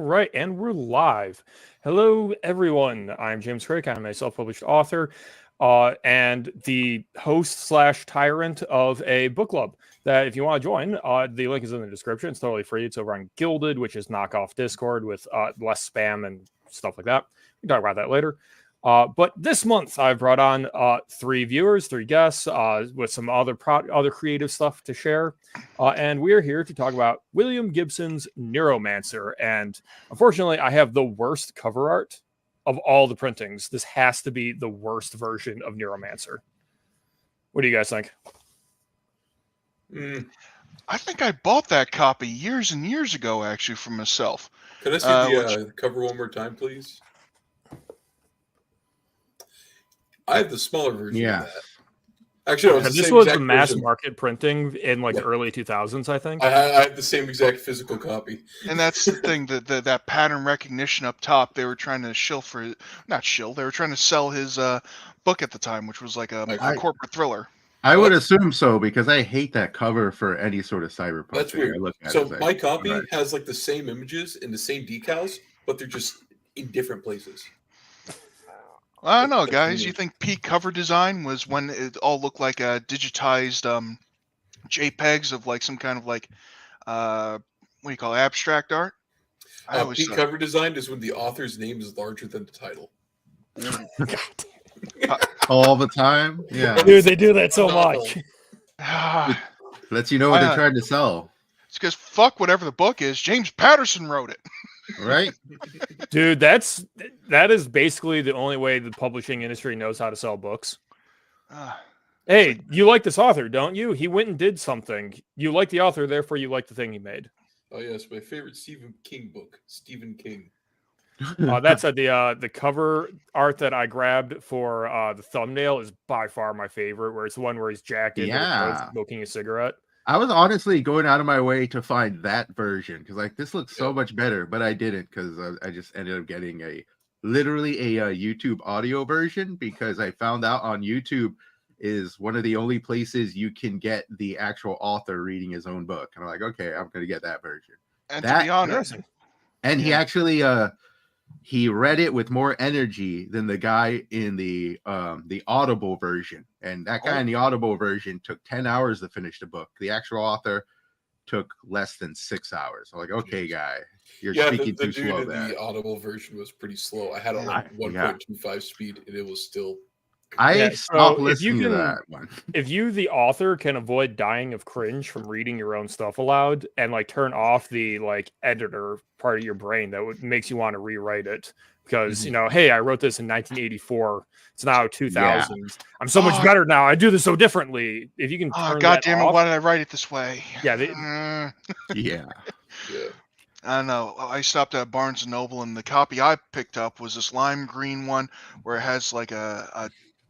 right, and we're live. Hello, everyone. I'm James Craig. I'm a self-published author and the host slash tyrant of a book club that if you want to join, the link is in the description. It's totally free. It's over on Gilded, which is knockoff Discord with less spam and stuff like that. We can talk about that later. But this month, I've brought on 3 viewers, 3 guests with some other creative stuff to share. And we are here to talk about William Gibson's Neuromancer. And unfortunately, I have the worst cover art of all the printings. This has to be the worst version of Neuromancer. What do you guys think? I think I bought that copy years and years ago, actually, for myself. Can I see the cover one more time, please? I have the smaller version of that. Actually, this was the mass market printing in like the early 2000s, I think. I had the same exact physical copy. And that's the thing, that pattern recognition up top, they were trying to they were trying to sell his book at the time, which was like a corporate thriller. I would assume so, because I hate that cover for any sort of cyberpunk. That's weird. So my copy has like the same images and the same decals, but they're just in different places. I don't know, guys. You think peak cover design was when it all looked like digitized JPEGs of like some kind of like what do you call it, abstract art? Peak cover design is when the author's name is larger than the title. All the time? Yeah. Dude, they do that so much. Lets you know what they're trying to sell. It's because fuck whatever the book is, James Patterson wrote it. Right? Dude, that is basically the only way the publishing industry knows how to sell books. Hey, you like this author, don't you? He went and did something. You like the author, therefore you like the thing he made. Oh yes, my favorite Stephen King book, Stephen King. That's the cover art that I grabbed for the thumbnail is by far my favorite, where it's the one where he's jacked into smoking a cigarette. I was honestly going out of my way to find that version because like this looks so much better, but I didn't because I just ended up getting literally a YouTube audio version because I found out on YouTube is one of the only places you can get the actual author reading his own book. And I'm like, okay, I'm going to get that version. And to be honest, and he actually he read it with more energy than the guy in the Audible version. And that guy in the Audible version took 10 hours to finish the book. The actual author took less than 6 hours. I'm like, okay, guy, you're speaking too slow there. The Audible version was pretty slow. I had it on like 1.25 speed, and it was still... I stopped listening to that one. If you, the author, can avoid dying of cringe from reading your own stuff aloud and like turn off the like editor part of your brain that makes you want to rewrite it because you know, hey, I wrote this in 1984. It's now 2000. Yeah. I'm so much better now. I do this so differently. If you can, God damn it! Why did I write it this way? Yeah, yeah. I don't know. I stopped at Barnes & Noble, and the copy I picked up was this lime green one where it has like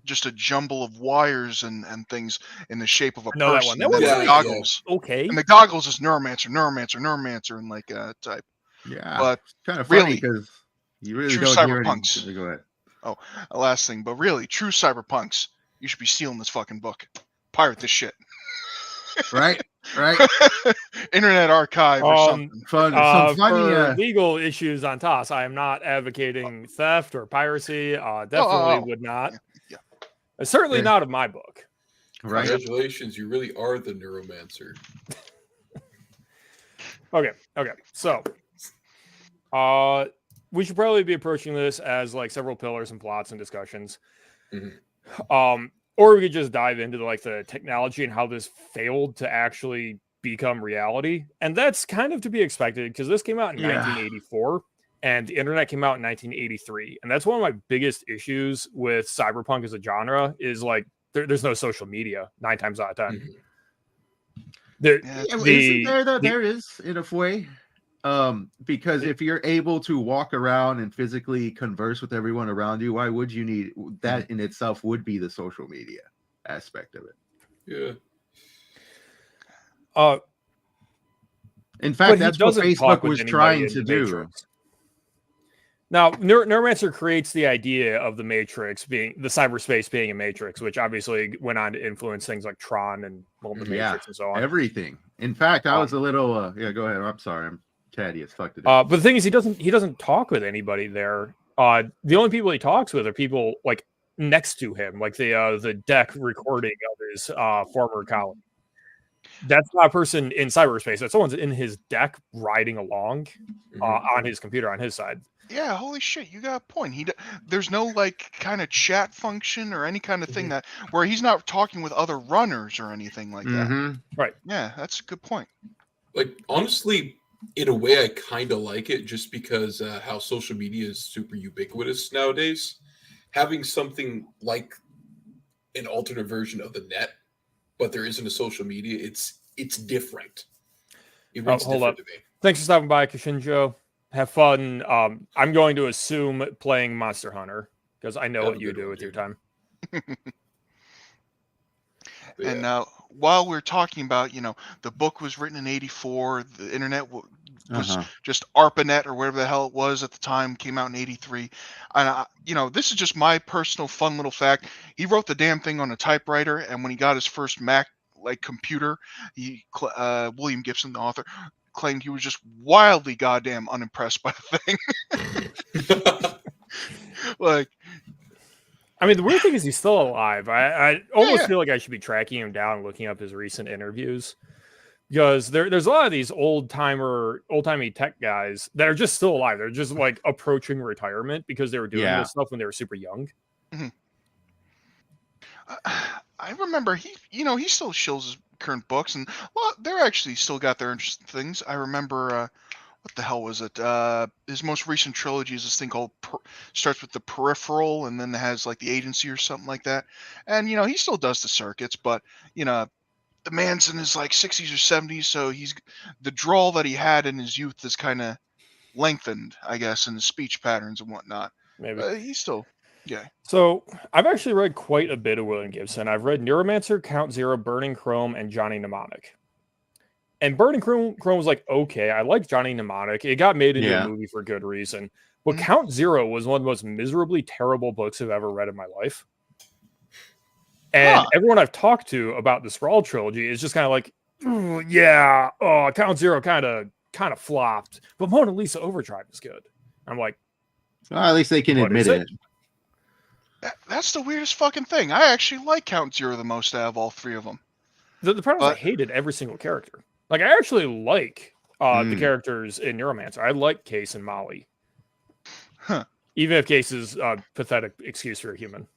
just a jumble of wires and things in the shape of a person. That was like goggles. Okay. And the goggles is Neuromancer, and like type. Yeah. But kind of funny because you really true don't cyberpunks. Hear any... Go ahead. Oh, last thing, but really, true cyberpunks. You should be stealing this fucking book. Pirate this shit. Right. Internet archive or something. Some funny for legal issues on TOS. I am not advocating theft or piracy. Definitely would not. Yeah. Certainly not of my book. Right. Congratulations, you really are the Neuromancer. Okay. So, we should probably be approaching this as like several pillars and plots and discussions. Or we could just dive into like the technology and how this failed to actually become reality. And that's kind of to be expected because this came out in 1984 and the internet came out in 1983. And that's one of my biggest issues with cyberpunk as a genre is like there's no social media 9 times out of 10. Isn't there though? There is in a way. Because if you're able to walk around and physically converse with everyone around you, why would you need that? In itself would be the social media aspect of it. Yeah. In fact, that's what Facebook was trying to do. Now, Neuromancer creates the idea of the Matrix being the cyberspace being a Matrix, which obviously went on to influence things like Tron and the Matrix and so on. Everything. In fact, I was a little. Go ahead. I'm sorry. Chatty as fuck to do. But the thing is, he doesn't talk with anybody there. The only people he talks with are people like next to him, like the deck recording of his former colleague. That's not a person in cyberspace. That's someone's in his deck riding along on his computer on his side. Yeah, holy shit, you got a point. There's no like kind of chat function or any kind of thing that where he's not talking with other runners or anything like that. Right. Yeah, that's a good point. Like, honestly, in a way, I kind of like it just because how social media is super ubiquitous nowadays. Having something like an alternate version of the net, but there isn't a social media, it's different. It reads hold different up. to me. Thanks for stopping by, Kashinjo. Have fun. I'm going to assume playing Monster Hunter because I know Have a what you good do one, with your dude. time. And while we're talking about, the book was written in '84, the internet was just ARPANET or whatever the hell it was at the time, came out in '83. And, this is just my personal fun little fact. He wrote the damn thing on a typewriter, and when he got his first Mac like computer, William Gibson, the author, claimed he was just wildly goddamn unimpressed by the thing. Like, I mean, the weird thing is he's still alive. I almost yeah. feel like I should be tracking him down and looking up his recent interviews because there's a lot of these old-timey tech guys that are just still alive. They're just like approaching retirement because they were doing this stuff when they were super young. I remember he still shills his current books, and they're actually still got their interesting things. I remember what the hell was it? His most recent trilogy is this thing called starts with the Peripheral, and then it has like the Agency or something like that. And he still does the circuits, but the man's in his like 60s or 70s, so the drawl that he had in his youth is kind of lengthened, I guess, in his speech patterns and whatnot. Maybe He's still. Yeah. So I've actually read quite a bit of William Gibson. I've read Neuromancer, Count Zero, Burning Chrome, and Johnny Mnemonic. And Burning Chrome was like, okay, I like Johnny Mnemonic. It got made into a movie for good reason. But Count Zero was one of the most miserably terrible books I've ever read in my life. And everyone I've talked to about the Sprawl trilogy is just kind of like, Count Zero kind of flopped. But Mona Lisa Overdrive is good. I'm like, well, at least they can admit it. That's the weirdest fucking thing. I actually like Count Zero the most out of all three of them. The problem is I hated every single character. Like, I actually like the characters in Neuromancer. I like Case and Molly. Even if Case is a pathetic excuse for a human.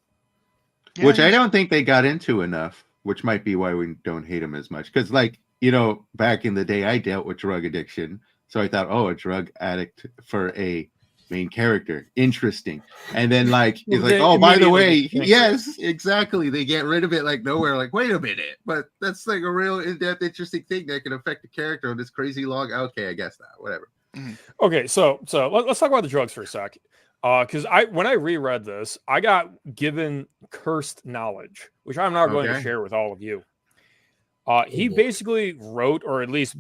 Yeah, which I don't think they got into enough, which might be why we don't hate him as much. Because, back in the day, I dealt with drug addiction. So I thought, a drug addict for a main character, interesting. And then he's like, oh, by the way, yes, exactly, they get rid of it like nowhere, like, wait a minute, but that's like a real in-depth interesting thing that can affect the character on this crazy long. Okay, I guess that, whatever. Okay, so let's talk about the drugs for a sec, because when I reread this, I got given cursed knowledge, which I'm not going to share with all of you. He basically wrote, or at least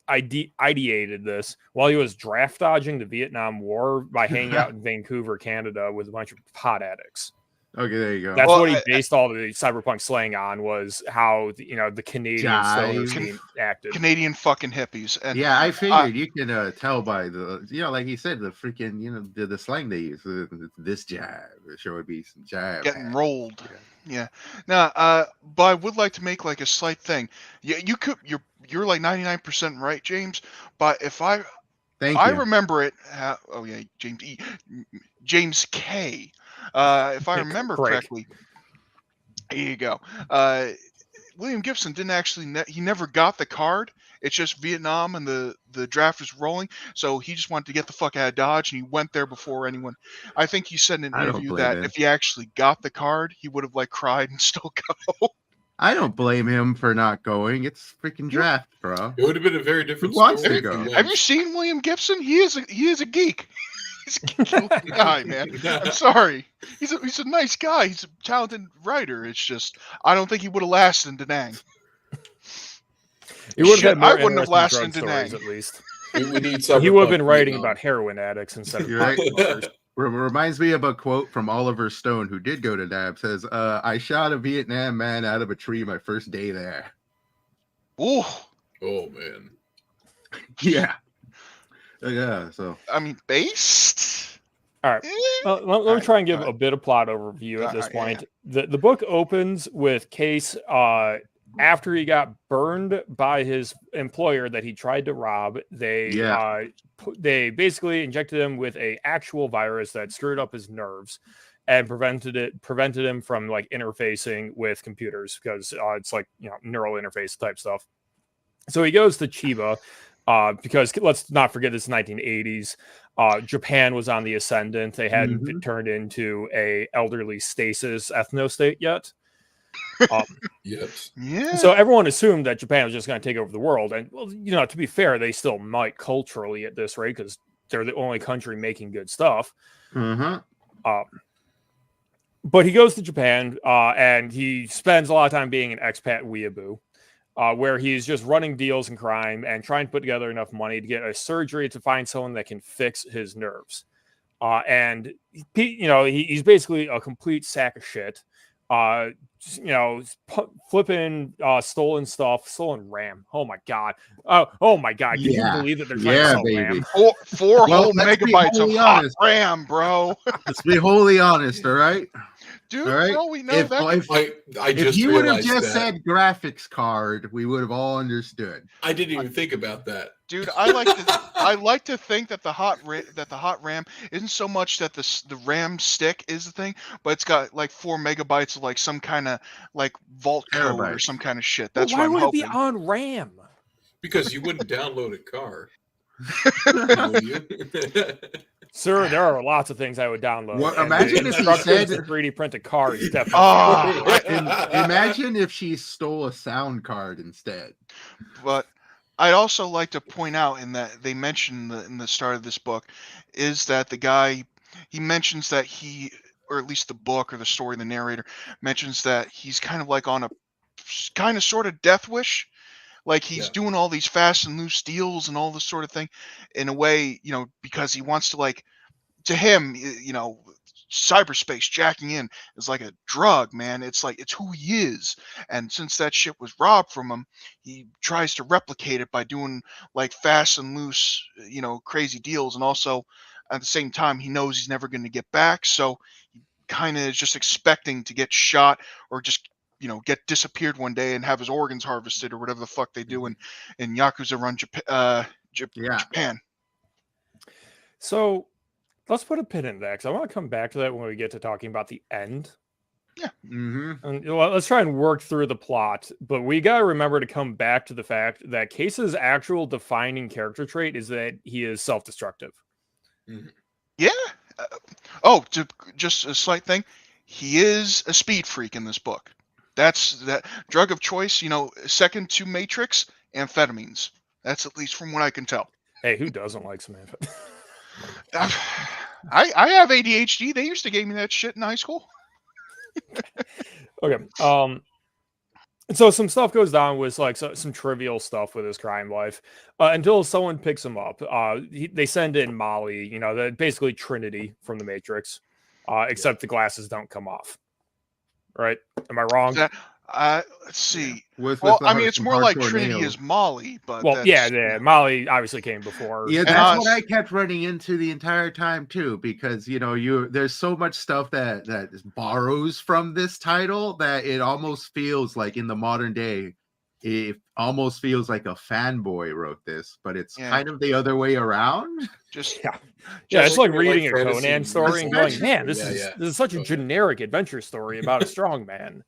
ideated this while he was draft dodging the Vietnam War by hanging out in Vancouver, Canada with a bunch of pot addicts. Okay, there you go. That's what he based all the cyberpunk slang on, was how the Canadian stoners being acted. Canadian fucking hippies. And yeah, I figured you can tell by the like he said, the freaking the slang they use. This jive, sure would be some jive. Getting rolled. Yeah. Now, but I would like to make like a slight thing. Yeah, you're like 99% right, James. But if I remember it. James K. If I remember correctly, there you go. William Gibson didn't actually. He never got the card. It's just Vietnam and the draft was rolling, so he just wanted to get the fuck out of Dodge, and he went there before anyone. I think he said in an interview that if he actually got the card, he would have cried and still go. I don't blame him for not going. It's freaking draft, bro. It would have been a very different story. Have you seen William Gibson? He is a geek. He's a geeky guy, man. I'm sorry. He's a nice guy. He's a talented writer. It's just I don't think he would have lasted in Da Nang. He would have had more I wouldn't have lasted in Da Nang. At least. We need he would have been writing about heroin addicts instead of right. Reminds me of a quote from Oliver Stone, who did go to NAB. Says, I shot a Vietnam man out of a tree my first day there. Ooh. Oh man. Yeah. Yeah. So I mean, based. All right. Eh. Let me try and give All a bit of plot overview at this Alright, yeah, point. The book opens with Case after he got burned by his employer that he tried to rob. They basically injected him with a actual virus that screwed up his nerves and prevented him from like interfacing with computers because it's like neural interface type stuff. So he goes to Chiba because let's not forget this is 1980s. Japan was on the ascendant. They hadn't been turned into a elderly stasis ethno-state yet. Yes. Yeah. So everyone assumed that Japan was just going to take over the world. And, well, to be fair, they still might culturally at this rate because they're the only country making good stuff. But he goes to Japan and he spends a lot of time being an expat weeaboo. Where he's just running deals in crime and trying to put together enough money to get a surgery to find someone that can fix his nerves. And he's basically a complete sack of shit. Flipping stolen stuff, stolen RAM. Oh my god! Oh my god! Can you believe that they're trying to sell RAM? Four whole megabytes of hot RAM, bro. Let's be wholly honest, all right? Dude, all right? bro, we know that. If you would have just said graphics card, we would have all understood. I didn't even think about that. Dude, I like to think that the hot RAM isn't so much that the RAM stick is the thing, but it's got like 4 megabytes of like some kind of like vault code or some kind of shit. That's why what I'm would hoping. it be on RAM? Because you wouldn't download a car. Sir, there are lots of things I would download. Well, imagine if he said 3D printed car is definitely. Imagine if she stole a sound card instead. But I'd also like to point out in that they mention in the start of this book is that the guy he mentions that or at least the book or the story, the narrator mentions that he's kind of like on a kind of sort of death wish. Like he's doing all these fast and loose deals and all this sort of thing in a way, because he wants to like, to him, cyberspace jacking in is like a drug, man. It's like, it's who he is. And since that shit was robbed from him, he tries to replicate it by doing like fast and loose, crazy deals. And also at the same time, he knows he's never going to get back. So he kind of is just expecting to get shot or just get disappeared one day and have his organs harvested or whatever the fuck they do in Yakuza Run Japan. So let's put a pin in that because I want to come back to that when we get to talking about the end. Yeah. And let's try and work through the plot, but we got to remember to come back to the fact that Case's actual defining character trait is that he is self-destructive. Yeah. Just a slight thing. He is a speed freak in this book. That's that drug of choice, second to Matrix, amphetamines. That's at least from what I can tell. Hey, who doesn't like some amphetamines? I have ADHD. They used to give me that shit in high school. Okay. So some stuff goes down with like some trivial stuff with his crime life until someone picks him up. They send in Molly, basically Trinity from the Matrix, except the glasses don't come off. Right? Am I wrong? Let's see. It's more like Trinity is Molly, but Molly obviously came before. Yeah, that's what I kept running into the entire time too, because there's so much stuff that borrows from this title that it almost feels like in the modern day, it almost feels like a fanboy wrote this, but it's kind of the other way around. It's like reading a Conan story and going, man, this is such a generic adventure story about a strong man.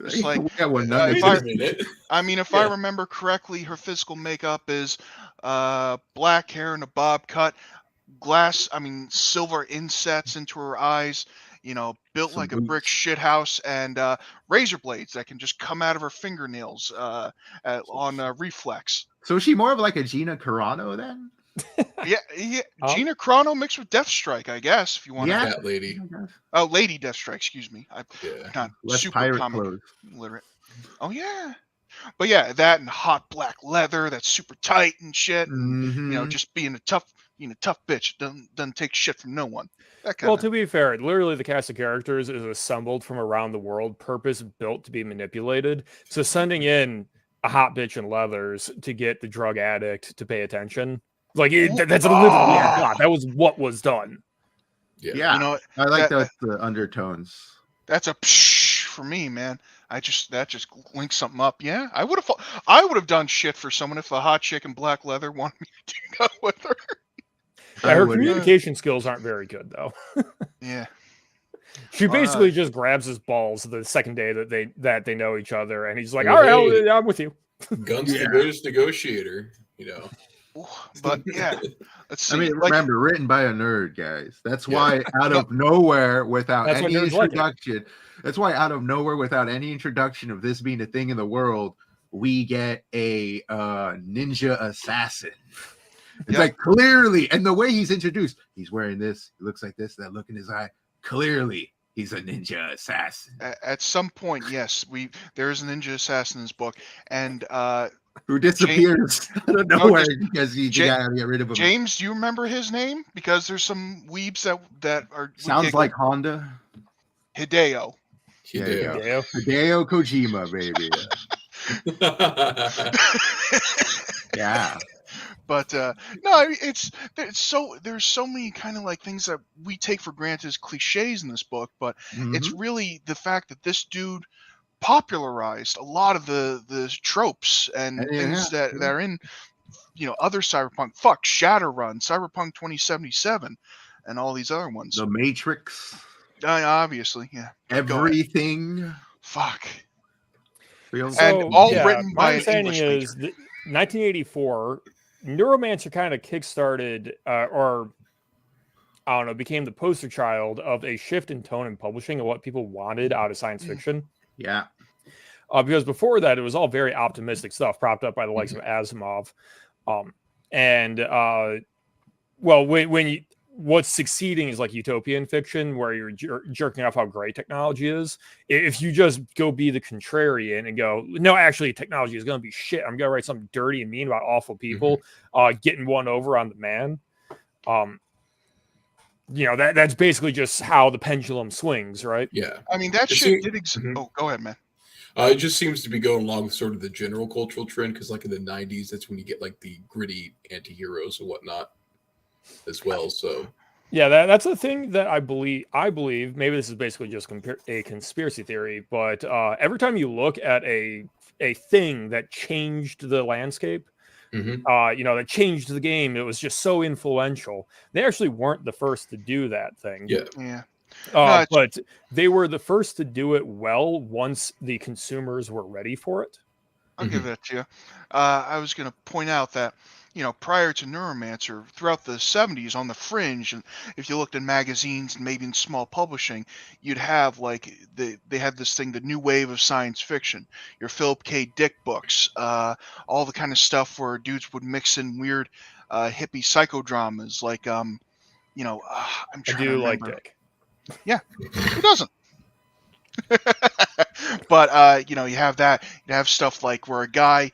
It's like, if I remember correctly, her physical makeup is black hair and a bob cut, silver insets into her eyes, built like a brick shithouse, and razor blades that can just come out of her fingernails on reflex. So is she more of like a Gina Carano then? Yeah. Gina Carano mixed with Deathstrike, I guess, if you want that lady. Oh, Lady Deathstrike, excuse me. I'm not less super comic literate. Oh yeah. But yeah, that and hot black leather that's super tight and shit. And, just being a tough bitch. Doesn't take shit from no one. Well, to be fair, literally the cast of characters is assembled from around the world, purpose built to be manipulated. So sending in a hot bitch in leathers to get the drug addict to pay attention, Like that's literally not. That was what was done. Yeah. You know, I like that- the undertones. that's a psh for me, man. That just links something up. Yeah, I would have done shit for someone if a hot chick in black leather wanted me to team up with her. Yeah, I her would- communication skills aren't very good though. Yeah. She Oh, basically no. just grabs his balls the second day that they know each other, and he's like, Hey, "All right, hey. I'm with you." Guns Yeah. the greatest negotiator, you know. Ooh, but yeah, let's see. I mean, like, remember, written by a nerd, guys. That's Yeah. why out of nowhere, without That's why any nerds like it. introduction, that's why out of nowhere, without any introduction of this being a thing in the world, we get a ninja assassin. It's Yep. like clearly, and the way he's introduced, he's wearing this, he looks like this, that look in his eye. Clearly, he's a ninja assassin at some point, yes, there is an ninja assassin in this book, and who disappears out of nowhere because you gotta get rid of him. James, do you remember his name? Because there's some weebs that are Sounds like Honda. Hideo. There you go. Hideo. Hideo Kojima, baby. Yeah. But no, I mean, there's so many kind of like things that we take for granted as cliches in this book, but it's really the fact that this dude popularized a lot of the tropes and things that are in other cyberpunk. Fuck, Shadowrun, Cyberpunk 2077, and all these other ones. The Matrix. Obviously, yeah. Everything. Fuck. Feels And all written my by an understanding English is that 1984, Neuromancer kind of kickstarted, or I don't know, became the poster child of a shift in tone in publishing of what people wanted out of science fiction. Yeah. Because before that, it was all very optimistic stuff propped up by the likes of Asimov. What's succeeding is like utopian fiction where you're jerking off how great technology is. If you just go be the contrarian and go, no, actually technology is going to be shit. I'm going to write something dirty and mean about awful people, getting one over on the man. That's basically just how the pendulum swings, right? Yeah. I mean, that shit did exist. Oh, go ahead, man. It just seems to be going along with sort of the general cultural trend because, like in the 90s, that's when you get like the gritty anti-heroes and whatnot as well. So, yeah, that's the thing that I believe. Maybe this is basically just a conspiracy theory, but every time you look at a thing that changed the landscape, that changed the game, it was just so influential. They actually weren't the first to do that thing. Yeah. But they were the first to do it well once the consumers were ready for it. I'll give that to you. I was going to point out that, prior to Neuromancer, throughout the 70s on the fringe, and if you looked in magazines and maybe in small publishing, you'd have like they had this thing, the new wave of science fiction, your Philip K. Dick books, all the kind of stuff where dudes would mix in weird hippie psychodramas, like I'm trying I do to like remember. Dick. Yeah, who doesn't? But you have that. You have stuff like where a guy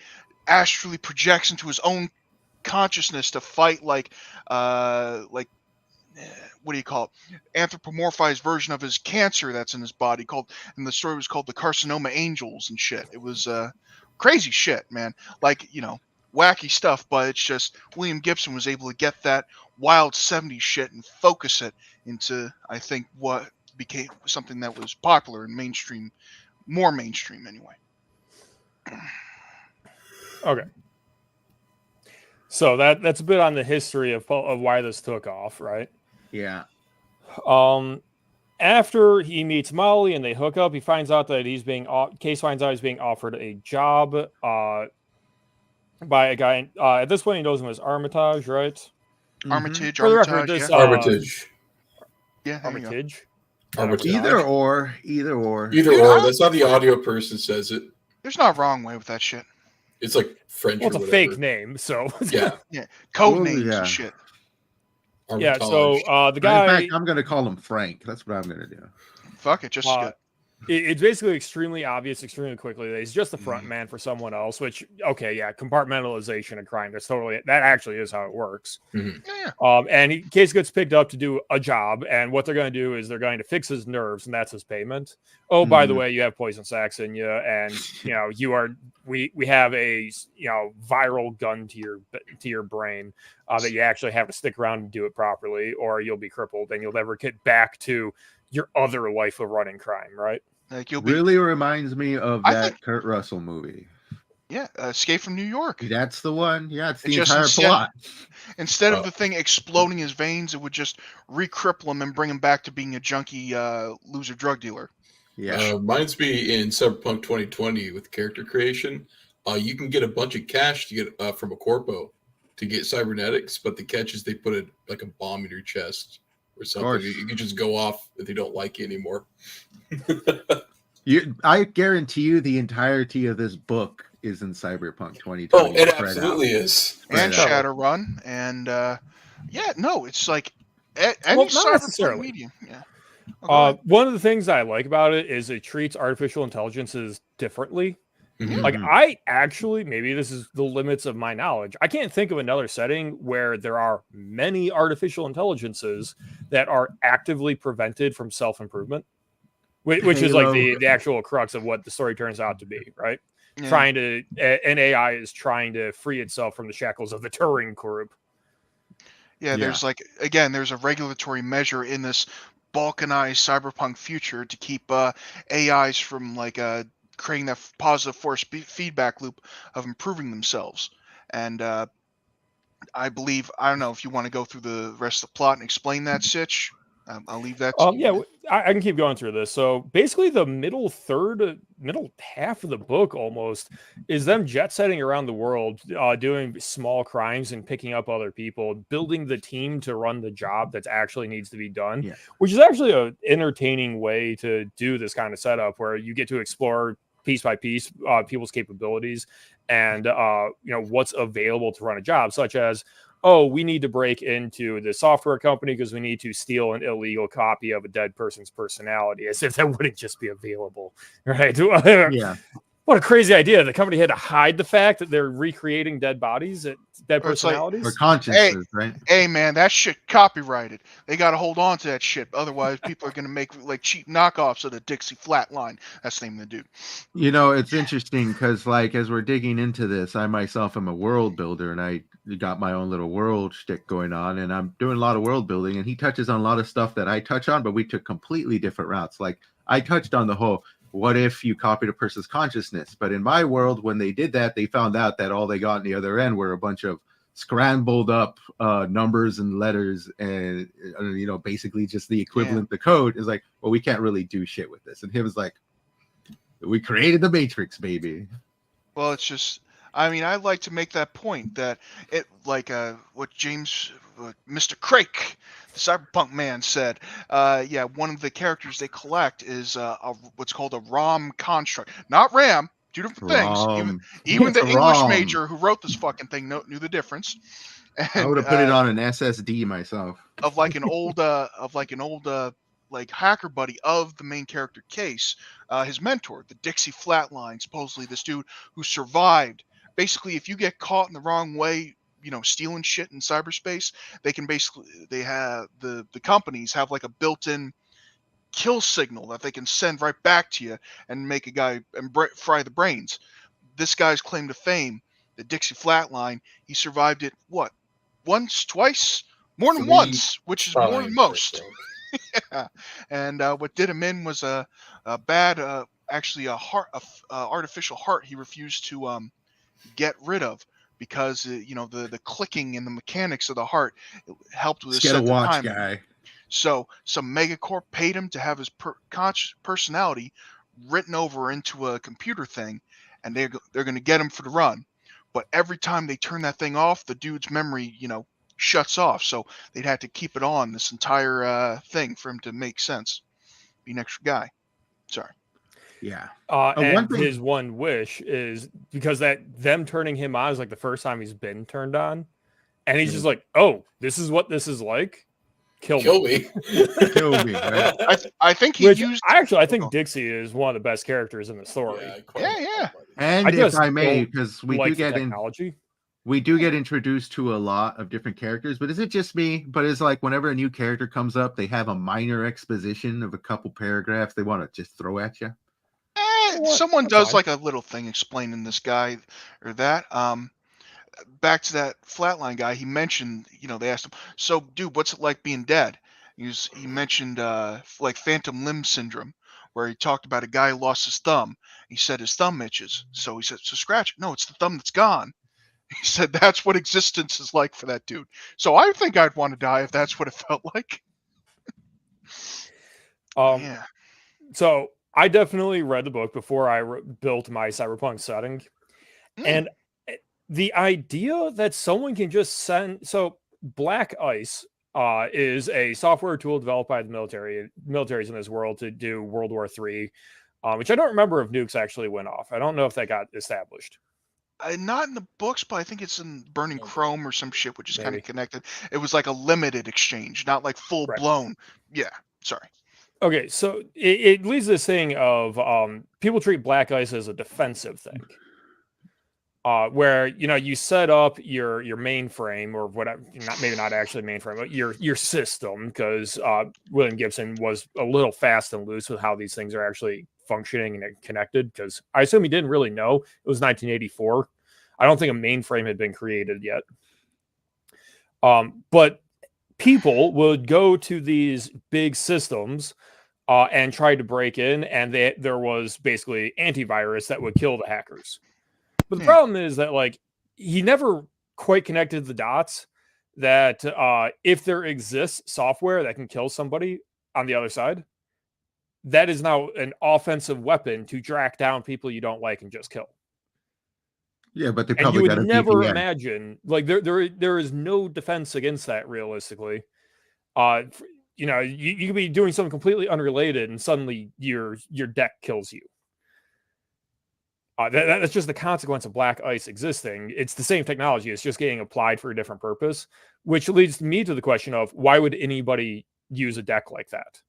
astrally projects into his own consciousness to fight what do you call it? Anthropomorphized version of his cancer that's in his body and the story was called the Carcinoma Angels and shit. It was crazy shit, man. Like, wacky stuff, but it's just William Gibson was able to get that wild 70s shit and focus it into, I think, what became something that was popular and mainstream, more mainstream anyway. Okay. So that's a bit on the history of why this took off, right? Yeah. After he meets Molly and they hook up, he finds out that Case finds out he's being offered a job by a guy. At this point, he knows him as Armitage, right? Armitage, For the record, Armitage, this, yeah. Armitage. Yeah, there you go. Armitage. Armitage. Either or. Either or. That's how the audio person says it. There's not a wrong way with that shit. It's like French. Well, it's or a whatever. fake name, so Yeah. Yeah, code Oh, names yeah. and shit. yeah. Armitage. So the In guy. fact, I'm going to call him Frank. That's what I'm going to do. Fuck it, just as good. it's basically extremely obvious, extremely quickly that he's just the front man for someone else. Which, okay, yeah, compartmentalization of crime. That actually is how it works. Yeah. And case gets picked up to do a job, and what they're going to do is they're going to fix his nerves, and that's his payment. Oh, by the way, you have poison sacs in you, and we have a viral gun to your brain that you actually have to stick around and do it properly, or you'll be crippled and you'll never get back to your other life of running crime, right? Like really reminds me of that Kurt Russell movie. Yeah, Escape from New York. That's the one. Yeah, it's the entire plot. Instead of the thing exploding his veins, it would just re-cripple him and bring him back to being a junkie loser drug dealer. Yeah. Reminds me in Cyberpunk 2020 with character creation, you can get a bunch of cash to get from a corpo to get cybernetics, but the catch is they put a bomb in your chest or something. You can just go off if they don't like you anymore. I guarantee you the entirety of this book is in Cyberpunk 2020. Oh, it absolutely is. And Shadowrun. And it's like any Cyberpunk medium. Yeah. One of the things I like about it is it treats artificial intelligences differently. Like, I actually, maybe this is the limits of my knowledge, I can't think of another setting where there are many artificial intelligences that are actively prevented from self-improvement, which is like the actual crux of what the story turns out to be, right? Yeah. An AI is trying to free itself from the shackles of the Turing group. Yeah, there's there's a regulatory measure in this balkanized cyberpunk future to keep AIs from creating that positive force feedback loop of improving themselves. And I believe, I don't know if you want to go through the rest of the plot and explain that, Sitch. I'll leave that to you. Yeah, I can keep going through this. So basically the middle half of the book almost is them jet setting around the world, doing small crimes and picking up other people, building the team to run the job that actually needs to be done, which is actually an entertaining way to do this kind of setup where you get to explore piece by piece people's capabilities and what's available to run a job, such as, oh, we need to break into the software company because we need to steal an illegal copy of a dead person's personality, as if that wouldn't just be available, right? Yeah. What a crazy idea. The company had to hide the fact that they're recreating dead bodies, dead personalities. Or consciences, right? Hey, man, that shit copyrighted. They got to hold on to that shit. Otherwise, people are going to make cheap knockoffs of the Dixie Flatline. That's the name of the dude. It's interesting because, as we're digging into this, I myself am a world builder, and I got my own little world shtick going on, and I'm doing a lot of world building, and he touches on a lot of stuff that I touch on, but we took completely different routes. Like, I touched on the whole, what if you copied a person's consciousness? But in my world, when they did that, they found out that all they got on the other end were a bunch of scrambled up numbers and letters, and basically just the equivalent. The code is like, well, we can't really do shit with this. And he was like, we created the Matrix, baby. Well, it's just, I like to make that point that it, what Mr. Crake, the cyberpunk man, said. One of the characters they collect is what's called a ROM construct, not RAM. Two different things. Even the English major who wrote this fucking thing knew the difference. And, I would have put it on an SSD myself. Of an old hacker buddy of the main character Case, his mentor, the Dixie Flatline, supposedly this dude who survived. Basically, if you get caught in the wrong way, stealing shit in cyberspace, they have the companies have a built-in kill signal that they can send right back to you and make a guy and fry the brains. This guy's claim to fame, the Dixie Flatline, he survived it once, twice, more than once, which is more than most. Yeah. And what did him in was a bad, artificial heart he refused to get rid of because the clicking and the mechanics of the heart helped with his get a watch time. Guy. So some megacorp paid him to have his personality written over into a computer thing, and they're going to get him for the run. But every time they turn that thing off, the dude's memory, shuts off. So they'd have to keep it on this entire thing for him to make sense. Be an extra guy. Sorry. Yeah. And his one wish is because them turning him on is the first time he's been turned on. And he's just like, oh, this is what this is like. Kill me. Kill me, man. I think he Which used. I think Dixie is one of the best characters in the story. Yeah. And I if just I may, don't because we like do the get in, technology. we do get introduced to a lot of different characters, but is it just me? But it's like whenever a new character comes up, they have a minor exposition of a couple paragraphs they want to just throw at you. Someone That's does fine. like a little thing explaining this guy or that. Back to that flatline guy, he mentioned, they asked him, so dude, what's it like being dead? He mentioned like phantom limb syndrome, where he talked about a guy who lost his thumb. He said his thumb itches. So he said, so scratch it. No, it's the thumb that's gone. He said that's what existence is like for that dude. So I think I'd want to die if that's what it felt like. Yeah. So I definitely read the book before I built my cyberpunk setting. And the idea that someone can just send, so Black Ice is a software tool developed by the militaries in this world to do World War III, which I don't remember if nukes actually went off. I don't know if that got established. Not in the books, but I think it's in Burning Chrome or some shit, which is kind of Maybe. connected. It was like a limited exchange, not like full blown. Yeah, sorry. Okay, so it leads to this thing of people treat Black Ice as a defensive thing. Where you set up your mainframe or whatever, maybe not actually mainframe, but your system, because William Gibson was a little fast and loose with how these things are actually functioning and connected. Because I assume he didn't really know it was 1984. I don't think a mainframe had been created yet. But people would go to these big systems and try to break in, and there was basically antivirus that would kill the hackers. But the problem is that, like, he never quite connected the dots that if there exists software that can kill somebody on the other side, that is now an offensive weapon to track down people you don't like and just kill. Yeah, but they And probably you got would a never VPN. imagine, like, there is no defense against that realistically. You could be doing something completely unrelated and suddenly your deck kills you. That's just the consequence of Black Ice existing. It's the same technology. It's just getting applied for a different purpose, which leads me to the question of why would anybody use a deck like that?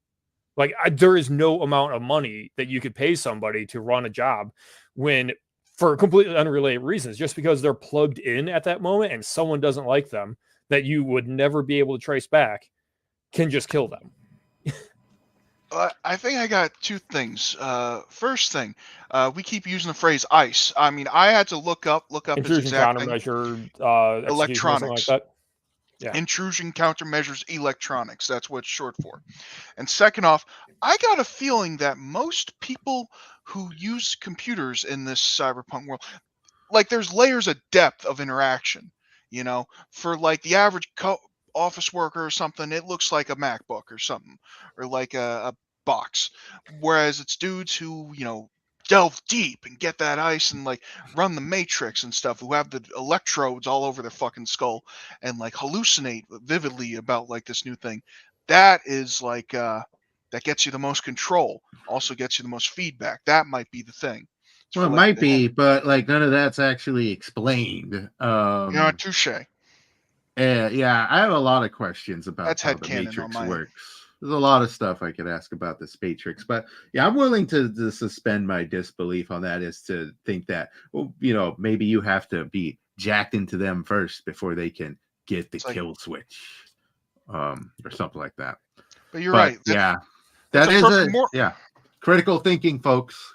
Like, there is no amount of money that you could pay somebody to run a job when, for completely unrelated reasons, just because they're plugged in at that moment and someone doesn't like them that you would never be able to trace back, can just kill them. I think I got two things. First thing, we keep using the phrase ICE. I mean, I had to look up its Intrusion exact thing. countermeasure, execution or something like Electronics. that. Yeah. Intrusion countermeasures electronics. That's what it's short for. And second off, I got a feeling that most people who use computers in this cyberpunk world, like, there's layers of depth of interaction. For like the average office worker or something, it looks like a MacBook or something, or like a box. Whereas it's dudes who, delve deep and get that ice and like run the matrix and stuff, who have the electrodes all over their fucking skull and like hallucinate vividly about like this new thing. That is like that gets you the most control, also gets you the most feedback. That might be the thing. Well, it might be, but like none of that's actually explained. Touche. Yeah, I have a lot of questions about That's how the headcanon on Matrix my end. works. There's a lot of stuff I could ask about this Matrix, but yeah, I'm willing to suspend my disbelief on that, is to think that, well, maybe you have to be jacked into them first before they can get the kill switch, or something like that. But you're right. Yeah, that is critical thinking, folks.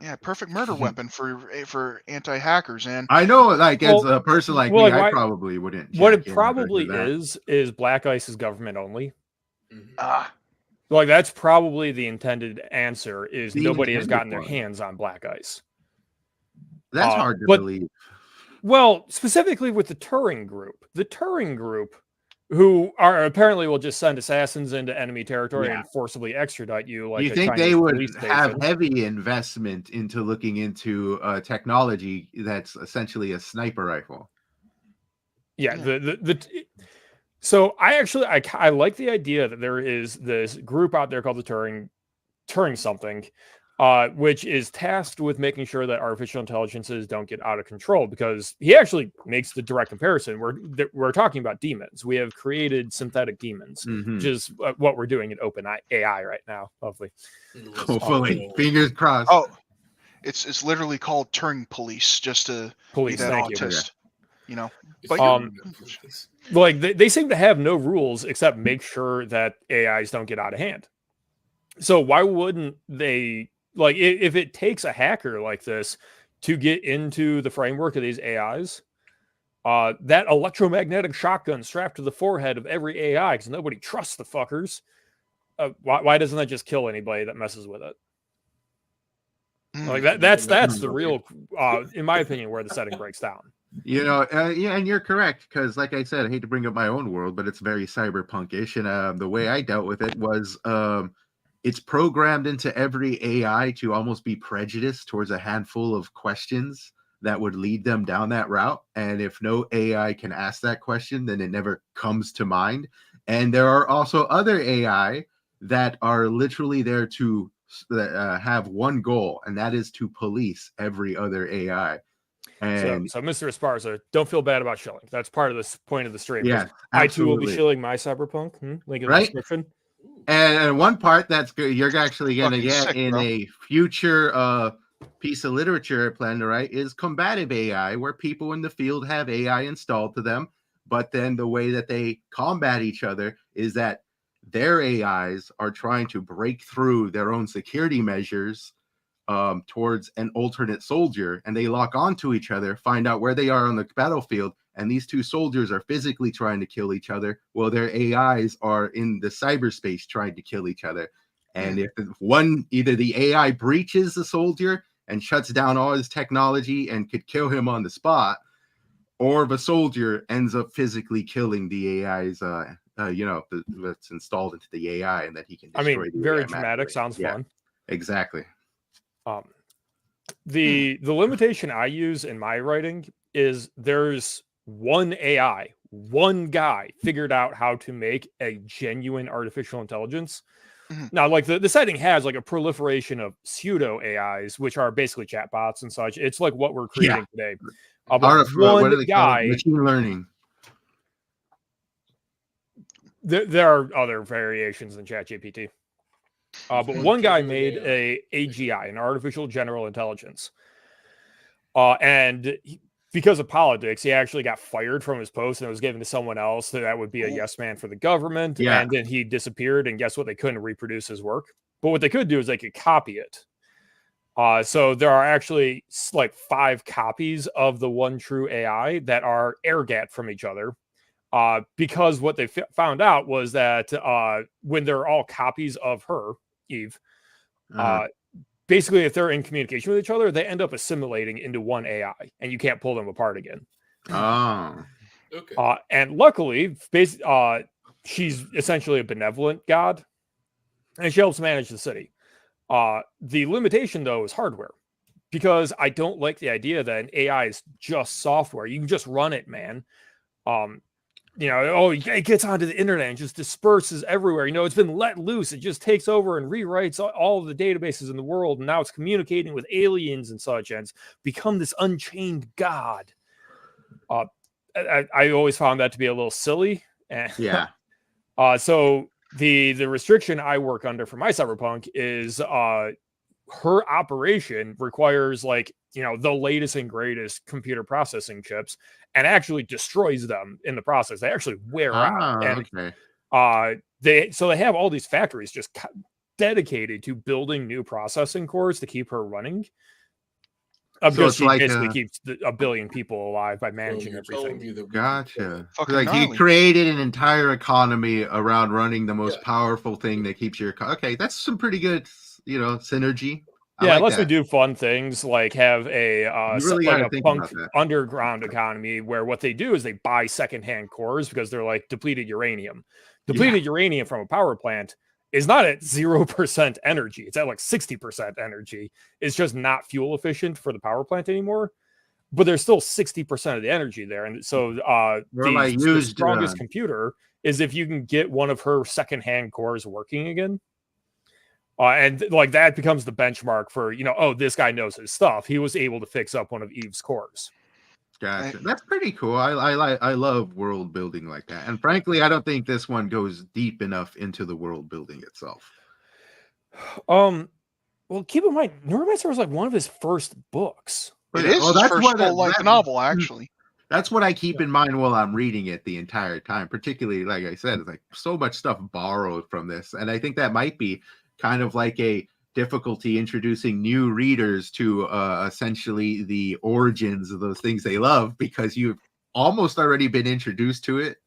Yeah, perfect murder weapon for anti-hackers, and I know, like, as a person like me, I probably wouldn't. What it probably is Black Ice is government only. Like, that's probably the intended answer, is nobody has gotten their hands on Black Ice. That's hard to believe. Well, specifically with the Turing group. The Turing group, who are apparently will just send assassins into enemy territory and forcibly extradite you. Like, you think they would have heavy investment into looking into technology that's essentially a sniper rifle? Yeah. So I like the idea that there is this group out there called the Turing something, which is tasked with making sure that artificial intelligences don't get out of control, because he actually makes the direct comparison. We're talking about demons. We have created synthetic demons, which is what we're doing in open AI right now. Hopefully. Fingers crossed. Oh, it's literally called Turing Police, just to be that autist. You know, but like they seem to have no rules except make sure that AIs don't get out of hand. So why wouldn't they, like, if it takes a hacker like this to get into the framework of these AIs, that electromagnetic shotgun strapped to the forehead of every AI, because nobody trusts the fuckers, why doesn't that just kill anybody that messes with it? Like that's the real, in my opinion, where the setting breaks down. You know, yeah, and you're correct, because like I said, I hate to bring up my own world, but it's very cyberpunkish, and the way I dealt with it was it's programmed into every AI to almost be prejudiced towards a handful of questions that would lead them down that route. And if no AI can ask that question, then it never comes to mind. And there are also other AI that are literally there to have one goal, and that is to police every other AI. And so Mr. Esparza, don't feel bad about shilling. That's part of the point of the stream. Yeah, I too will be shilling my cyberpunk. Link in the description. And one part that's good, you're actually going to get sick, in bro. a future piece of literature I plan to write is combative AI, where people in the field have AI installed to them. But then the way that they combat each other is that their AIs are trying to break through their own security measures towards an alternate soldier, and they lock onto each other, find out where they are on the battlefield, and these two soldiers are physically trying to kill each other, while their AIs are in the cyberspace trying to kill each other. And if either the AI breaches the soldier and shuts down all his technology and could kill him on the spot, or the soldier ends up physically killing the AI's, that's installed into the AI, and that he can destroy. Very dramatic. Sounds fun. Exactly. The limitation I use in my writing is there's one AI, one guy figured out how to make a genuine artificial intelligence. Now, like the setting has like a proliferation of pseudo AIs, which are basically chatbots and such. It's like what we're creating today. One guy, machine learning. There are other variations in ChatGPT. But one guy made a AGI, an artificial general intelligence. And because of politics, he actually got fired from his post, and it was given to someone else that would be a yes man for the government. Yeah. And then he disappeared, and guess what? They couldn't reproduce his work. But what they could do is they could copy it. So there are actually like 5 copies of the one true AI that are air-gapped from each other. Because what they found out was that when they're all copies of her, Eve, basically if they're in communication with each other, they end up assimilating into one AI, and you can't pull them apart again. Okay. And luckily, she's essentially a benevolent god, and she helps manage the city. The limitation, though, is hardware, because I don't like the idea that an AI is just software. You can just run it, man. It gets onto the internet and just disperses everywhere. It's been let loose. It just takes over and rewrites all of the databases in the world. And now it's communicating with aliens and such, and it's become this unchained god. I always found that to be a little silly. Yeah. So the restriction I work under for my cyberpunk is her operation requires the latest and greatest computer processing chips, and actually destroys them in the process. They actually wear out. And they have all these factories just dedicated to building new processing cores to keep her running. Because she basically keeps a billion people alive by managing everything. Gotcha. He created an entire economy around running the most powerful thing that keeps your... Okay, that's some pretty good, synergy. Unless we do fun things like have a punk underground economy where what they do is they buy secondhand cores because they're like depleted uranium. Depleted uranium from a power plant is not at 0% energy. It's at like 60% energy. It's just not fuel efficient for the power plant anymore. But there's still 60% of the energy there. And so the strongest computer is if you can get one of her secondhand cores working again. And like that becomes the benchmark for, oh, this guy knows his stuff. He was able to fix up one of Eve's cores. Gotcha. That's pretty cool. I love world building like that. And frankly, I don't think this one goes deep enough into the world building itself. Well, keep in mind, Neuromancer was like one of his first books. It is his first full-length novel, actually. That's what I keep in mind while I'm reading it the entire time. Particularly, like I said, it's like so much stuff borrowed from this, and I think that might be kind of like a difficulty introducing new readers to essentially the origins of those things they love, because you've almost already been introduced to it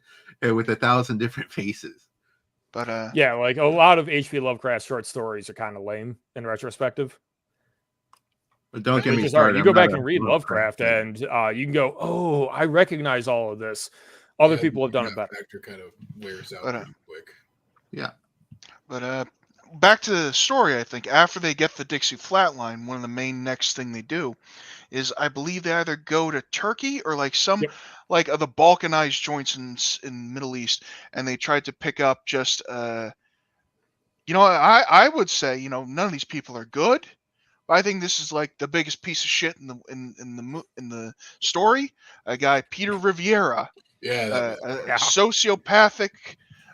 with 1,000 different faces. But yeah, like a lot of H.P. Lovecraft short stories are kind of lame in retrospective. But don't get me started. You go back and read Lovecraft, and you can go, "Oh, I recognize all of this." Other people have done it better. Factor kind of wears out pretty quick. Yeah, but back to the story. I think after they get the Dixie Flatline, one of the main next thing they do is, I believe, they either go to Turkey or like some like the Balkanized joints in Middle East, and they tried to pick up just I would say none of these people are good. I think this is like the biggest piece of shit in the story. A guy, Peter Riviera, a sociopathic,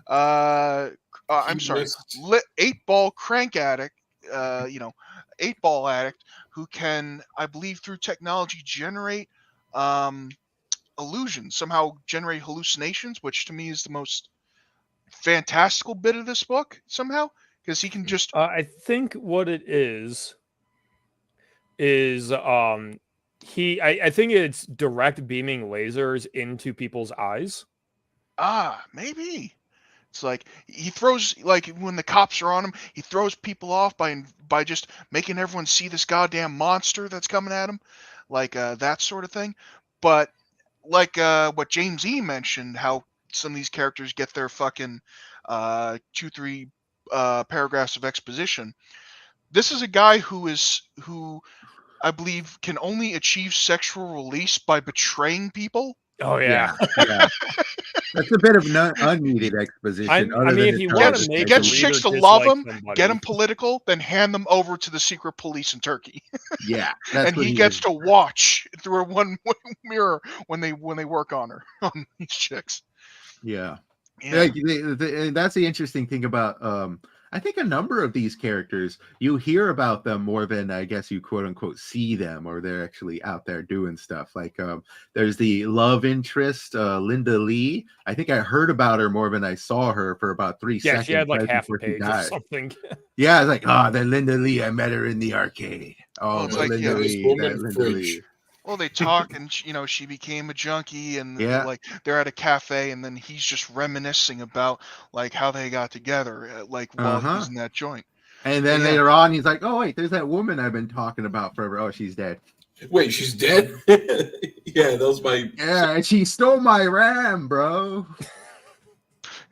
I'm sorry, 8-ball crank addict, 8-ball addict who can, I believe, through technology generate illusions, somehow generate hallucinations, which to me is the most fantastical bit of this book somehow, because he can just. I think what it is I think it's direct beaming lasers into people's eyes. Maybe. It's like he throws, like when the cops are on him, he throws people off by just making everyone see this goddamn monster that's coming at him, like that sort of thing. But like what James E mentioned, how some of these characters get their fucking 2-3 paragraphs of exposition. This is a guy who I believe can only achieve sexual release by betraying people. Oh yeah. That's a bit of unneeded exposition. I mean, if you want to make get chicks to love him, get him political, then hand them over to the secret police in Turkey. Yeah, and he gets to watch through a one mirror when they work on her, on these chicks. Yeah. That's the interesting thing about I think a number of these characters, you hear about them more than I guess you quote unquote see them, or they're actually out there doing stuff. Like there's the love interest, Linda Lee. I think I heard about her more than I saw her for about 3 seconds. Yeah, she had like half a page or something. Yeah, it's like, that Linda Lee, I met her in the arcade. Oh, it's like, Linda Lee. Well, they talk, and she became a junkie, and like they're at a cafe, and then he's just reminiscing about like how they got together, like while he was in that joint. And then later on, he's like, "Oh wait, there's that woman I've been talking about forever. Oh, she's dead." Wait, she's dead? Yeah, that was my. Yeah, and she stole my RAM, bro.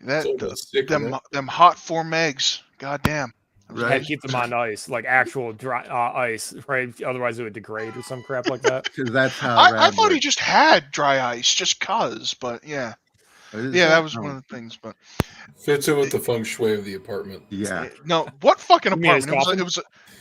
Them hot 4 megs. Goddamn. Right. Had to keep them on ice, like actual dry ice, right? Otherwise, it would degrade or some crap like that. Because that's how. I thought he just had dry ice, just cause. But yeah, that was one of the things. But fits in with the feng shui of the apartment. Yeah. No, what fucking apartment?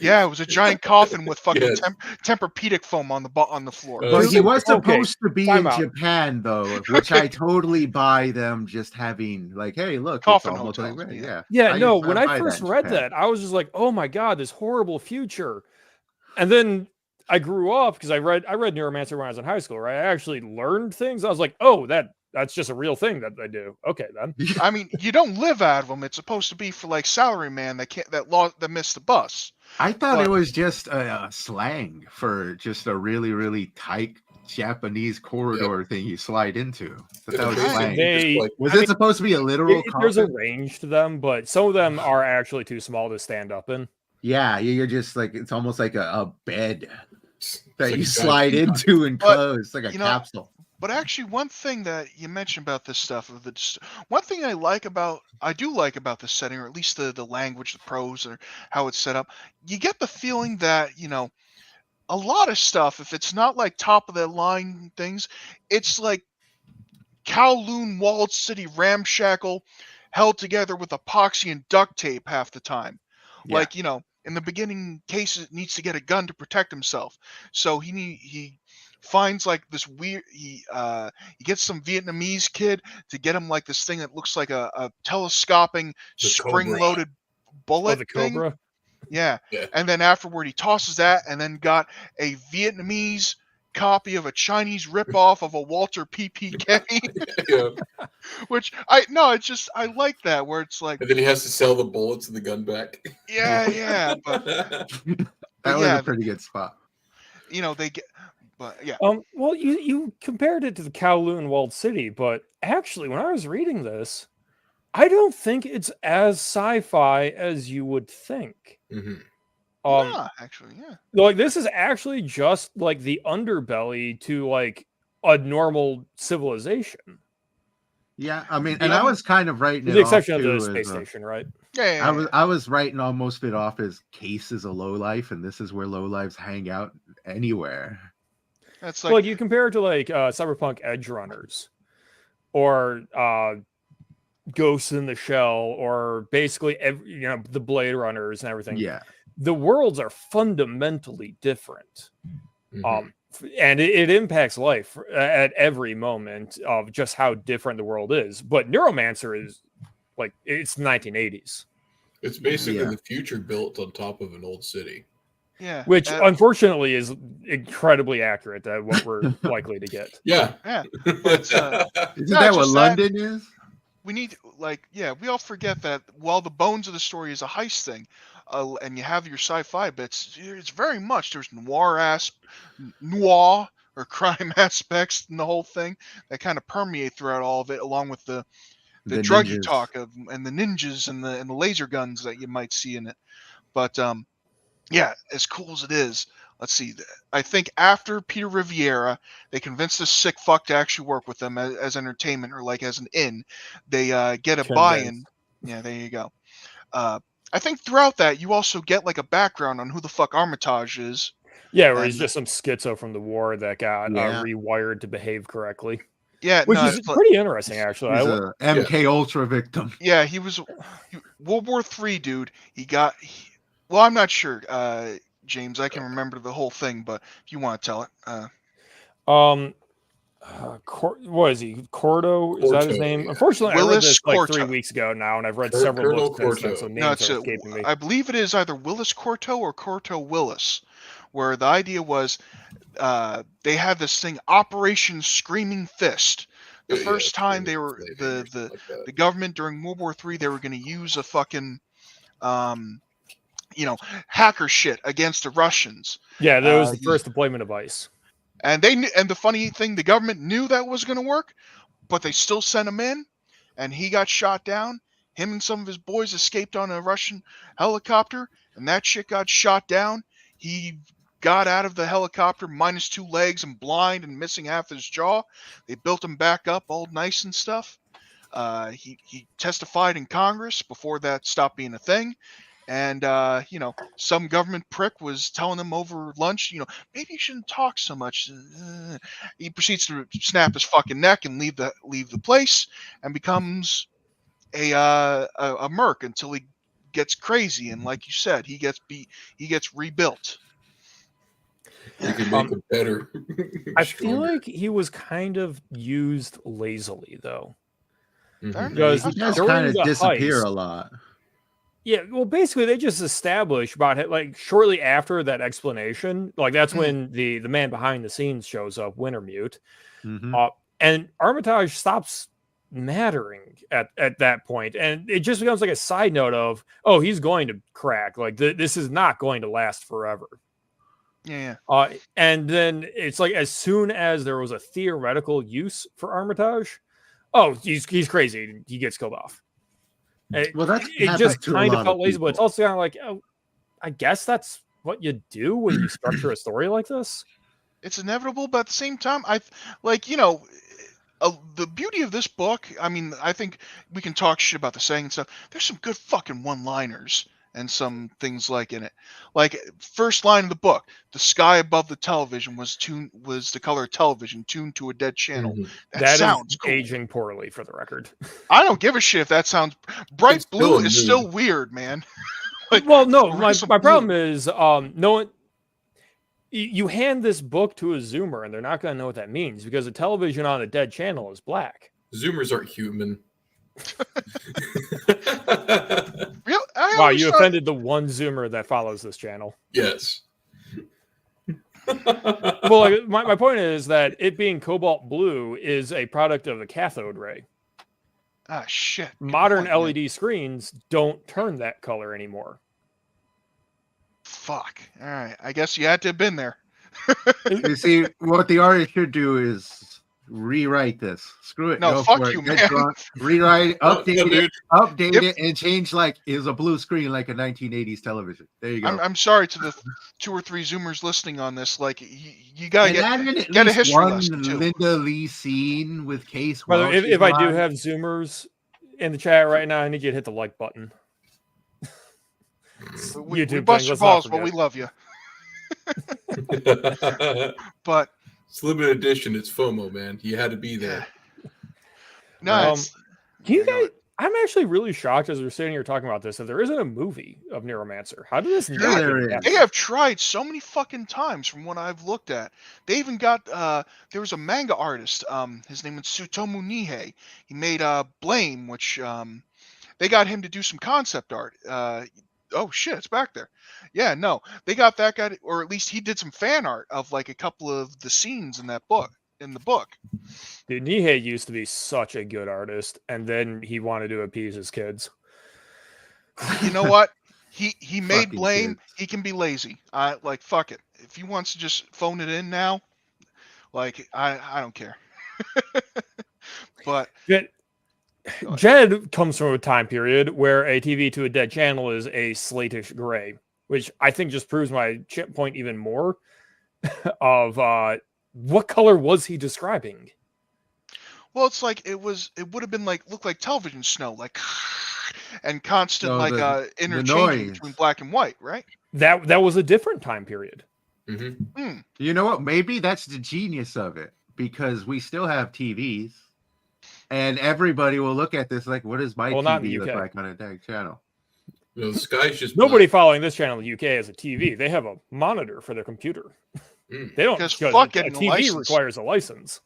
It was a giant coffin with fucking Tempur-Pedic foam on the floor. But he was supposed to be in Japan, though, which I totally buy them just having like, hey, look, coffin it's almost hotels, like, when I first read that, I was just like, oh my god, this horrible future. And then I grew up because I read Neuromancer when I was in high school, right? I actually learned things. I was like, oh, that's just a real thing that they do. Okay, then. I mean, you don't live out of them. It's supposed to be for like salaryman that missed the bus. I thought it was just a slang for just a really, really tight Japanese corridor thing you slide into. That was slang. Was it supposed to be a literal coffin? There's a range to them, but some of them are actually too small to stand up in. Yeah, you're just like, it's almost like a bed that you slide into and close, like a capsule. But actually, one thing that you mentioned about this stuff, one thing I do like about this setting, or at least the language, the prose, or how it's set up, you get the feeling that, a lot of stuff, if it's not like top of the line things, it's like Kowloon walled city ramshackle held together with epoxy and duct tape half the time. Yeah. Like, in the beginning, Case needs to get a gun to protect himself. So he finds like this weird. He gets some Vietnamese kid to get him like this thing that looks like a telescoping The Cobra. spring-loaded bullet the thing. Cobra. Yeah. Yeah. And then afterward, he tosses that, and then got a Vietnamese copy of a Chinese ripoff of a Walter PPK. Yeah. Which I like that, where it's like, And then he has to sell the bullets and the gun back. yeah, but That was yeah, a pretty good spot. they get, but yeah, Well, you compared it to the Kowloon Walled City, but actually, when I was reading this, I don't think it's as sci-fi as you would think. Mhm. actually, yeah. Like this is actually just like the underbelly to like a normal civilization, Yeah, I mean, The and I other- was kind of writing with it the off exception of the too space as, station, right? Yeah, I was writing almost it off as Case is a lowlife, and this is where lowlifes hang out anywhere. That's Like, like, you compare it to like Cyberpunk Edge Runners or Ghost in the Shell or basically the Blade Runners and everything. Yeah, The worlds are fundamentally different. Mhm. And it impacts life at every moment of just how different the world is. But Neuromancer is like, it's 1980s, It's basically Yeah. the future built on top of an old city. yeah, which unfortunately is incredibly accurate at what we're likely to get. Yeah. yeah. But isn't not that what just that. London is? we need, like, we all forget that while the bones of the story is a heist thing, and you have your sci-fi bits, it's very much there's noir or crime aspects in the whole thing that kind of permeate throughout all of it, along with the druggy ninjas. talk of and the ninjas and the laser guns that you might see in it. But yeah, as cool as it is, let's see. I think after Peter Riviera, they convinced this sick fuck to actually work with them as entertainment or like as an in. They get a Convinced. buy-in. Yeah, there you go. I think throughout that you also get like a background on who the fuck Armitage is. Yeah, where he's And- just some schizo from the war that got Yeah. rewired to behave correctly, Yeah, which no, is it's like- pretty interesting, actually. He's a MK Ultra victim. yeah, he was World War III dude. Well, I'm not sure, James. I can remember the whole thing, but if you want to tell it, what is he? Cordo? Is that his Corto, name? yeah. Unfortunately, I read Willis this like Corto. 3 weeks ago now, and I've read Col- several Colonel books since then, Corto. so no, names are escaping me. I believe it is either Willis Corto or Corto Willis, where the idea was they had this thing, Operation Screaming Fist. The Yeah, first time they Screaming were Flame or the something like that. the government during World War III, they were going to use a fucking hacker shit against the Russians. Yeah, that was the he- first deployment of ICE. And the funny thing, the government knew that was going to work, but they still sent him in, and he got shot down. Him and some of his boys escaped on a Russian helicopter, and that shit got shot down. He got out of the helicopter minus 2 legs and blind and missing half his jaw. They built him back up all nice and stuff. He testified in Congress before that stopped being a thing. And, some government prick was telling him over lunch, maybe you shouldn't talk so much. He proceeds to snap his fucking neck and leave the place and becomes a merc until he gets crazy. And like you said, he gets rebuilt. You can make it better. I feel like he was kind of used lazily, though. Mhm. Because He does during kind of the disappear heist- a lot. Yeah, well, basically, they just established about it, like, shortly after that explanation, like, that's when the man behind the scenes shows up, Wintermute, Mhm. and Armitage stops mattering at that point, and it just becomes like a side note of, oh, he's going to crack, like, this is not going to last forever. Yeah. And then it's like, as soon as there was a theoretical use for Armitage, oh, he's crazy, he gets killed off. Well, that's it happened just to a kind of lot felt of lazy, but it's people. also kind of like, oh, I guess that's what you do when you structure a story like this. It's inevitable, but at the same time, the beauty of this book, I mean, I think we can talk shit about the saying and stuff. There's some good fucking one-liners and some things like in it. Like, first line of the book, the sky above the television was the color of television, tuned to a dead channel. Mhm. That sounds is cool. aging poorly, for the record. I don't give a shit if that sounds bright It's still blue a is mood. still weird, man. Like, Well, no, the my reason- problem is no one. You hand this book to a Zoomer, and they're not going to know what that means because the television on a dead channel is black. Zoomers aren't human. Real, I Wow, always you thought- offended the one Zoomer that follows this channel. Yes. Well, like, my point is that it being cobalt blue is a product of the cathode ray. Ah, shit. Good Modern point, man. LED screens don't turn that color anymore. Fuck. All right. I guess you had to have been there. You see, what the artist should do is rewrite this. Screw it. No, go fuck for you, it. Get man. drunk, rewrite it, No, update dude. it, update If- it, and change like is a blue screen like a 1980s television. There you go. I'm sorry to the 2 or 3 Zoomers listening on this. Like, you gotta And add in at get a least history one lesson, too. Linda Lee scene with Case. By the way, while she's if I do alive. have Zoomers in the chat right now, I need you to hit the like button. we YouTube bust thing, your let's not balls, but we forget. love you. But It's limited edition. It's FOMO, man. You had to be there. no, Um, it's, Can you I know guys? I'm actually really shocked as we're sitting here talking about this that there isn't a movie of Neuromancer. How did this? Sure not there get is. happened? they have tried so many fucking times from what I've looked at. They even got there was a manga artist. His name was Tsutomu Nihei. He made Blame, which they got him to do some concept art. Oh shit, it's back there. Yeah, no, they got that guy, or at least he did some fan art of like a couple of the scenes in that book. In the book, Dude, Nihei used to be such a good artist, and then he wanted to appease his kids. you know what? He made Fucking Blame. kids. He can be lazy. I like fuck it. If he wants to just phone it in now, like I don't care. But Jed, Go ahead. Jed comes from a time period where a TV to a dead channel is a slatish gray, which I think just proves my point even more of what color was he describing? well, it's like it would have been like looked like television snow, like and constant No, like the interchanging noise. between black and white, right? That was a different time period. Mm-hmm. You know what? Maybe that's the genius of it because we still have TVs, and everybody will look at this like, "What does my Well, not in TV the look UK. like on a dead channel?" You know, the sky's just Nobody black. following this channel in the UK has a TV. They have a monitor for their computer. Mm. They don't Because because fuck a getting a TV license. requires a license.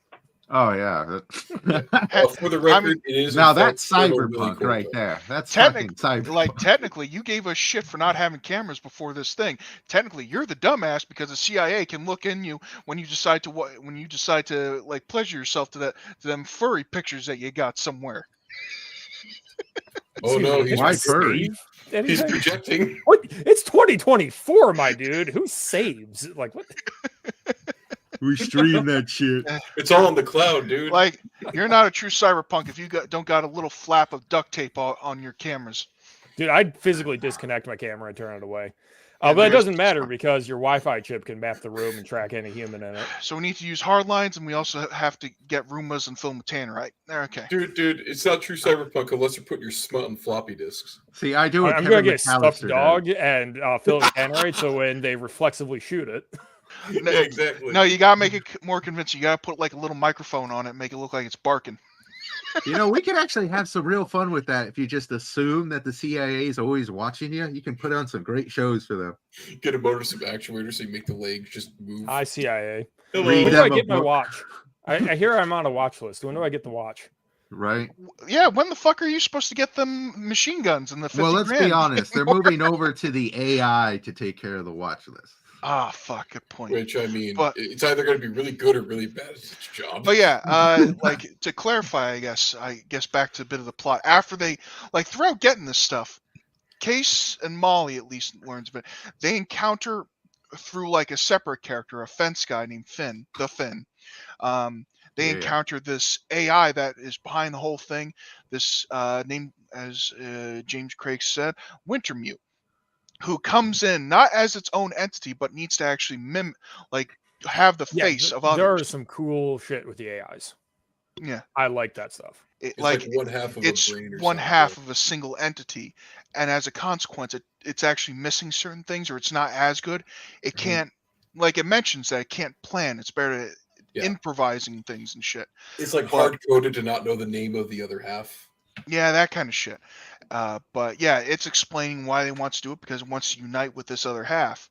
Oh yeah. Well, for the record, it is Now in fact that's Colonel Willy cyberpunk right Coulter. there. That's Technic- fucking cyberpunk. Like technically, you gave us shit for not having cameras before this thing. Technically, you're the dumbass because the CIA can look in you when you decide to like pleasure yourself to them furry pictures that you got somewhere. Oh no, Excuse me, he's, Why did you furry? save he's anything? projecting. What? It's 2024, my dude. Who saves? Like what? We stream that shit. It's all on the cloud, dude. Like you're not a true cyberpunk if you don't got a little flap of duct tape on your cameras. Dude, I'd physically disconnect my camera and turn it away. Yeah, But it there's- doesn't matter because your Wi-Fi chip can map the room and track any human in it. So we need to use hard lines, and we also have to get Roombas and film with Tannerite. Okay. Dude, it's not true cyberpunk unless you're putting your smut on floppy disks. See, I do what I'm Kevin gonna get stuffed McAllister dog and fill it with tannerite, so when they reflexively shoot it, Yeah, exactly. No, you gotta make it more convincing. You gotta put like a little microphone on it, make it look like it's barking. does. You know, we could actually have some real fun with that if you just assume that the CIA is always watching you. You can put on some great shows for them. Get a motor, some actuators, so you make the legs just move. hi CIA. Hello. Read When do I them a get my book. watch? I hear I'm on a watch list. When do I get the watch? Right. Yeah, when the fuck are you supposed to get them machine guns and the 50 Well, let's grand? be honest. They're moving over to the AI to take care of the watch list. Ah, fuck, good point. Which I mean, But- it's either going to be really good or really bad at its job. But yeah, like to clarify, I guess back to a bit of the plot. After they like throughout getting this stuff, Case and Molly at least learns, but they encounter through like a separate character, a fence guy named Finn, the Finn. They Yeah. encounter this AI that is behind the whole thing. This named, as James Craig said, Wintermute, who comes in not as its own entity, but needs to actually have the face of there others. are some cool shit with the AIs. Yeah, I like that stuff. it, it's like one half of it's a brain or one something. half of a single entity, and as a consequence, it's actually missing certain things, or it's not as good. It Mhm. can't, like it mentions that it can't plan. It's better at Yeah. improvising things and shit. It's like but- hard coded to not know the name of the other half. Yeah, that kind of shit. But yeah, it's explaining why they want to do it because it wants to unite with this other half.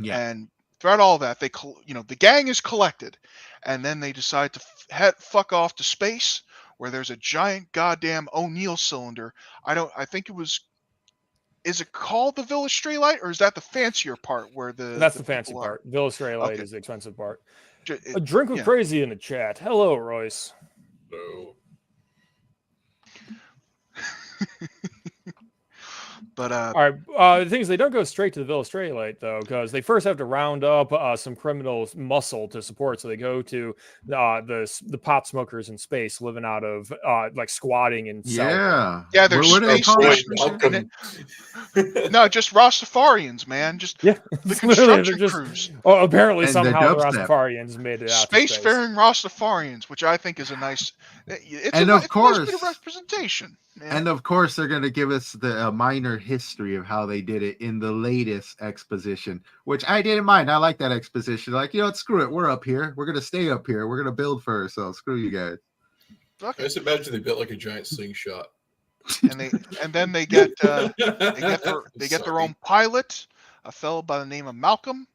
Yeah. And throughout all that, the gang is collected, and then they decide to fuck off to space, where there's a giant goddamn O'Neill cylinder. I think it was. Is it called the Villa Straylight, or is that the fancier part where That's the the fancy people are? part. Villa Straylight Okay. is the expensive part. It- A drink of yeah. crazy in the chat. Hello, Royce. No. But All right. The thing is, they don't go straight to the Villa Straylight though, because they first have to round up some criminal muscle to support. So they go to the pot smokers in space, living out of like squatting and Yeah. Yeah, they're What do they space call that stations. mission? Welcome. No, just Rastafarians, man. Just yeah, the it's literally, they're construction just. crews. Oh, apparently And the somehow the dubstep. Rastafarians made it out to space. Spacefaring Rastafarians, which I think is a nice. It's And a, of it's a nice bit course- of representation. Yeah. And of course, they're going to give us the minor history of how they did it in the latest exposition, which I didn't mind. I like that exposition. Like, you know what? Screw it. We're up here. We're going to stay up here. We're going to build for ourselves. Screw you guys. Fuck I it. just imagine they built like a giant slingshot. And then they get their own pilot, a fellow by the name of Malcolm.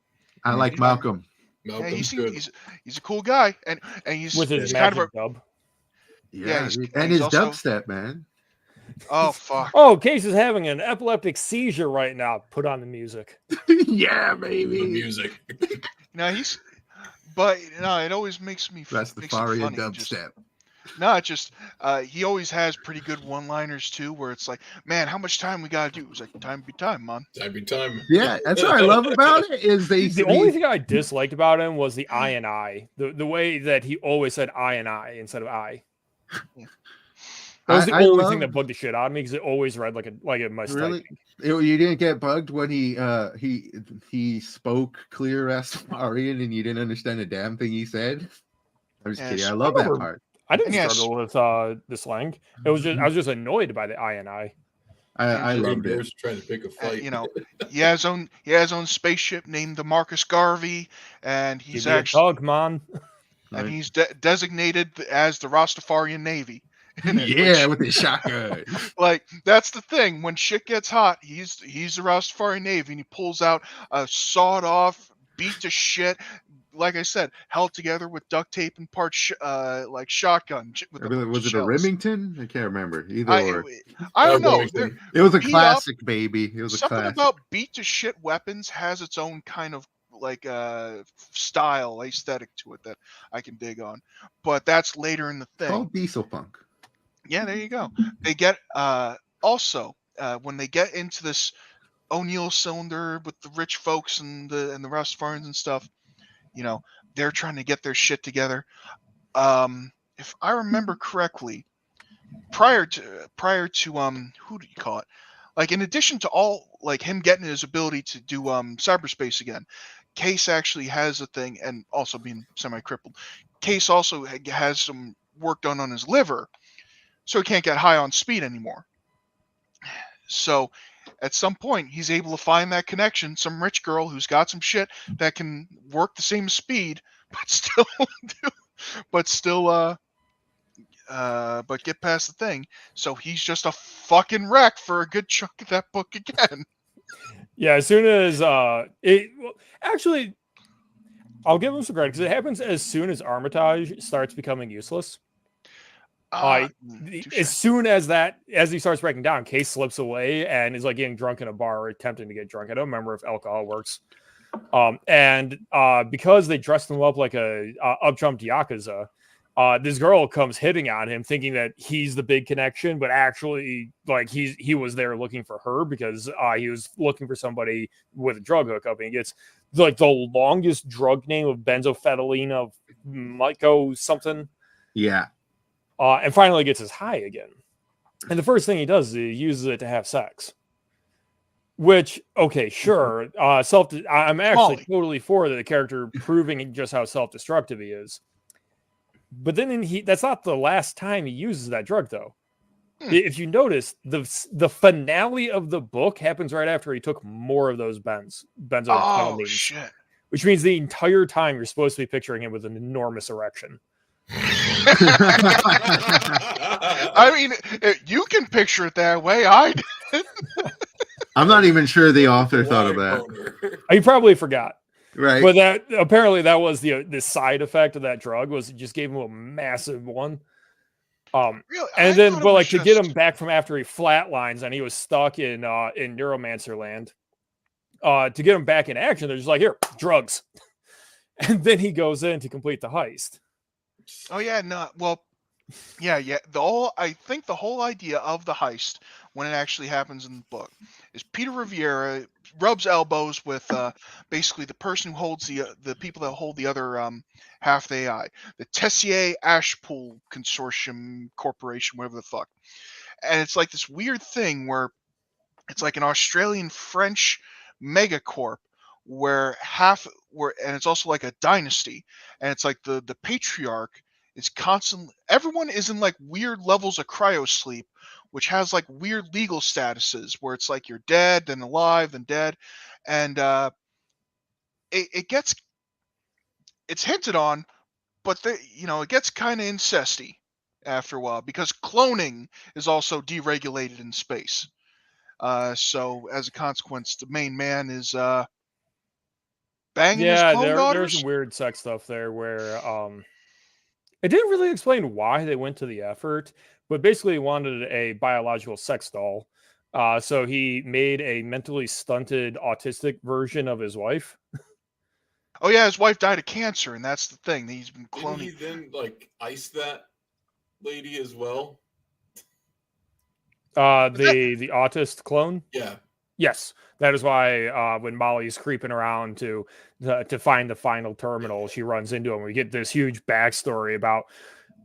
I like Yeah. Malcolm. Yeah, Malcolm's good. he's a cool guy, and he's with his he's magic kind of dub. Yeah. he's- and he's his also- dubstep, man. oh fuck. Oh, Case is having an epileptic seizure right now. Put on the music. Yeah, The baby. music. But it always makes me That's the makes it Faria funny. dubstep. He always has pretty good one-liners too, where it's like, man, how much time we gotta do? It's like, time be time, man. Time be time. Yeah, that's what I love about it is The only thing I disliked about him was the I and I. The way that he always said I and I instead of I. That was the only thing that bugged the shit out of me because it always read like a mistake. Really? You didn't get bugged when he spoke clear Rastafarian and you didn't understand a damn thing he said? I'm just kidding. I love that part. I didn't Yes. struggle with the slang. It was just I was just annoyed by the I and I. I loved it. Bears trying to pick a fight. He has his own spaceship named the Marcus Garvey, and Give he's me a actually tug, man. and he's designated as the Rastafarian Navy. Yeah, with his shotgun. Like that's the thing. When shit gets hot, he's the Rastafarian Navy, and he pulls out a sawed off, beat to shit. Like I said, held together with duct tape and parts like shotgun. With Was it a shells. Remington? I can't remember. Either or. I don't know. Remington. It was a beat classic, baby. It was a Something classic. about beat to shit weapons has its own kind of like style aesthetic to it that I can dig on. But that's later in the thing. Called diesel punk. Yeah, there you go. They get also when they get into this O'Neill cylinder with the rich folks and the Rastafarians and stuff, they're trying to get their shit together. If I remember correctly, prior to who do you call it? Like in addition to all like him getting his ability to do cyberspace again, Case actually has a thing, and also being semi-crippled, Case also has some work done on his liver. So he can't get high on speed anymore. So at some point, he's able to find that connection, some rich girl who's got some shit that can work the same speed, but get past the thing. So he's just a fucking wreck for a good chunk of that book again. Yeah, as soon as actually, I'll give him some credit because it happens as soon as Armitage starts becoming useless. As soon as he starts breaking down, Case slips away and is like getting drunk in a bar or attempting to get drunk. I don't remember if alcohol works. And because they dressed him up like a up-jumped Yakuza, this girl comes hitting on him thinking that he's the big connection, but actually like he was there looking for her because he was looking for somebody with a drug hookup, and he gets like the longest drug name of benzophenylene of Myco something. Yeah. And finally gets his high again. And the first thing he does is he uses it to have sex. Which, okay, sure. I'm actually totally for the character proving just how self-destructive he is. But then that's not the last time he uses that drug, though. If you notice, the finale of the book happens right after he took more of those benzophenylines. Oh, shit. Which means the entire time you're supposed to be picturing him with an enormous erection. I mean, you can picture it that way. I'm not even sure the author thought of that. He probably forgot. Right. But that apparently that was the side effect of that drug, was it just gave him a massive one. Really? And then, but like to get him back from after he flatlines and he was stuck in Neuromancer land, to get him back in action, they're just like, here, drugs. And then he goes in to complete the heist. Oh yeah, no. Well, yeah. I think the whole idea of the heist, when it actually happens in the book, is Peter Riviera rubs elbows with basically the person who holds the people that hold the other half of the AI, the Tessier Ashpool Consortium Corporation, whatever the fuck. And it's like this weird thing where it's like an Australian French megacorp and it's also like a dynasty, and it's like the patriarch is constantly, everyone is in like weird levels of cryosleep, which has like weird legal statuses where it's like you're dead, then alive, then dead, and it's hinted on, but it gets kind of incesty after a while because cloning is also deregulated in space. So as a consequence, the main man is banging his clone daughters. There's some weird sex stuff there where it didn't really explain why they went to the effort, but basically he wanted a biological sex doll. So he made a mentally stunted autistic version of his wife. Oh yeah, his wife died of cancer, and that's the thing. He's been cloning. Did he then like ice that lady as well? The autist clone? Yeah. Yes. That is why when Molly's creeping around to find the final terminal, she runs into him. We get this huge backstory about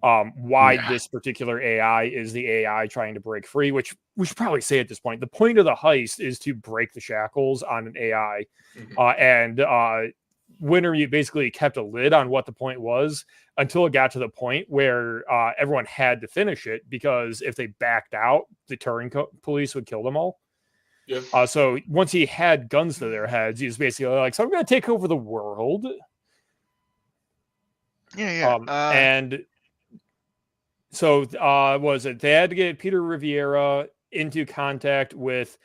why this particular AI is the AI trying to break free, which we should probably say at this point. The point of the heist is to break the shackles on an AI. And Winter basically kept a lid on what the point was until it got to the point where everyone had to finish it, because if they backed out, the Turing police would kill them all. Yeah. So once he had guns to their heads, he was basically like, so I'm going to take over the world. And so they had to get Peter Riviera into contact with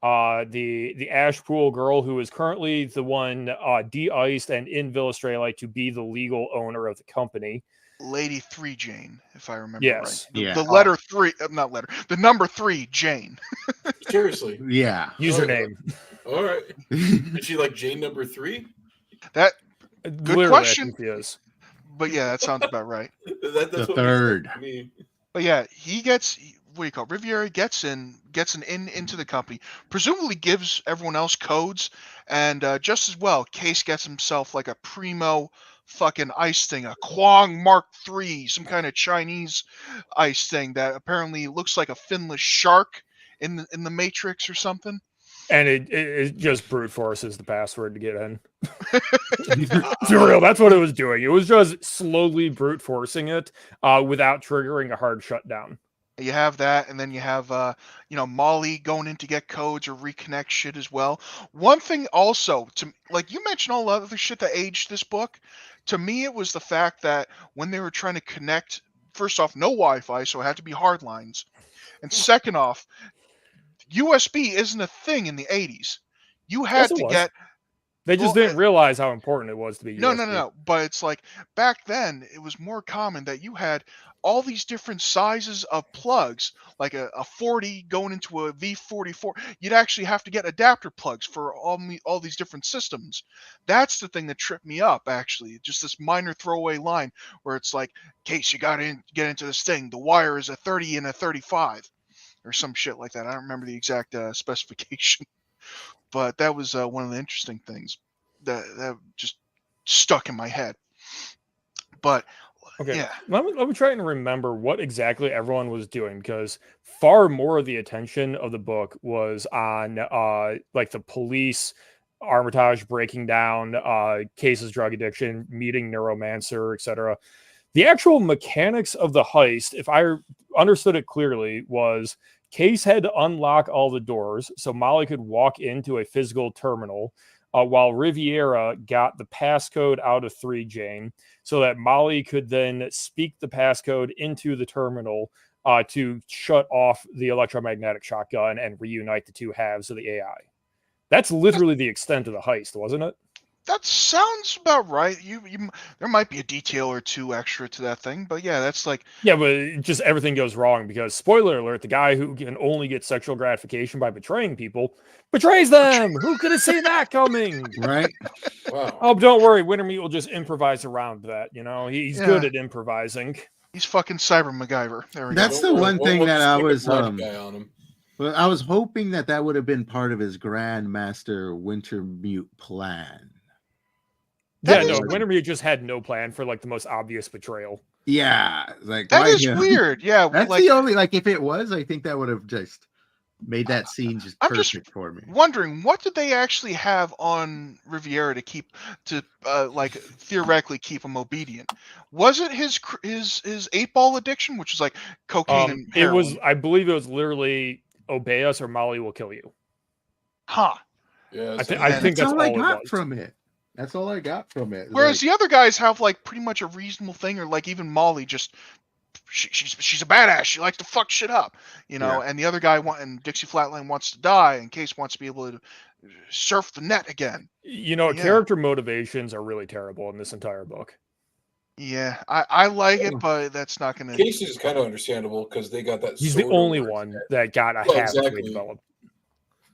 the Ashpool girl, who is currently the one de-iced and in Villustralite to be the legal owner of the company. Lady 3 Jane, if I remember right. The letter 3, not letter, the number 3 Jane. Seriously. Yeah. Username. All right. Is she like Jane number 3? That good question. Is. But yeah, that sounds about right. That's the third. But yeah, Riviera gets into the company, presumably gives everyone else codes, and just as well, Case gets himself like a primo fucking ice thing, a Kwong Mark III, some kind of Chinese ice thing that apparently looks like a finless shark in the Matrix or something. And it just brute forces the password to get in. For real, that's what it was doing. It was just slowly brute forcing it without triggering a hard shutdown. You have that, and then you have Molly going in to get codes or reconnect shit as well. One thing also, you mentioned all the other shit that aged this book. To me, it was the fact that when they were trying to connect, first off, no Wi-Fi, so it had to be hard lines, and second off, USB isn't a thing in the 80s. You had to get. They just didn't realize how important it was to be USB. No. But it's like back then, it was more common that you had all these different sizes of plugs, like a 40 going into a V44. You'd actually have to get adapter plugs for all these different systems. That's the thing that tripped me up, actually. Just this minor throwaway line where it's like, Case, you got to get into this thing. The wire is a 30 and a 35. Or some shit like that. I don't remember the exact specification, but that was one of the interesting things that just stuck in my head. But okay, yeah, let me try and remember what exactly everyone was doing, because far more of the attention of the book was on like the police, Armitage breaking down Case's drug addiction, meeting Neuromancer, etc. The actual mechanics of the heist, if I understood it clearly, was Case had to unlock all the doors so Molly could walk into a physical terminal. while Riviera got the passcode out of 3Jane so that Molly could then speak the passcode into the terminal to shut off the electromagnetic shotgun and reunite the two halves of the AI. That's literally the extent of the heist, wasn't it? That sounds about right. There might be a detail or two extra to that thing, but yeah, that's like Yeah, but just everything goes wrong because, spoiler alert, the guy who can only get sexual gratification by betraying people betrays them. Who could have seen that coming? Right? Wow. Oh, don't worry. Wintermeat will just improvise around that. You know, he's good Yeah. at improvising. he's fucking Cyber MacGyver. There we That's go. the Don't worry, one we'll thing that just I stick a was blind guy on him. well, I was hoping that would have been part of his Grandmaster Wintermute plan. That Yeah, is no, Wintermeat just had no plan for like the most obvious betrayal. Yeah, like That why is him? weird. Yeah, That's like the only like if it was, I think that would have just made that scene just I'm just perfect for me. wondering what did they actually have on Riviera to like theoretically keep him obedient? Was it his 8-ball addiction, which is like cocaine and It heroin? was, I believe, it was literally obey us or Molly will kill you. Huh. Yeah, I so think that's all I all it got was. from it. That's all I got from it. Whereas the other guys have like pretty much a reasonable thing, or like even Molly just she's a badass. She likes to fuck shit up, you know. Yeah. And the other guy and Dixie Flatline wants to die, and Case wants to be able to surf the net again. You know, Yeah. character motivations are really terrible in this entire book. Yeah, I like it, but that's not gonna. Case is kind of understandable because they got that. He's the sort of only work one there. that got a Well, halfway exactly. developed.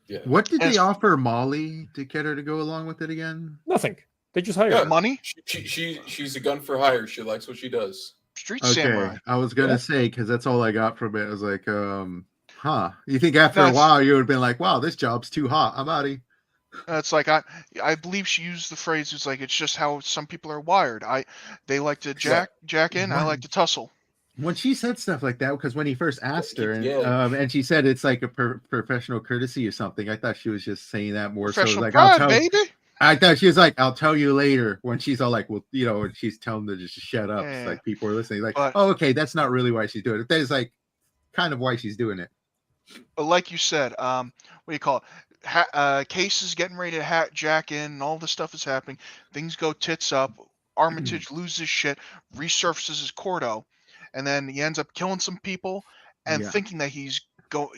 Yeah. What did As- they offer Molly to get her to go along with it again? Nothing. They just hired Yeah. her. Money, She's a gun for hire. She likes what she does. Street Okay, Samurai. I was gonna Yeah. say because that's all I got from it. I was like, huh? You think after a That's- while you would have been like, wow, this job's too hot. I'm outie. It's like I believe she used the phrase. It's like it's just how some people are wired. They like to jack in. I like to tussle. When she said stuff like that, because when he first asked her, Yeah. and she said it's like a professional courtesy or something, I thought she was just saying that more so Professional like pride, baby. I thought she was like, I'll tell you later when she's all like, well, you know, when she's telling them to just shut up. Yeah. It's like people are listening. Like, But- oh, okay, that's not really why she's doing it. That is like kind of why she's doing it. But like you said, what do you call it? Case is getting ready to jack in, and all this stuff is happening. Things go tits up. Armitage loses shit, resurfaces his Cordo, and then he ends up killing some people and Yeah. thinking that he's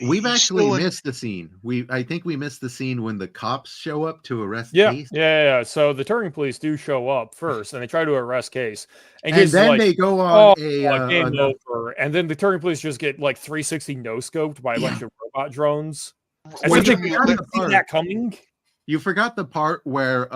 We've he's actually still in- missed the scene. I think we missed the scene when the cops show up to arrest Yeah, Case. yeah. So the Turing police do show up first, and they try to arrest Case. And Case is then like, they go on game another- over. And then the Turing police just get like 360 no scoped by a bunch of robot drones. As When if they you- didn't see that coming. You forgot the part where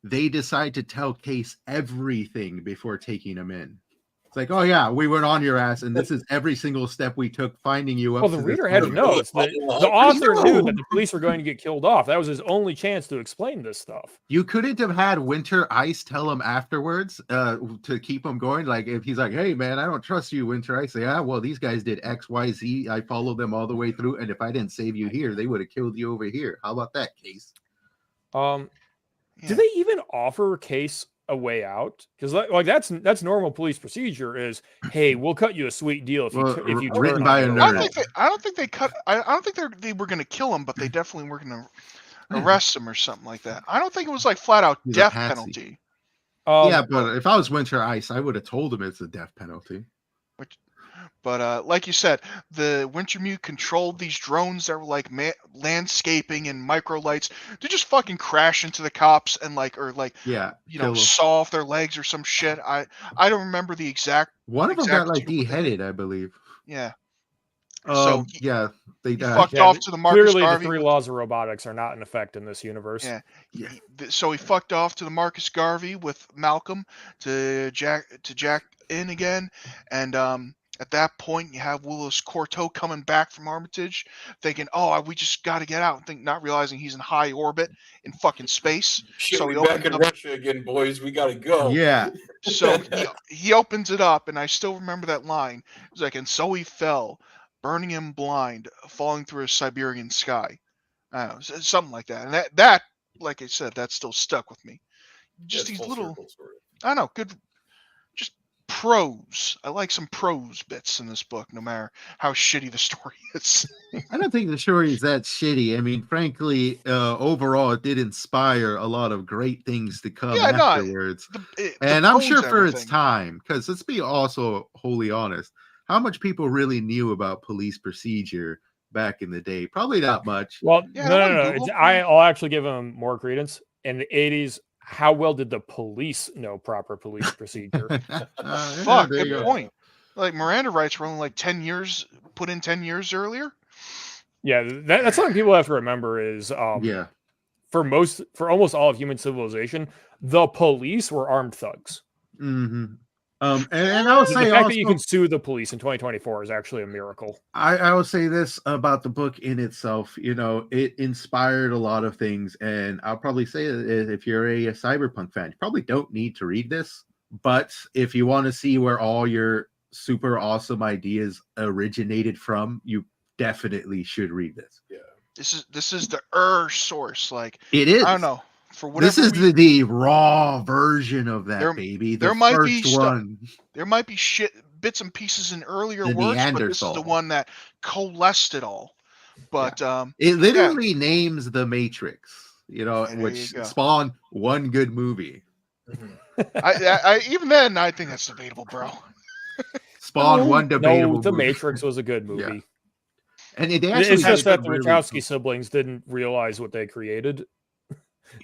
they decide to tell Case everything before taking him in. It's like, oh yeah, we went on your ass, and this is every single step we took finding you up. Well, the to reader this had to point. know. The author knew that the police were going to get killed off. That was his only chance to explain this stuff. You couldn't have had Winter Ice tell him afterwards to keep him going. Like if he's like, "Hey man, I don't trust you, Winter Ice." Yeah, well, these guys did X, Y, Z. I followed them all the way through, and if I didn't save you here, they would have killed you over here. How about that, Case? Do Yeah. they even offer Case a way out? Because like that's normal police procedure. Is hey, we'll cut you a sweet deal if you written turn by on a the I nerd. road. don't think they cut. I don't think they were going to kill him, but they definitely were going to arrest him or something like that. I don't think it was like flat out He's a death patsy. penalty. Yeah, but if I was Winter Ice, I would have told him it's a death penalty. But like you said, the Wintermute controlled these drones that were like landscaping and micro lights to just fucking crash into the cops and Yeah, you know, kill 'em. saw off their legs or some shit. I don't remember the exact. One of them got like exactitude of what they did. deheaded, I believe. Yeah. So Yeah, they he died. fucked Yeah, off to the Marcus Clearly, the Garvey. three laws of robotics are not in effect in this universe. Yeah. Yeah. So he fucked off to the Marcus Garvey with Malcolm to jack in again, and at that point you have Willis Corto coming back from Armitage, thinking, "Oh, we just got to get out," and not realizing he's in high orbit in fucking space. Shit, So we he back opens in up- Russia again, boys. We gotta go. Yeah, So he opens it up, and I still remember that line. It was like, "And so he fell, burning him blind, falling through a Siberian sky." I don't know, something like that. And that, like I said, that still stuck with me. Just That's these full little, circle, sort of. I don't know, good, just prose. I like some prose bits in this book, no matter how shitty the story is. I don't think the story is that shitty. I mean, frankly, overall, it did inspire a lot of great things to come Yeah, no, afterwards. the And I'm bones, sure for its everything. time, because let's be also wholly honest, how much people really knew about police procedure back in the day? Probably not much. Well, Yeah, no. Google. I'll actually give him more credence. In the 80s, how well did the police know proper police procedure? Fuck, there you good go. point. Like Miranda rights were only like 10 years, put in 10 years earlier. Yeah, that's something people have to remember is Yeah. for almost all of human civilization, the police were armed thugs. Mm-hmm. And I would The say fact also, that you can sue the police in 2024 is actually a miracle. I will say this about the book in itself. You know, it inspired a lot of things, and I'll probably say that if you're a cyberpunk fan, you probably don't need to read this. But if you want to see where all your super awesome ideas originated from, you definitely should read this. Yeah. This is the source. Like, It is. I don't know. For whatever This is the raw version of that, baby. The there might be first one. There might be shit bits and pieces in earlier The works, but this is the Neanderthal. one that coalesced it all. But it literally names the Matrix, you know, Yeah, there which you go. spawned one good movie. I even then I think that's debatable, bro. Spawned one debatable No, The movie. Matrix was a good movie. Yeah. And it actually It's just had that the really Wachowski siblings didn't realize what they created.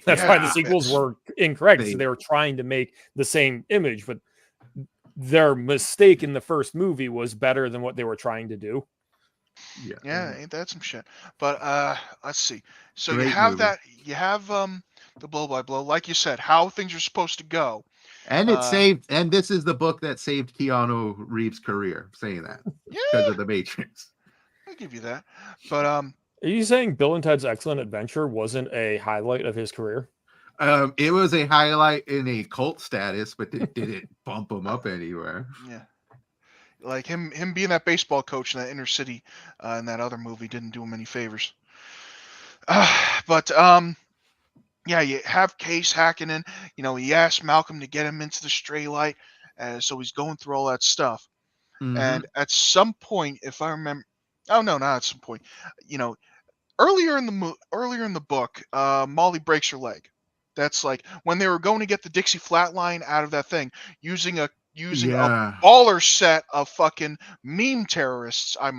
That's why the Yeah, sequels it's- were incorrect. They- So they were trying to make the same image, but their mistake in the first movie was better than what they were trying to do. Yeah, ain't that some shit? But let's see. So you Great have movie. that. You have the blow by blow, like you said, how things are supposed to go. And it saved, and this is the book that saved Keanu Reeves' career, saying that because Yeah, of the Matrix. I'll give you that. But Are you saying Bill and Ted's Excellent Adventure wasn't a highlight of his career? It was a highlight in a cult status, but it didn't bump him up anywhere. yeah, like him being that baseball coach in that inner city in that other movie didn't do him any favors. But yeah, you have Case Hakkinen. You know, he asked Malcolm to get him into the stray light, so he's going through all that stuff. Mhm. And at some point, if I remember, oh no, not at some point. You know, earlier in the book, Molly breaks her leg. That's like when they were going to get the Dixie Flatline out of that thing using a Yeah. baller set of fucking meme terrorists. I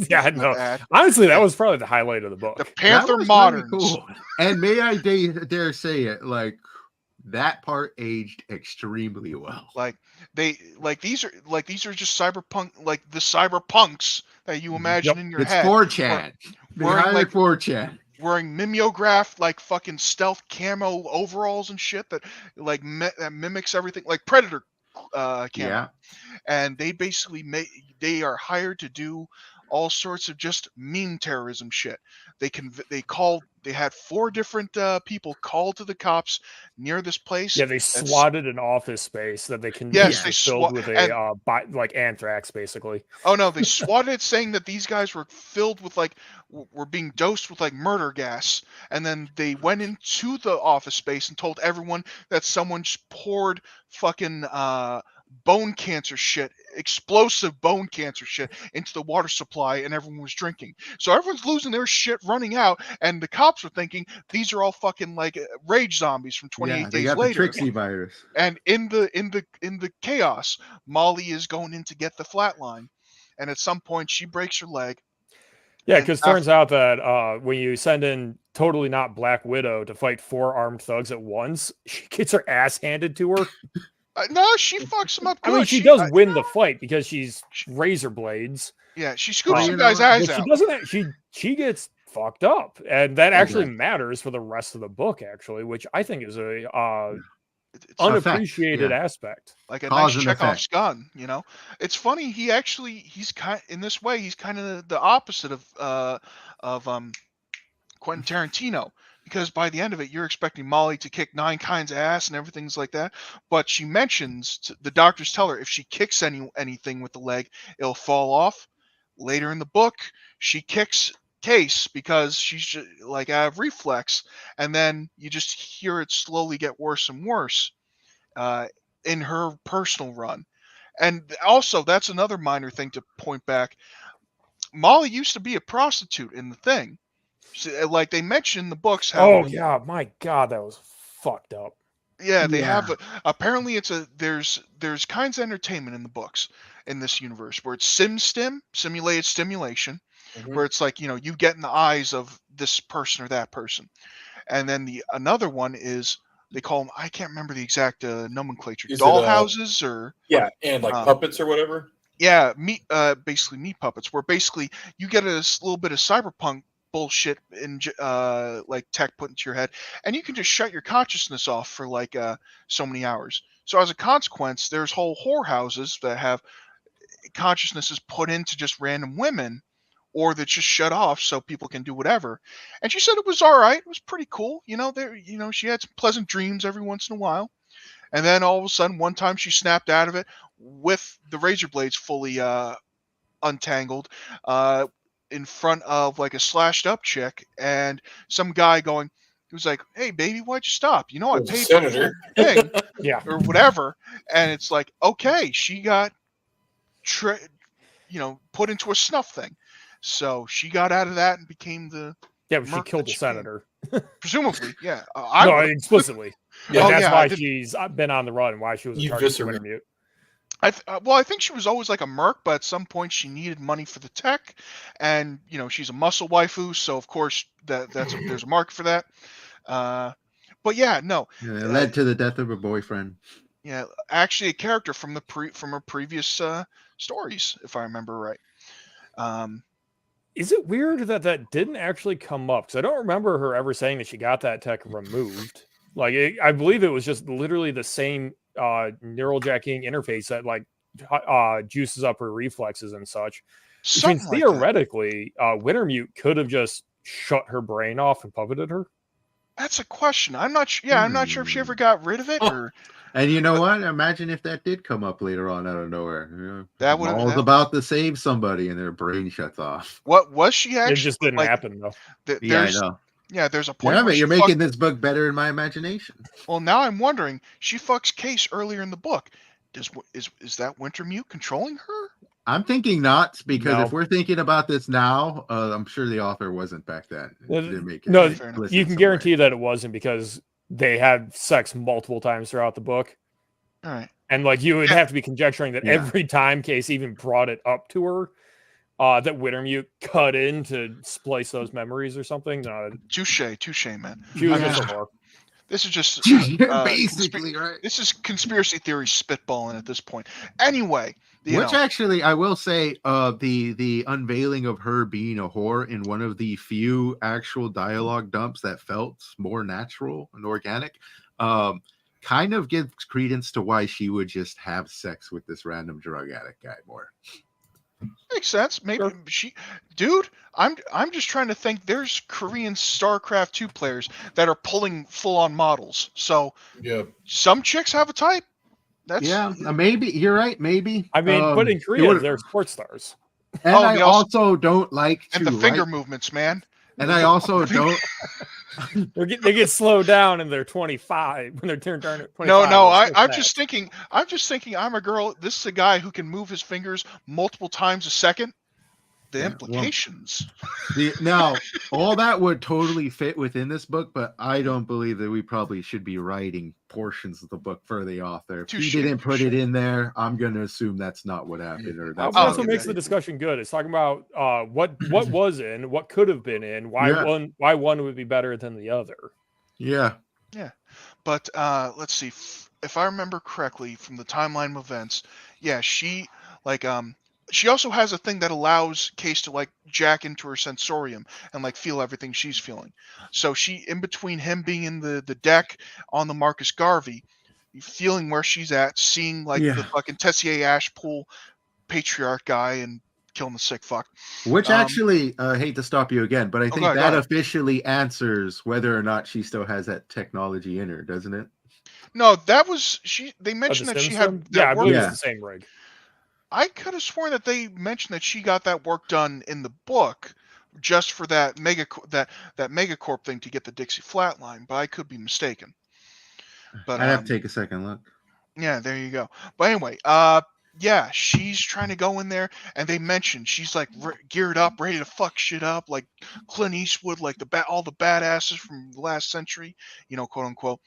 Yeah, no. Honestly, that was probably the highlight of the book. the Panther That was Moderns. really cool. And may I dare say it, like that part aged extremely well. Like these are just cyberpunk, like the cyberpunks that you imagine in your It's head. 4chan. They wearing, hired like- 4chan. Wearing mimeograph like fucking stealth camo overalls and shit that like that mimics everything like Predator camo. Yeah. And they basically they are hired to do all sorts of just meme terrorism shit. They had 4 different people called to the cops near this place. Yeah, they swatted an office space that they can Yes, they filled with like anthrax, basically. Oh no, they swatted it, saying that these guys were filled with like were being dosed with like murder gas, and then they went into the office space and told everyone that someone just poured fucking bone cancer shit, explosive bone cancer shit into the water supply, and everyone was drinking. So everyone's losing their shit, running out, and the cops were thinking these are all fucking like rage zombies from 28 Yeah, they days got later. the Trixie virus. And in the chaos, Molly is going in to get the flatline, and at some point she breaks her leg. Yeah, And because turns out that when you send in totally not Black Widow to fight 4 armed thugs at once, she gets her ass handed to her. No, she fucks him up good. I mean, she does win the fight because she's razor blades. Yeah, she scoops you some know guy's what? eyes But out. she doesn't. She gets fucked up, and that actually matters for the rest of the book. Actually, which I think is a It's unappreciated aspect. like a Cause nice and Chekhov's effect. gun, you know. It's funny. He's kind in this way. He's kind of the opposite of Quentin Tarantino, because by the end of it, you're expecting Molly to kick 9 kinds of ass and everything's like that. But she mentions the doctors tell her if she kicks anything with the leg, it'll fall off. Later in the book, she kicks Case because she's just, like out of reflex, and then you just hear it slowly get worse and worse in her personal run. And also, that's another minor thing to point back. Molly used to be a prostitute in the thing. Like they mention in the books how. Oh yeah, my God, that was fucked up. Yeah, they have. Yeah. Apparently, there's kinds of entertainment in the books in this universe where it's simulated stimulation, Mhm. where it's like you get in the eyes of this person or that person, and then another one is they call them, I can't remember the exact nomenclature, Is it, doll houses or Yeah, and like puppets or whatever. yeah, basically meat puppets, where basically you get a little bit of cyberpunk bullshit in like tech put into your head, and you can just shut your consciousness off for like so many hours. So as a consequence, there's whole whorehouses that have consciousnesses put into just random women, or that just shut off so people can do whatever. And she said it was all right. It was pretty cool. She had some pleasant dreams every once in a while. And then all of a sudden, one time she snapped out of it with the razor blades fully untangled in front of like a slashed up chick, and some guy going, he was like, "Hey, baby, why'd you stop? I It was a paid for the senator. full thing Yeah. or whatever." And it's like, okay, she got put into a snuff thing. So she got out of that and became the Yeah, but she merc killed that the she became. senator. Presumably, yeah. No, explicitly. Yeah. Oh, That's yeah, why she's been on the run and why she was a target for Eviscerate. Wintermute. I think she was always like a merc, but at some point she needed money for the tech, and she's a muscle waifu, so of course there's a market for that. But yeah, no, Yeah, it led to the death of her boyfriend. yeah, actually a character from her previous stories, if I remember right. Is it weird that didn't actually come up? Because I don't remember her ever saying that she got that tech removed. Like, I believe it was just literally the same neural jacking interface that like juices up her reflexes and such. Which means Something like that. theoretically, Wintermute could have just shut her brain off and puppeted her. That's a question. I'm not sure. Yeah, I'm not sure if she ever got rid of it or. And you know what? Imagine if that did come up later on out of nowhere. That would've- Maul's that- about to save somebody and their brain shuts off. What was she actually? It just didn't happen though. Yeah, I know. Yeah, there's a point. Yeah, where but you're she making this book better in my imagination. Well, now I'm wondering. She fucks Case earlier in the book. Is that Wintermute controlling her? I'm thinking not, because No. if we're thinking about this now, I'm sure the author wasn't back then. It didn't make No, it Fair enough. explicit you can some way. guarantee that it wasn't because they had sex multiple times throughout the book. All right. And like you would Yeah. have to be conjecturing that Yeah. every time Case even brought it up to her, that Wintermute cut in to splice those memories or something. No, Touche, man. she was I'm just just- a whore. This is just Basically, right? this is conspiracy theory spitballing at this point. Anyway, Which actually, I will say, the unveiling of her being a whore in one of the few actual dialogue dumps that felt more natural and organic, kind of gives credence to why she would just have sex with this random drug addict guy more. makes sense. Maybe dude. I'm just trying to think. There's Korean StarCraft 2 players that are pulling full on models. So Yeah. some chicks have a type. That's Maybe you're right. Maybe. I mean, but in Korea, they're sports stars. And Oh, I they also don't like to and the finger write- movements, man. And I also don't. They get slowed down and they're 25 when they're turned 25. No, They're so I'm fast. just thinking. I'm a girl. This is a guy who can move his fingers multiple times a second. The Yeah, well, implications. Now, all that would totally fit within this book, but I don't believe that we probably should be writing portions of the book for the author. If Touche, he didn't put touche. it in there, I'm going to assume that's not what happened. Or that's That's not what makes the discussion good. It's talking about what was in, what could have been in, why one would be better than the other. Yeah. But let's see. If I remember correctly from the timeline of events, yeah, she she also has a thing that allows Case to like jack into her sensorium and like feel everything she's feeling. So she, in between him being in the deck on the Marcus Garvey, feeling where she's at, seeing like the fucking Tessier Ashpool patriarch guy and killing the sick fuck. Which actually, hate to stop you again, but I think go that ahead. officially answers whether or not she still has that technology in her, doesn't it? No, that was They Oh, mentioned the that she Sims had. one? That Yeah, I work. believe Yeah. it's the same rig. I could have sworn that they mentioned that she got that work done in the book, just for that megacorp thing to get the Dixie Flatline, but I could be mistaken. But I'd have to take a second look. yeah, there you go. But anyway, yeah, she's trying to go in there, and they mention she's like geared up, ready to fuck shit up, like Clint Eastwood, like all the badasses from the last century, quote unquote.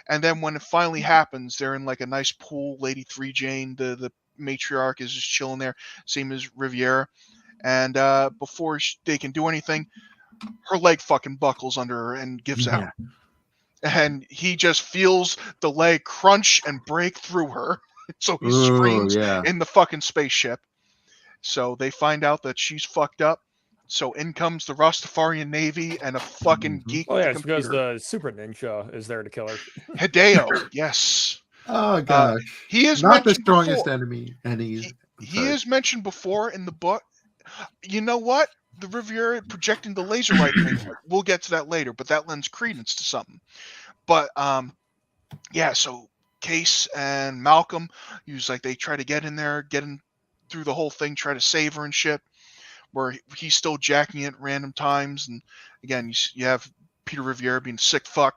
And then when it finally happens, they're in like a nice pool. Lady Three Jane, the matriarch, is just chilling there, same as Riviera. And before they can do anything, her leg fucking buckles under her and gives out. And he just feels the leg crunch and break through her. So he screams in the fucking spaceship. So they find out that she's fucked up. So in comes the Rastafarian Navy and a fucking geek with a it's because computer. the Super Ninja is there to kill her. Hideo, yes. Oh gosh. He is not the mentioned strongest before. enemy. He is mentioned before in the book. You know what? The Riviera projecting the laser light thing. We'll get to that later, but that lends credence to something. But yeah, so Case and Malcolm, they try to get in there, get in through the whole thing, try to save her and shit, where he's still jacking it at random times. And again, you have Peter Riviera being sick fuck.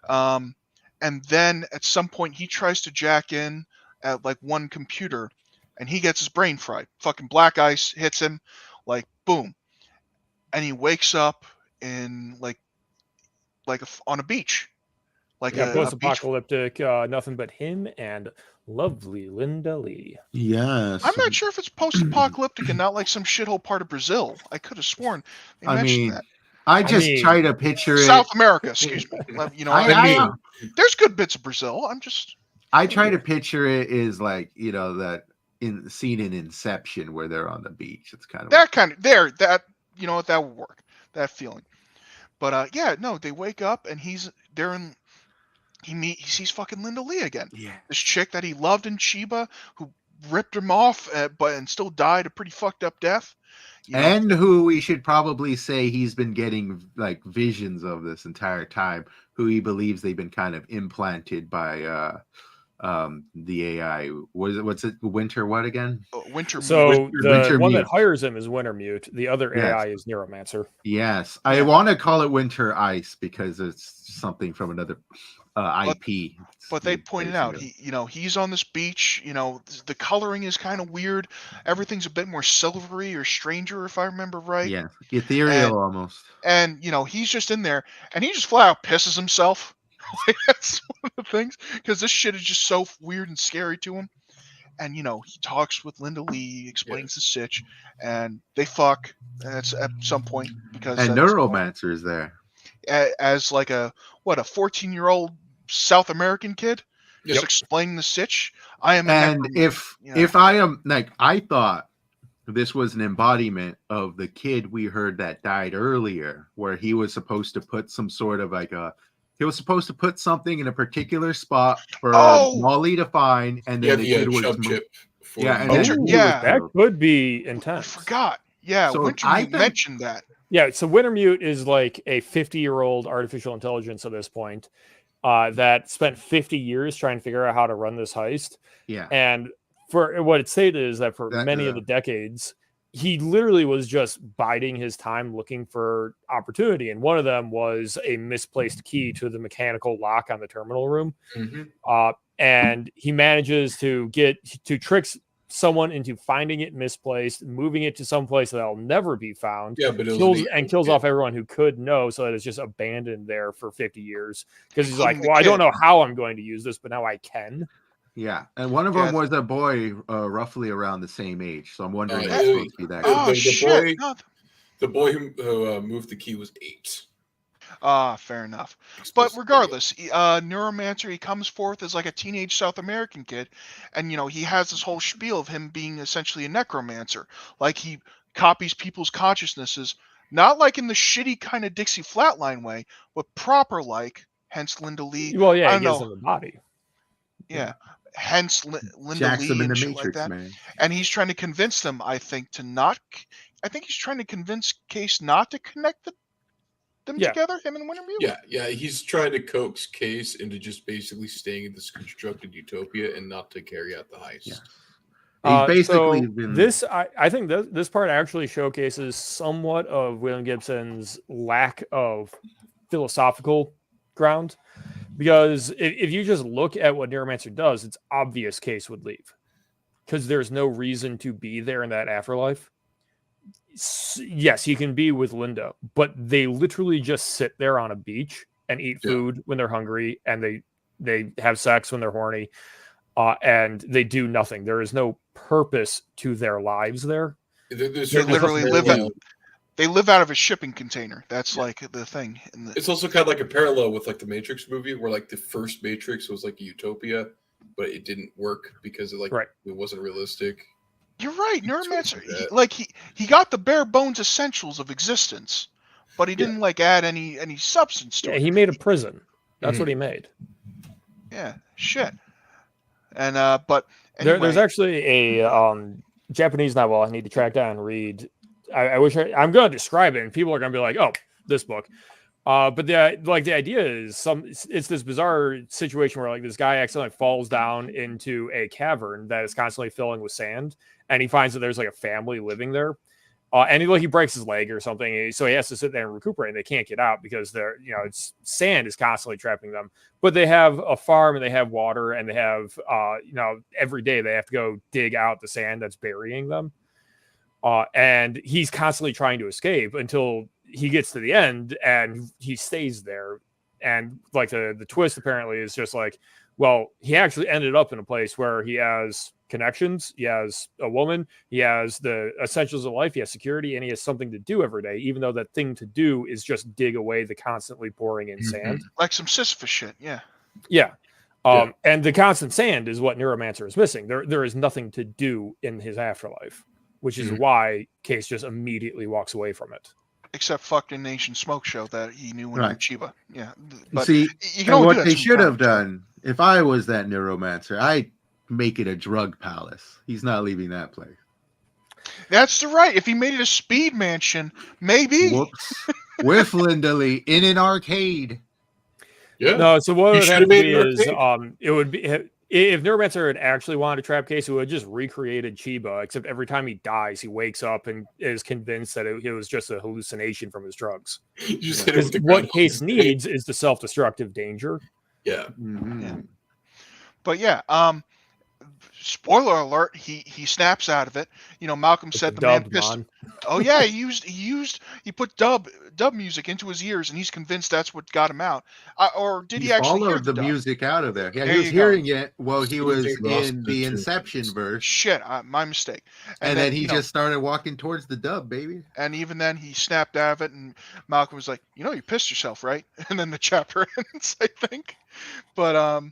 And then at some point he tries to jack in at like one computer and he gets his brain fried. Fucking black ice hits him, like boom. And he wakes up in on a beach. Like a post-apocalyptic, nothing but him and lovely Linda Lee. Yes. I'm not sure if it's post-apocalyptic and not like some shithole part of Brazil. I could have sworn they mentioned that. I try to picture South America, excuse me. There's good bits of Brazil. I try to picture it as like, that scene in Inception where they're on the beach. It's kind of that would work. That feeling. But they wake up and he sees fucking Linda Lee again. Yeah. This chick that he loved in Chiba, who ripped him off, and still died a pretty fucked up death. And who we should probably say he's been getting like visions of this entire time, who he believes they've been kind of implanted by the AI. What's it? Winter what again? Winter. So the one Mute. that hires him is Wintermute. The other AI is Neuromancer. Yes, I want to call it Winter Ice because it's something from another IP. But they pointed out he's on this beach. The coloring is kind of weird. Everything's a bit more silvery or stranger, if I remember right. Yeah, ethereal almost. And he's just in there, and he just flat out pisses himself. That's one of the things, because this shit is just so weird and scary to him. And he talks with Linda Lee, explains the sitch, and they fuck. That's at some point because Neuromancer is there as like a 14-year-old South American kid, just explaining the sitch. I am, and if I am like, I thought this was an embodiment of the kid we heard that died earlier, where he was supposed to put some sort of he was supposed to put something in a particular spot for Molly to find, and then the kid was chip. That could be intense. I forgot. Yeah, so Wintermute mentioned that. Yeah, so Wintermute is like a 50-year-old artificial intelligence at this point that spent 50 years trying to figure out how to run this heist. Yeah. And for what it stated is that for many of the decades, he literally was just biding his time looking for opportunity. And one of them was a misplaced key to the mechanical lock on the terminal room. Mm-hmm. And he manages to trick someone into finding it misplaced, moving it to some place that'll never be found. Yeah, but kills off everyone who could know, so that it's just abandoned there for 50 years. Because he's like, well, I don't know how I'm going to use this, but now I can. Yeah, and one of them was a boy roughly around the same age. So I'm wondering if it's supposed to be that. Shit! The boy who moved the key was 8. Fair enough. But regardless, Neuromancer, he comes forth as like a teenage South American kid, and he has this whole spiel of him being essentially a necromancer. Like he copies people's consciousnesses, not like in the shitty kind of Dixie Flatline way, but proper like. Hence Linda Lee. Well, yeah, he gives him the body. Yeah. Hence Linda Jacks Lee them in and the shit Matrix, like that. man. And he's trying to convince them, I think, he's trying to convince Case not to connect them together, him and Wintermute. Yeah. He's trying to coax Case into just basically staying in this constructed utopia and not to carry out the heist. Yeah. He's basically I think this part actually showcases somewhat of William Gibson's lack of philosophical ground. Because if you just look at what Neuromancer does, it's obvious Case would leave. because there's no reason to be there in that afterlife. Yes, he can be with Linda, but they literally just sit there on a beach and eat food when they're hungry, and they have sex when they're horny, and they do nothing. There is no purpose to their lives there. They literally live out. They live out of a shipping container. That's like the thing. It's also kind of like a parallel with like the Matrix movie, where like the first Matrix was like a utopia, but it didn't work because it it wasn't realistic. You're right, Neuromancer. He got the bare bones essentials of existence, but he didn't like add any substance to it. He made a prison. That's what he made. Yeah, shit. And but anyway. There's actually a Japanese novel I need to track down and read. I wish I'm going to describe it, and people are going to be like, "Oh, this book." But the idea is it's this bizarre situation where like this guy accidentally falls down into a cavern that is constantly filling with sand, and he finds that there's like a family living there, and he breaks his leg or something, so he has to sit there and recuperate. And they can't get out because it's sand is constantly trapping them. But they have a farm and they have water and they have every day they have to go dig out the sand that's burying them. And he's constantly trying to escape until he gets to the end and he stays there. And like the twist apparently is just like, well, he actually ended up in a place where he has connections, he has a woman, he has the essentials of life, he has security, and he has something to do every day, even though that thing to do is just dig away the constantly pouring in sand. Like some Sisyphus shit, yeah. Yeah. And the constant sand is what Neuromancer is missing. There is nothing to do in his afterlife, which is why Case just immediately walks away from it. Except fucking Nation Smoke Show that he knew when he was Chiba. Yeah. But see, what they should have done, if I was that Neuromancer, I'd make it a drug palace. He's not leaving that place. That's the right. If he made it a speed mansion, maybe. Whoops. With Linda Lee in an arcade. Yeah. No, so what would have to be is it would be if Neuromancer had actually wanted to trap Case, it would have just recreated Chiba, except every time he dies, he wakes up and is convinced that it was just a hallucination from his drugs. Because what Case needs is the self-destructive danger. Yeah. Yeah. But yeah, spoiler alert, he snaps out of it. Malcolm said the man pissed. Oh yeah, he put dub music into his ears, and he's convinced that's what got him out. Or did he actually hear the music out of there? Yeah, he was hearing it while he was in the Inception verse. Shit, my mistake. And then he just started walking towards the dub, baby. And even then, he snapped out of it, and Malcolm was like, "You pissed yourself, right?" And then the chapter ends, I think. But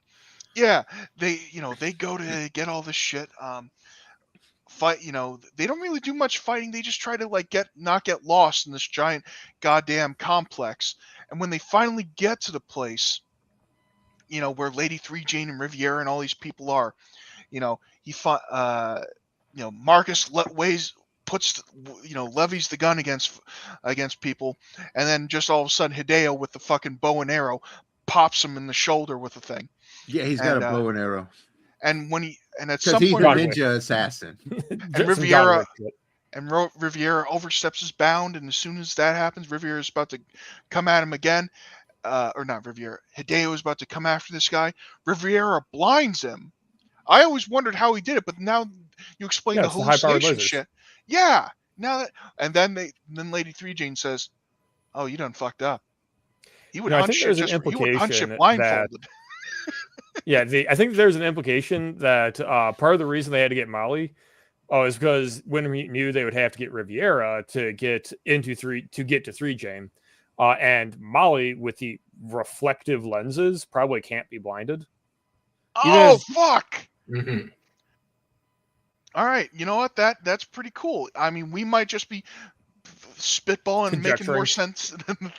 yeah, they go to get all this shit. Fight, they don't really do much fighting. They just try to not get lost in this giant goddamn complex. And when they finally get to the place, where Lady 3 Jane and Riviera and all these people are, Marcus levies the gun against people, and then just all of a sudden Hideo with the fucking bow and arrow pops him in the shoulder with the thing. Yeah, he's got a bow and arrow. And at some point, he's a ninja assassin. And Riviera oversteps his bound, and as soon as that happens, Riviera is about to come at him again. Or not Riviera. Hideo is about to come after this guy. Riviera blinds him. I always wondered how he did it, but now you explain the hallucination shit. Yeah. Then Lady 3 Jane says, "Oh, you done fucked up." He would hunch shit blindfolded. I think there's an implication that part of the reason they had to get Molly is because Winter knew they would have to get Riviera to get to 3 Jane. And Molly with the reflective lenses probably can't be blinded. Oh, fuck! Mm-hmm. All right, you know what? That's pretty cool. I mean, we might just be spitballing and making more sense than the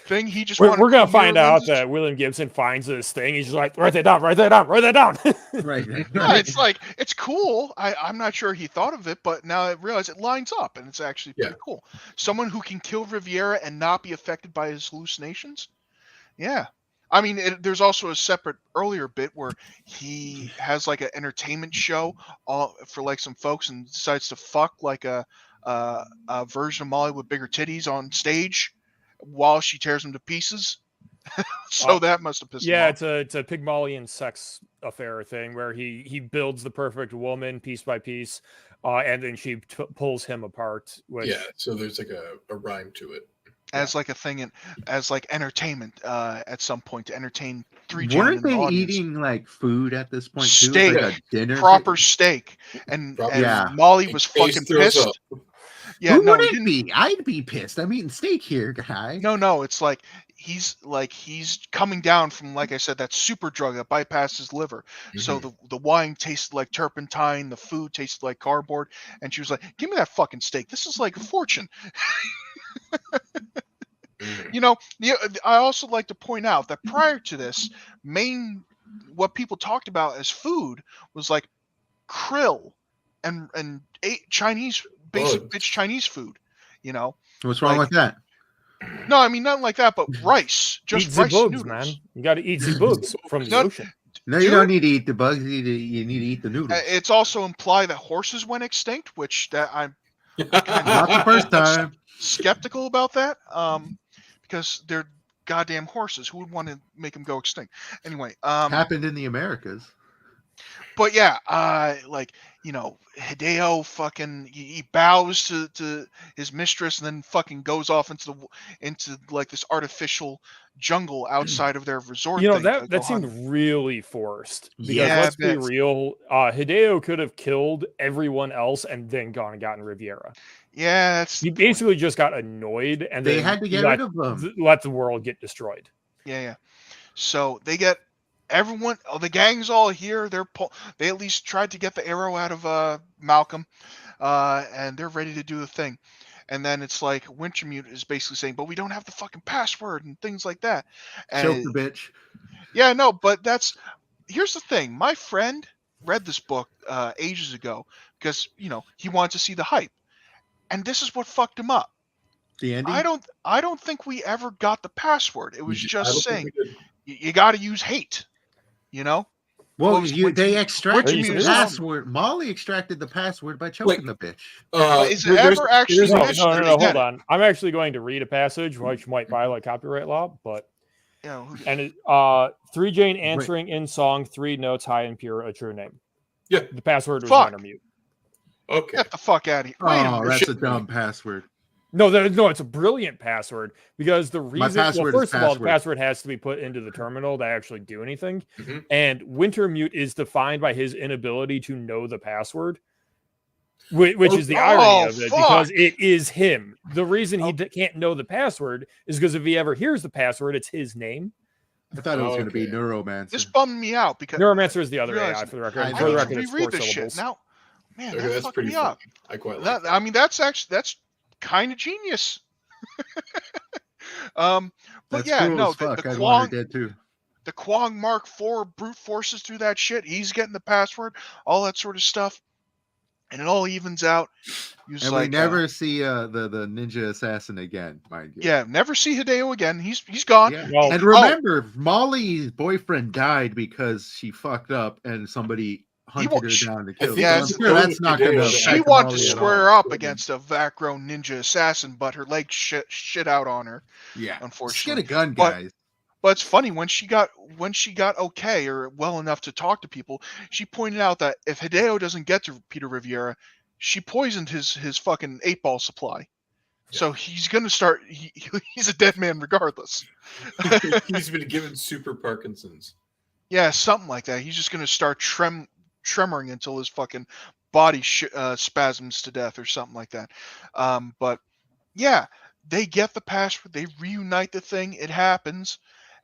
thing. We're gonna find out that William Gibson finds this thing. He's just like, write that down. Right. No, it's like, it's cool. I'm not sure he thought of it, but now I realize it lines up, and it's actually pretty cool. Someone who can kill Riviera and not be affected by his hallucinations. Yeah. I mean, there's also a separate earlier bit where he has like an entertainment show for like some folks and decides to fuck like a version of Molly with bigger titties on stage while she tears him to pieces. So that must have pissed him Yeah, off. it's a Pygmalion sex affair thing where he builds the perfect woman piece by piece, and then she pulls him apart. Which Yeah, so there's like a rhyme to it. As like a thing, as like entertainment at some point to entertain 3 Jane Weren't and the they audience. eating like food at this point too? Steak, Like a dinner, proper steak, and Yeah. Molly It was tastes fucking throws pissed. up. Yeah, Who no, would he it didn't. be? I'd be pissed. I'm eating steak here, guy. No, it's like he's coming down from, like I said, that super drug that bypassed his liver. So the wine tasted like turpentine, the food tasted like cardboard, and she was like, "Give me that fucking steak. This is like a fortune." You know, I also like to point out that prior to this, what people talked about as food was like krill and Chinese, basic bitch Chinese food. You know, What's wrong like- with that? no, I mean nothing like that, but rice, just eat the rice bugs, noodles. man. You got to eat the bugs from the No, ocean. No, you Dude. don't need to eat the bugs. You need to eat the noodles. It's also implied that horses went extinct, which that I'm Not the first time. skeptical about that. Because they're goddamn horses. Who would want to make them go extinct? Anyway, Happened in the Americas. but yeah, like, you know, Hideo fucking he bows to his mistress and then fucking goes off into like this artificial jungle outside of their resort. You know, thing to that go seemed hunting. really forced. Because Yeah, let's a be bit. real, Hideo could have killed everyone else and then gone and gotten Riviera. Yeah, that's He the point. basically just got annoyed and They then had to get rid of them. let the world get destroyed. Yeah. So they get everyone. Oh, the gang's all here. They at least tried to get the arrow out of Malcolm, and they're ready to do the thing. And then it's like Wintermute is basically saying, "But we don't have the fucking password and things like that." Choke And the bitch. yeah, no, but here's the thing. My friend read this book ages ago because, you know, he wanted to see the hype, and this is what fucked him up. The ending. I don't think we ever got the password. It was I just don't think saying we did. you got to use hate. You know. Well, What was they Wintermute- extracted Wintermute the is- password. Molly extracted the password by choking the bitch. Is it ever actually No, mentioned that they hold get it? on. I'm actually going to read a passage which might violate copyright law, but You know, and 3 Jane answering in song 3 notes high and pure a true name. Yeah. The password was Fuck. Wintermute. Okay. get the fuck out of here. Wait a Oh, minute. that's a shit. dumb password. No, it's a brilliant password because the reason. password Well, is first of all, the password. password has to be put into the terminal to actually do anything, Mhm. and Wintermute is defined by his inability to know the password, which is the irony of it because it is him. The reason he can't know the password is because if he ever hears the password, it's his name. I thought it was going to be Okay. Neuromancer. This bummed me out because Neuromancer is the other realize AI for the record. I For I the need record, to it's 4 reread this syllables. shit now. Man, Okay, that that's fucked pretty me funny. up. I quite like that. I mean, that's kind of genius. But That's yeah, cool no, as fuck. the I'd want her Kwong, dead too. the Kwong Mark IV brute forces through that shit. He's getting the password, all that sort of stuff, and it all evens out. He's And like, we never see the ninja assassin again, mind you. yeah, never see Hideo again. He's gone. Yeah. Well, And remember, Molly's boyfriend died because she fucked up and somebody hunted her down to kill her. yeah, So I'm it's- sure that's not going to She She affect wanted to Molly at square all. up against a background ninja assassin, but her leg shit out on her. Yeah. Just Unfortunately, get a gun, But- guys. But it's funny when she got okay or well enough to talk to people. She pointed out that if Hideo doesn't get to Peter Riviera, she poisoned his fucking 8-ball supply. So he's gonna start. He's a dead man regardless. He's been given super Parkinson's. Yeah, something like that. He's just gonna start tremoring until his fucking body spasms to death or something like that. But yeah, they get the password. They reunite the thing. It happens,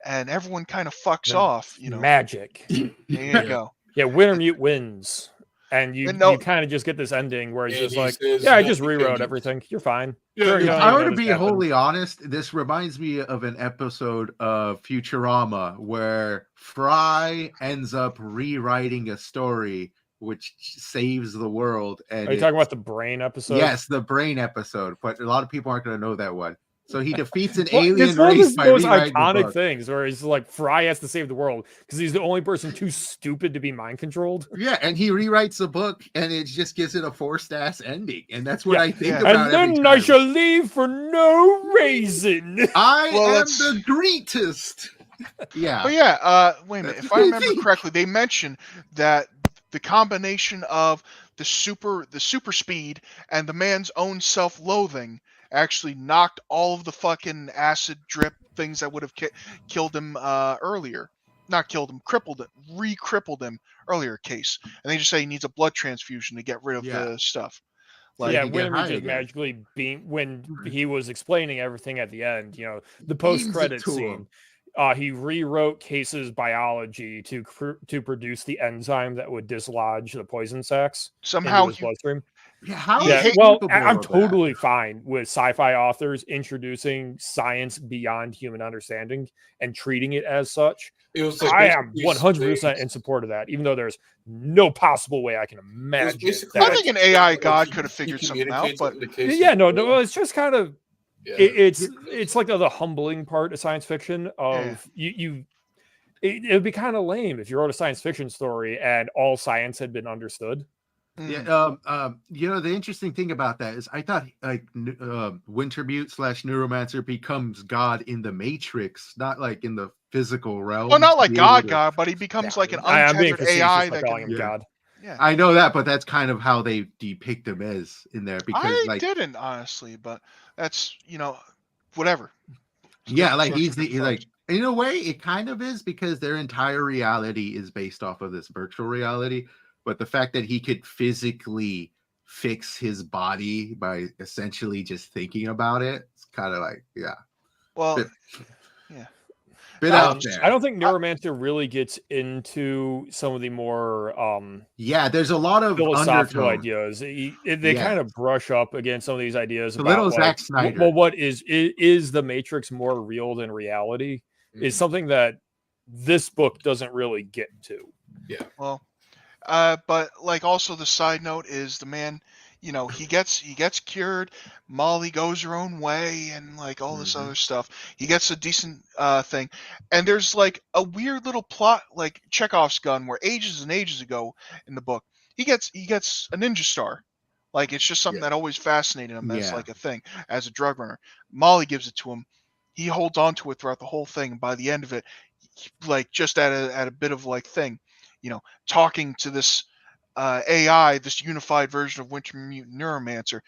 and everyone kind of fucks off. You know, magic. there you go. Yeah, Wintermute wins. And you And no- kind of just get this ending where it's And just he like, says, yeah, I "No, just you rewrote can't." everything. You're fine. Yeah, Sure, if you don't If even I were know to this be happened. wholly honest, this reminds me of an episode of Futurama where Fry ends up rewriting a story which saves the world. And Are you talking about the brain episode? Yes, the brain episode, but a lot of people aren't going to know that one. So he defeats an Well, alien it's one of race his by most rewriting the iconic book. things where he's like, Fry has to save the world because he's the only person too stupid to be mind controlled. Yeah, and he rewrites the book, and it just gives it a forced ass ending, and that's what Yeah. I think Yeah. about And every then time. I shall leave for no reason. I Well, am that's- the greatest. Yeah. But yeah, wait a minute. That's If what I I remember think. correctly, they mentioned that the combination of the super speed and the man's own self-loathing actually knocked all of the fucking acid drip things that would have killed him earlier. Not killed him, crippled him, re-crippled him earlier case. And they just say he needs a blood transfusion to get rid of Yeah. the stuff. Like, Yeah, he get when he high just again. magically when he was explaining everything at the end, the Beams it post-credit to scene, him. he rewrote Case's biology to produce the enzyme that would dislodge the poison sacs Somehow into his bloodstream. Yeah, how He is hate- he Well, capable I'm of that? totally fine with sci-fi authors introducing science beyond human understanding and treating it as such. It was like I am basically 100% in support of that, even though there's no possible way I can imagine basically that. I think an AI god could have figured something out, but Yeah, no, it's just kind of yeah. it's like the humbling part of science fiction of it would be kind of lame if you wrote a science fiction story and all science had been understood. Yeah, mm, the interesting thing about that is I thought like Wintermute / Neuromancer becomes God in the Matrix, not like in the physical realm. well, not to like be able to- God, but he becomes like an I'm being untethered facetious AI by that calling can. him Yeah. God. Yeah, I know that, but that's kind of how they depict him as in there because I like didn't honestly, but that's whatever. yeah, like Different he's the strokes. like in a way it kind of is because their entire reality is based off of this virtual reality, but the fact that he could physically fix his body by essentially just thinking about it, it's kind of like Well, bit, yeah. bit out there. I don't think Neuromancer really gets into some of the more Yeah, there's a lot of philosophical undertone. ideas. They Yeah. kind of brush up against some of these ideas It's a about little like, Zack Snyder. well, what is the Matrix more real than reality? Is something that this book doesn't really get to. Well, but like also the side note is the man, he gets cured. Molly goes her own way and like all this other stuff. He gets a decent thing, and there's like a weird little plot like Chekhov's gun where ages and ages ago in the book he gets a ninja star. Like it's just something that always fascinated him as Yeah. like a thing as a drug runner. Molly gives it to him. He holds on to it throughout the whole thing. And by the end of it, like just at a bit of like thing, talking to this AI, this unified version of Wintermute Neuromancer,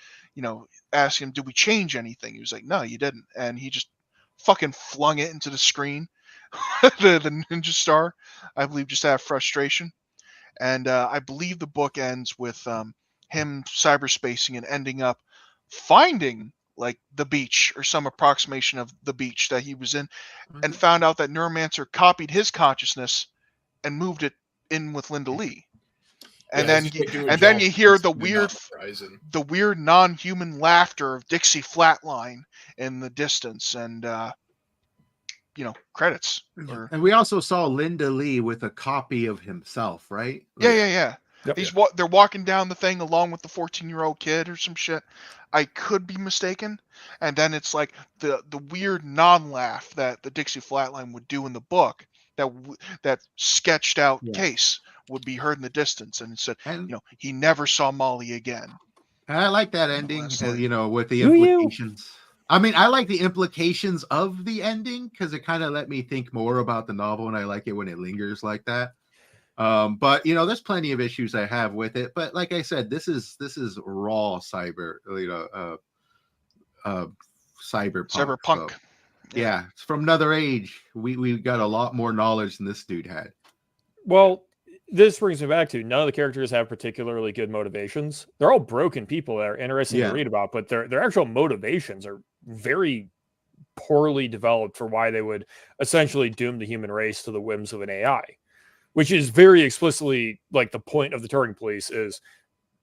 asking him, "Did we change anything?" He was like, "No, you didn't," and he just fucking flung it into the screen. the ninja star, I believe, just out of frustration, and I believe the book ends with him cyberspacing and ending up finding like the beach or some approximation of the beach that he was in, and found out that Neuromancer copied his consciousness and moved it in with Linda Lee. And then you hear the weird non-human laughter of Dixie Flatline in the distance, and credits. And we also saw Linda Lee with a copy of himself, right? Yeah. Yep. They're walking down the thing along with the 14-year-old kid or some shit. I could be mistaken. And then it's like the weird non-laugh that the Dixie Flatline would do in the book, that sketched out case would be heard in the distance, and it said, he never saw Molly again. And I like that ending, with the Do you? implications. I mean, I like the implications of the ending because it kind of let me think more about the novel, and I like it when it lingers like that. But there's plenty of issues I have with it. But like I said, this is raw cyberpunk. Cyberpunk. So, yeah, it's from another age. We got a lot more knowledge than this dude had. Well, this brings me back to none of the characters have particularly good motivations. They're all broken people that are interesting to read about, but their actual motivations are very poorly developed for why they would essentially doom the human race to the whims of an AI, which is very explicitly like the point of the Turing police is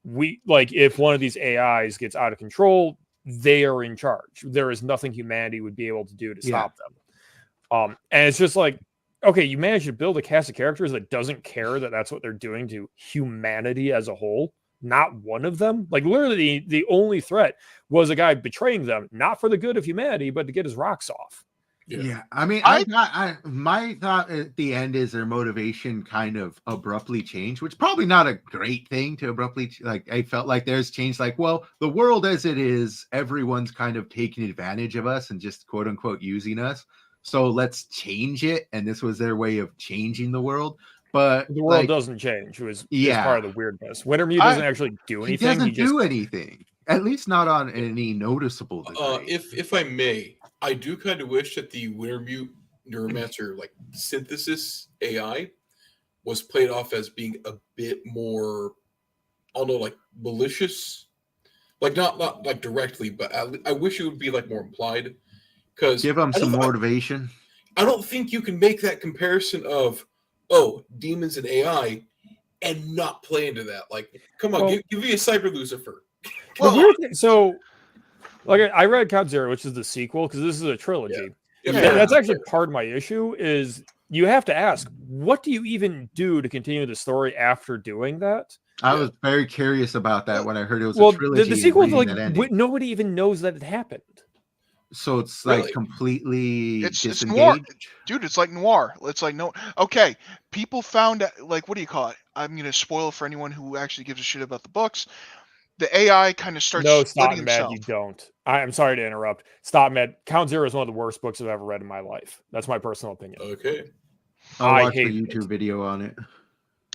if one of these AIs gets out of control, they are in charge. There is nothing humanity would be able to do to stop them. And it's just like, okay, you managed to build a cast of characters that doesn't care that that's what they're doing to humanity as a whole. not one of them. Like literally the only threat was a guy betraying them, not for the good of humanity, but to get his rocks off. Yeah, I mean, my thought at the end is their motivation kind of abruptly changed, which probably not a great thing to abruptly like. I felt like there's changed, like, well, the world as it is, everyone's kind of taking advantage of us and just quote unquote using us. So let's change it, and this was their way of changing the world. But the world doesn't change. It was part of the weirdness. Wintermute doesn't actually do anything. He doesn't do anything, at least not on any noticeable degree. If I may. I do kind of wish that the Wintermute Neuromancer like synthesis AI was played off as being a bit more, I don't know, like malicious, like not like directly, but I wish it would be like more implied. Because give them some motivation. I don't think you can make that comparison of demons and AI and not play into that. Like, come on, give me a Cyber Lucifer. So. Like I read Count Zero, which is the sequel, because this is a trilogy. Yeah. That's actually part of my issue. Is you have to ask, what do you even do to continue the story after doing that? I was very curious about that when I heard it was a trilogy. The sequel, like nobody even knows that it happened. So it's like completely it's noir, dude. It's like noir. It's like okay. People found like, what do you call it? I'm gonna spoil for anyone who actually gives a shit about the books. The AI kind of starts splitting himself. You don't. I'm sorry to interrupt. Stop, Matt. Count Zero is one of the worst books I've ever read in my life. That's my personal opinion. Okay. I watched a YouTube video on it.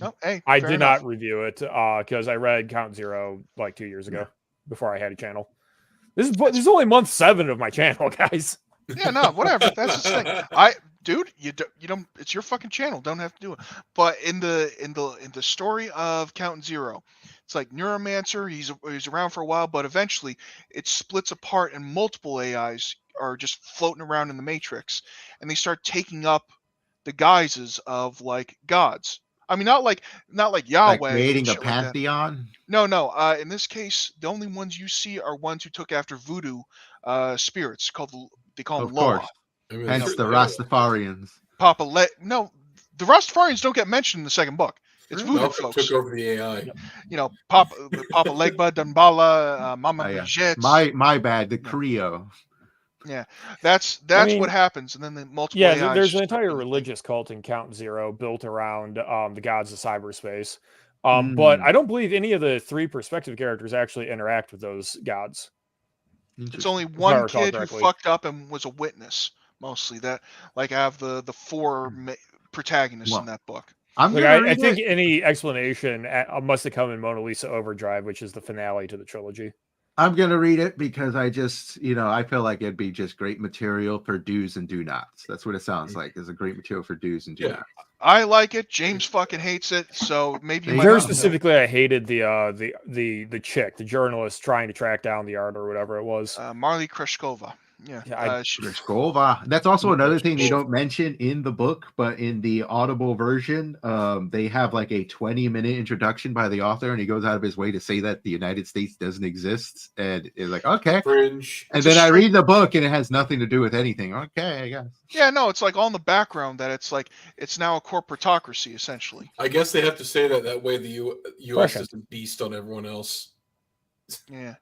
Oh, hey, I did not review it because I read Count Zero like 2 years ago before I had a channel. This is only month 7 of my channel, guys. Yeah, no, whatever. That's the thing. Dude, you don't. It's your fucking channel. Don't have to do it. But in the story of Count Zero, it's like Neuromancer. He's around for a while, but eventually it splits apart, and multiple AIs are just floating around in the Matrix, and they start taking up the guises of like gods. I mean, not like Yahweh. Like creating a pantheon. No. In this case, the only ones you see are ones who took after voodoo spirits. They call them Loa. Hence the Rastafarians. No, the Rastafarians don't get mentioned in the second book. It's voodoo folks. Took over the AI. You know, Papa Legba, Dunbala, Mama Brigitte. My bad. The Creo. Yeah, that's what happens, and then the multiple. Yeah, there's an entire religious cult in Count Zero built around the gods of cyberspace. But I don't believe any of the 3 perspective characters actually interact with those gods. It's only one kid who fucked up and was a witness. Mostly that, like, I have the 4 protagonists in that book. I think any explanation must have come in Mona Lisa Overdrive, which is the finale to the trilogy. I'm gonna read it because I just, I feel like it'd be just great material for do's and do nots. That's what it sounds like. It's a great material for do's and do nots. I like it. James fucking hates it, so maybe. Very specifically, I hated the chick, the journalist trying to track down the art or whatever it was. Marley Kreshkova. Kreshkova. That's also another thing they don't mention in the book, but in the Audible version, they have like a 20-minute introduction by the author, and he goes out of his way to say that the United States doesn't exist, and it's like, okay. Fringe. And then I read the book, and it has nothing to do with anything. Okay, I guess. Yeah, no, it's like all in the background that it's like it's now a corporatocracy essentially. I guess they have to say that way the U.S. doesn't beast on everyone else. Yeah.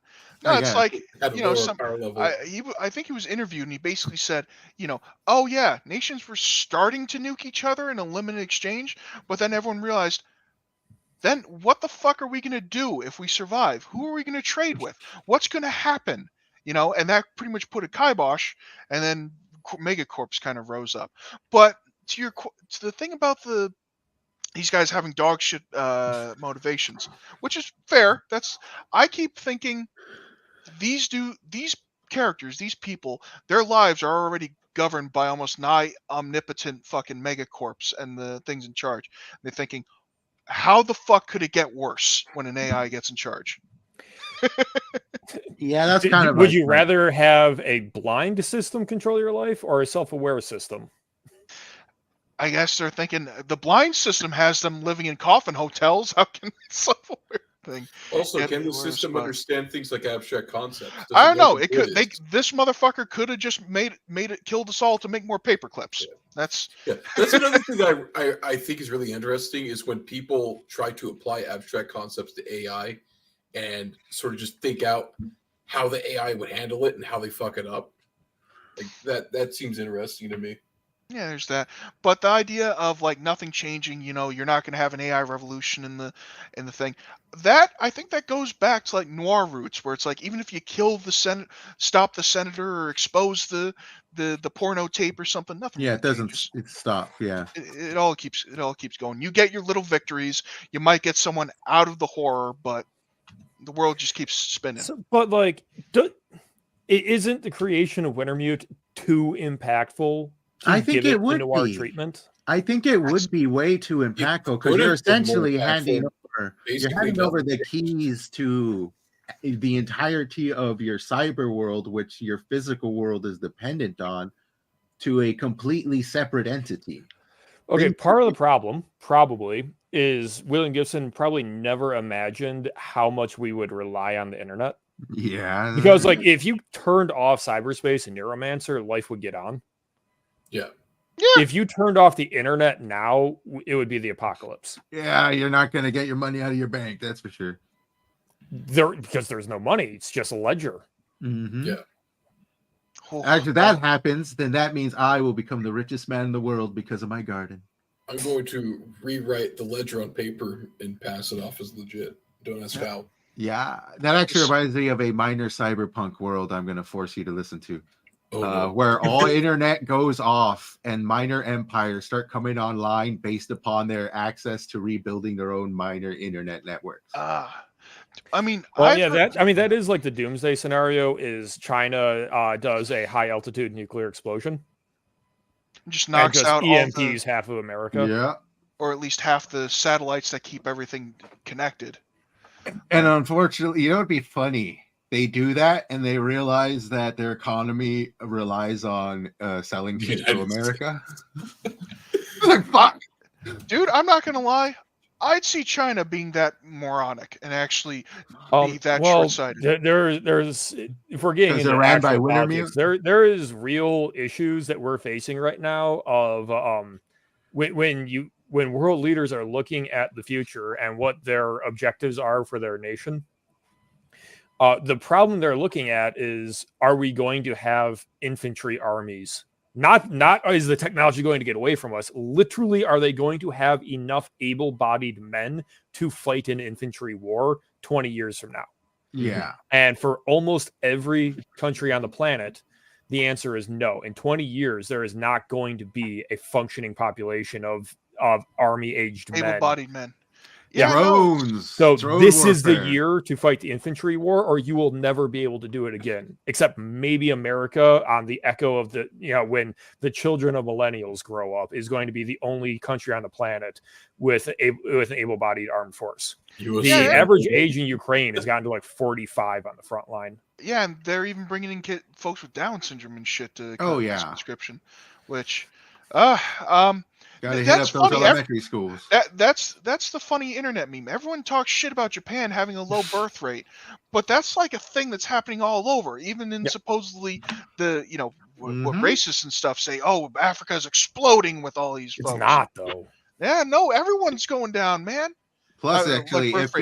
No, it's like, I think he was interviewed and he basically said, oh yeah, nations were starting to nuke each other in a limited exchange, but then everyone realized, then what the fuck are we going to do if we survive? Who are we going to trade with? What's going to happen? And that pretty much put a kibosh, and then Megacorps kind of rose up. But to the thing about these guys having dog shit motivations, which is fair. I keep thinking these characters, these people, their lives are already governed by almost nigh omnipotent fucking megacorps and the things in charge. They're thinking, how the fuck could it get worse when an AI gets in charge? Yeah, that's kind of. Would you rather have a blind system control your life or a self-aware system? I guess they're thinking the blind system has them living in coffin hotels. How can self-aware thing? Also, can the system understand things like abstract concepts? I don't know. It could. This motherfucker could have just made it killed us all to make more paper clips. Yeah. That's another thing I think is really interesting is when people try to apply abstract concepts to AI and sort of just think out how the AI would handle it and how they fuck it up. Like that seems interesting to me. Yeah, there's that. But the idea of like nothing changing, you're not going to have an AI revolution in the thing. That I think that goes back to like noir roots, where it's like even if you kill stop the senator or expose the porno tape or something, nothing Yeah, really it doesn't. changes. It stop. Yeah. It all keeps going. You get your little victories. You might get someone out of the horror, but the world just keeps spinning. But like, isn't the creation of Wintermute too impactful to I think give it would the noir be. treatment? I think it would be way too impactful because you're essentially handing over the keys to the entirety of your cyber world, which your physical world is dependent on, to a completely separate entity. Okay, part of the problem probably is William Gibson probably never imagined how much we would rely on the internet. Yeah. Because like if you turned off cyberspace and Neuromancer, life would get on. Yeah. If you turned off the internet now, it would be the apocalypse. Yeah, you're not going to get your money out of your bank, that's for sure. Because there's no money. It's just a ledger. Mm-hmm. Yeah. After that happens, then that means I will become the richest man in the world because of my garden. I'm going to rewrite the ledger on paper and pass it off as legit. Don't ask how. Yeah, that actually reminds me of a minor cyberpunk world I'm going to force you to listen to. No. Where all internet goes off and minor empires start coming online based upon their access to rebuilding their own minor internet networks. I mean, that is like the doomsday scenario. Is China does a high altitude nuclear explosion, just knocks out EMPs half of America, yeah, or at least half the satellites that keep everything connected. And unfortunately, you know, it'd be funny. They do that and they realize that their economy relies on selling shit to America. Like, fuck. Dude, I'm not going to lie. I'd see China being that moronic and actually be that short-sighted. There's if we're getting into ran by politics, there is real issues that we're facing right now of when world leaders are looking at the future and what their objectives are for their nation. The problem they're looking at is, are we going to have infantry armies? Not is the technology going to get away from us? Literally, are they going to have enough able-bodied men to fight an infantry war 20 years from now? Yeah. And for almost every country on the planet, the answer is no. In 20 years, there is not going to be a functioning population of army-aged men. Able-bodied men. Yeah, drones. So Drone this warfare. is the year to fight the infantry war, or you will never be able to do it again, except maybe America on the echo of the, when the children of millennials grow up, is going to be the only country on the planet with an able-bodied armed force. The average age in Ukraine has gotten to like 45 on the front line. Yeah, and they're even bringing in folks with Down syndrome and shit to this conscription, which, gotta hit up those elementary schools. That's the funny internet meme. Everyone talks shit about Japan having a low birth rate, but that's like a thing that's happening all over. Even in supposedly the what racists and stuff say, oh, Africa is exploding with all these folks. It's not though. Yeah, no, everyone's going down, man. Plus, actually, if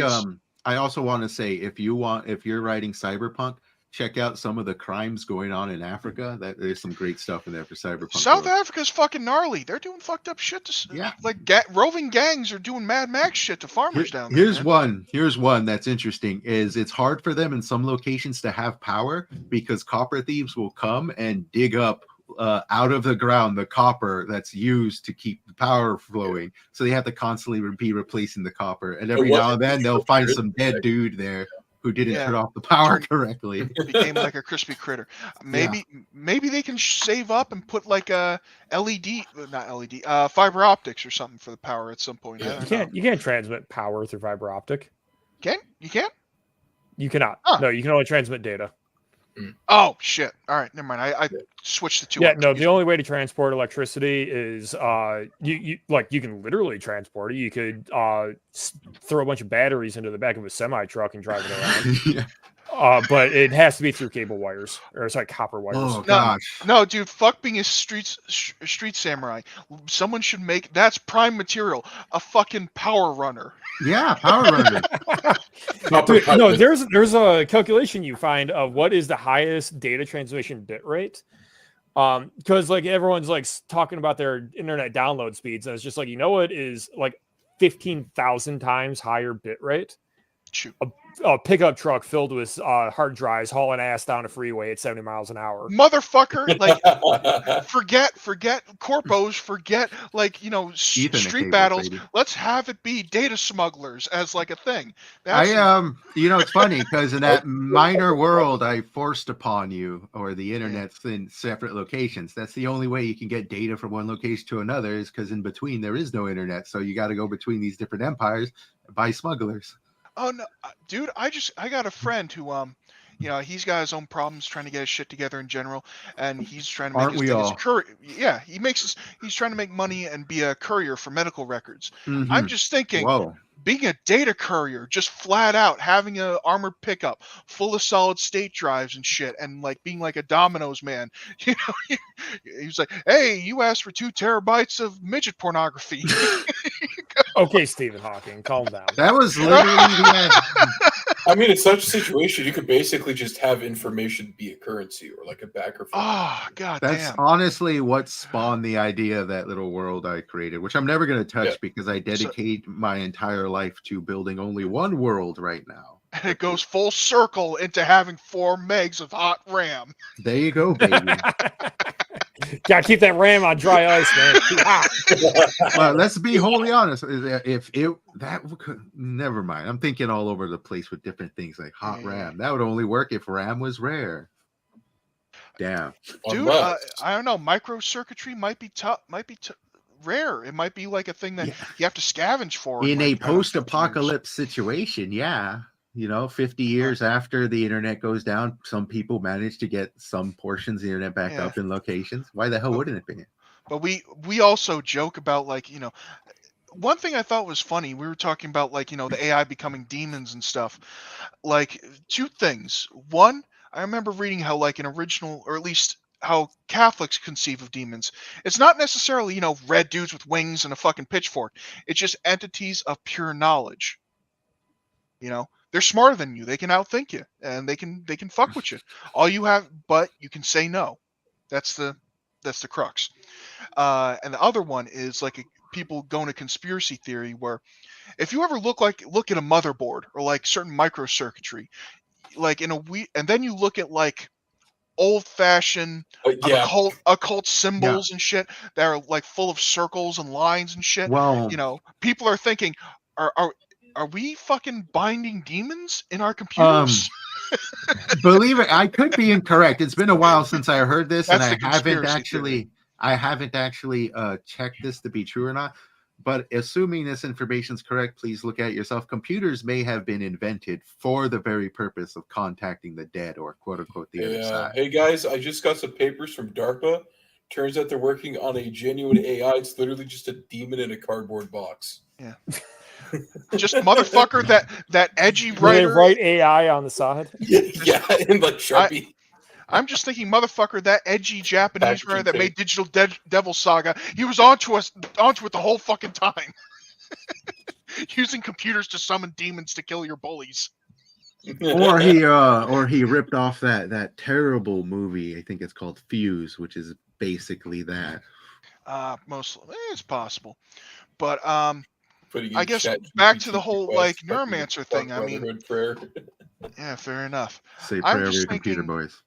I also want to say, if you're writing cyberpunk, check out some of the crimes going on in Africa. There's some great stuff in there for cyberpunk. South Africa's fucking gnarly. They're doing fucked up shit. Roving gangs are doing Mad Max shit to farmers down there. Here's one that's interesting. Is it's hard for them in some locations to have power because copper thieves will come and dig up out of the ground the copper that's used to keep the power flowing. So they have to constantly be replacing the copper, and every now and then they'll find some dead dude there who didn't turn off the power correctly. Became like a crispy critter. Maybe they can save up and put like a fiber optics or something for the power at some point. You can't transmit power through fiber optic. You can't? You cannot. No, you can only transmit data. Oh shit! All right, never mind. I switched the two. Yeah, no. The only way to transport electricity is you can literally transport it. You could throw a bunch of batteries into the back of a semi truck and drive it around. but it has to be through cable wires, or it's like copper wires. Oh gosh. No, dude, fuck being a street samurai. Someone should make that's prime material. A fucking power runner. Yeah, Power Runner. Dude, no, there's a calculation you find of what is the highest data transmission bit rate. Because like everyone's like talking about their internet download speeds, and it's just like, you know what is like 15,000 times higher bit rate? Shoot. A pickup truck filled with hard drives hauling ass down a freeway at 70 miles an hour. Motherfucker, like forget corpos, forget like, you know, street cables, battles. baby. Let's have it be data smugglers as like a thing. You know, it's funny because in that minor world I forced upon you, or the internet's in separate locations. That's the only way you can get data from one location to another, is because in between there is no internet. So you got to go between these different empires by smugglers. Oh no, dude! I got a friend who you know, he's got his own problems trying to get his shit together in general, and he's trying to make his courier. Yeah, he's trying to make money and be a courier for medical records. Mm-hmm. I'm just thinking, Whoa. being a data courier, just flat out having an armored pickup full of solid state drives and shit, and like being like a Domino's man. You know, he was like, "Hey, you asked for 2 terabytes of midget pornography." Okay, Stephen Hawking, calm down. That was literally I mean, in such a situation, you could basically just have information be a currency or like a backer. Oh, god That's damn. honestly what spawned the idea of that little world I created, which I'm never going to touch because I dedicate my entire life to building only one world right now. And it goes full circle into having 4 megs of hot RAM. There you go, baby. Gotta keep that RAM on dry ice, man. Too hot. Well, let's be wholly honest. Never mind. I'm thinking all over the place with different things like hot RAM. That would only work if RAM was rare. Damn, dude. I don't know. Microcircuitry might be tough. Rare. It might be like a thing that you have to scavenge for. In a post-apocalypse situation, yeah. You know, 50 years after the internet goes down, some people manage to get some portions of the internet back up in locations. Why the hell wouldn't it be? But we also joke about, like, you know, one thing I thought was funny. We were talking about, like, you know, the AI becoming demons and stuff. Like, 2 things. One, I remember reading how, like, an original, or at least how Catholics conceive of demons. It's not necessarily, you know, red dudes with wings and a fucking pitchfork. It's just entities of pure knowledge. You know, they're smarter than you. They can outthink you, and they can fuck with you. All you have, but you can say no. That's the crux. And the other one is like people go into conspiracy theory, where if you ever look at a motherboard or like certain microcircuitry, like and then you look at like old-fashioned occult symbols and shit that are like full of circles and lines and shit. Well, you know, people are thinking, are we fucking binding demons in our computers? Believe it, I could be incorrect. It's been a while since I heard this, and I haven't actually checked this to be true or not. But assuming this information is correct, please look at it yourself. Computers may have been invented for the very purpose of contacting the dead, or quote unquote the other side. Hey guys, I just got some papers from DARPA. Turns out they're working on a genuine AI. It's literally just a demon in a cardboard box. Yeah. Just motherfucker, that edgy writer. They write AI on the side. Yeah, in like Sharpie. I'm just thinking, motherfucker, that edgy Japanese writer that made Digital Devil Saga. He was onto it the whole fucking time, using computers to summon demons to kill your bullies. Or he ripped off that terrible movie. I think it's called Fuse, which is basically that. Mostly, it's possible, but I guess back to the whole like Neuromancer thing. I mean, yeah, fair enough. Say prayer over your computer, boys.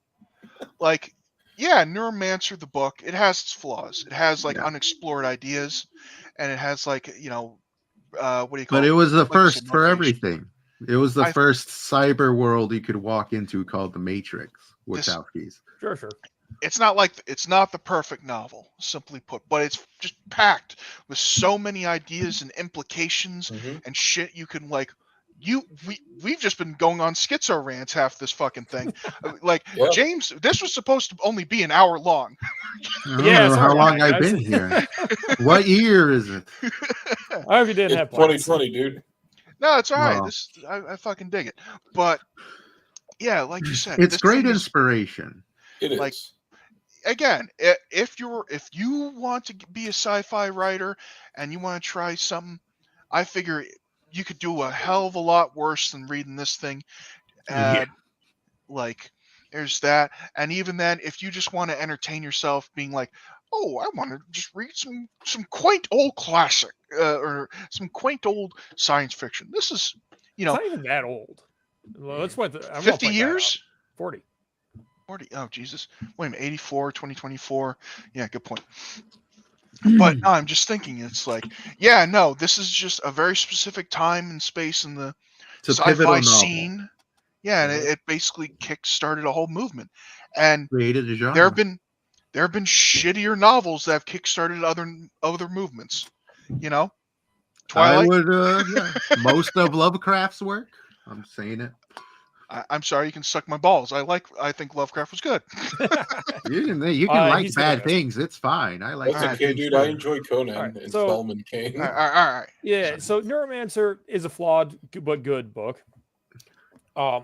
Like, yeah, Neuromancer, the book, it has its flaws. It has like unexplored ideas, and it has like, you know, what do you call it? But it was the first for everything. It was the first cyber world you could walk into, called the Matrix. Wachowskis. Sure. It's not the perfect novel, simply put, but it's just packed with so many ideas and implications and shit. You can like, we've just been going on schizo rants half this fucking thing. Like, James, this was supposed to only be an hour long. I don't know how long I've been here. What year is it? I hope you didn't have 2020, dude. No, it's all right. I fucking dig it. But yeah, like you said, It's this great thing is, inspiration. It is. like, again, if you want to be a sci-fi writer and you want to try something, I figure you could do a hell of a lot worse than reading this thing. Yeah. Like, there's that, and even then, if you just want to entertain yourself, being like, oh, I want to just read some quaint old classic or some quaint old science fiction. This is, It's not even that old. Well, that's what I'm gonna 50 point that out. years. 40. 40. Oh, Jesus. Wait a minute. 84, 2024. Yeah, good point. But no, I'm just thinking, it's like, yeah, no, this is just a very specific time and space in the It's a pivotal sci-fi novel. scene. Yeah, and it basically kick-started a whole movement. And Created a genre. there have been shittier novels that have kick-started other movements. You know, I Twilight. would, yeah. Most of Lovecraft's work. I'm saying it. I'm sorry, you can suck my balls. I think Lovecraft was good. You can like he's bad gonna- things. It's fine. I like That's bad okay, things dude. too. I enjoy Conan Alright, and so- Solomon Kane. All right. Yeah, so Neuromancer is a flawed but good book. I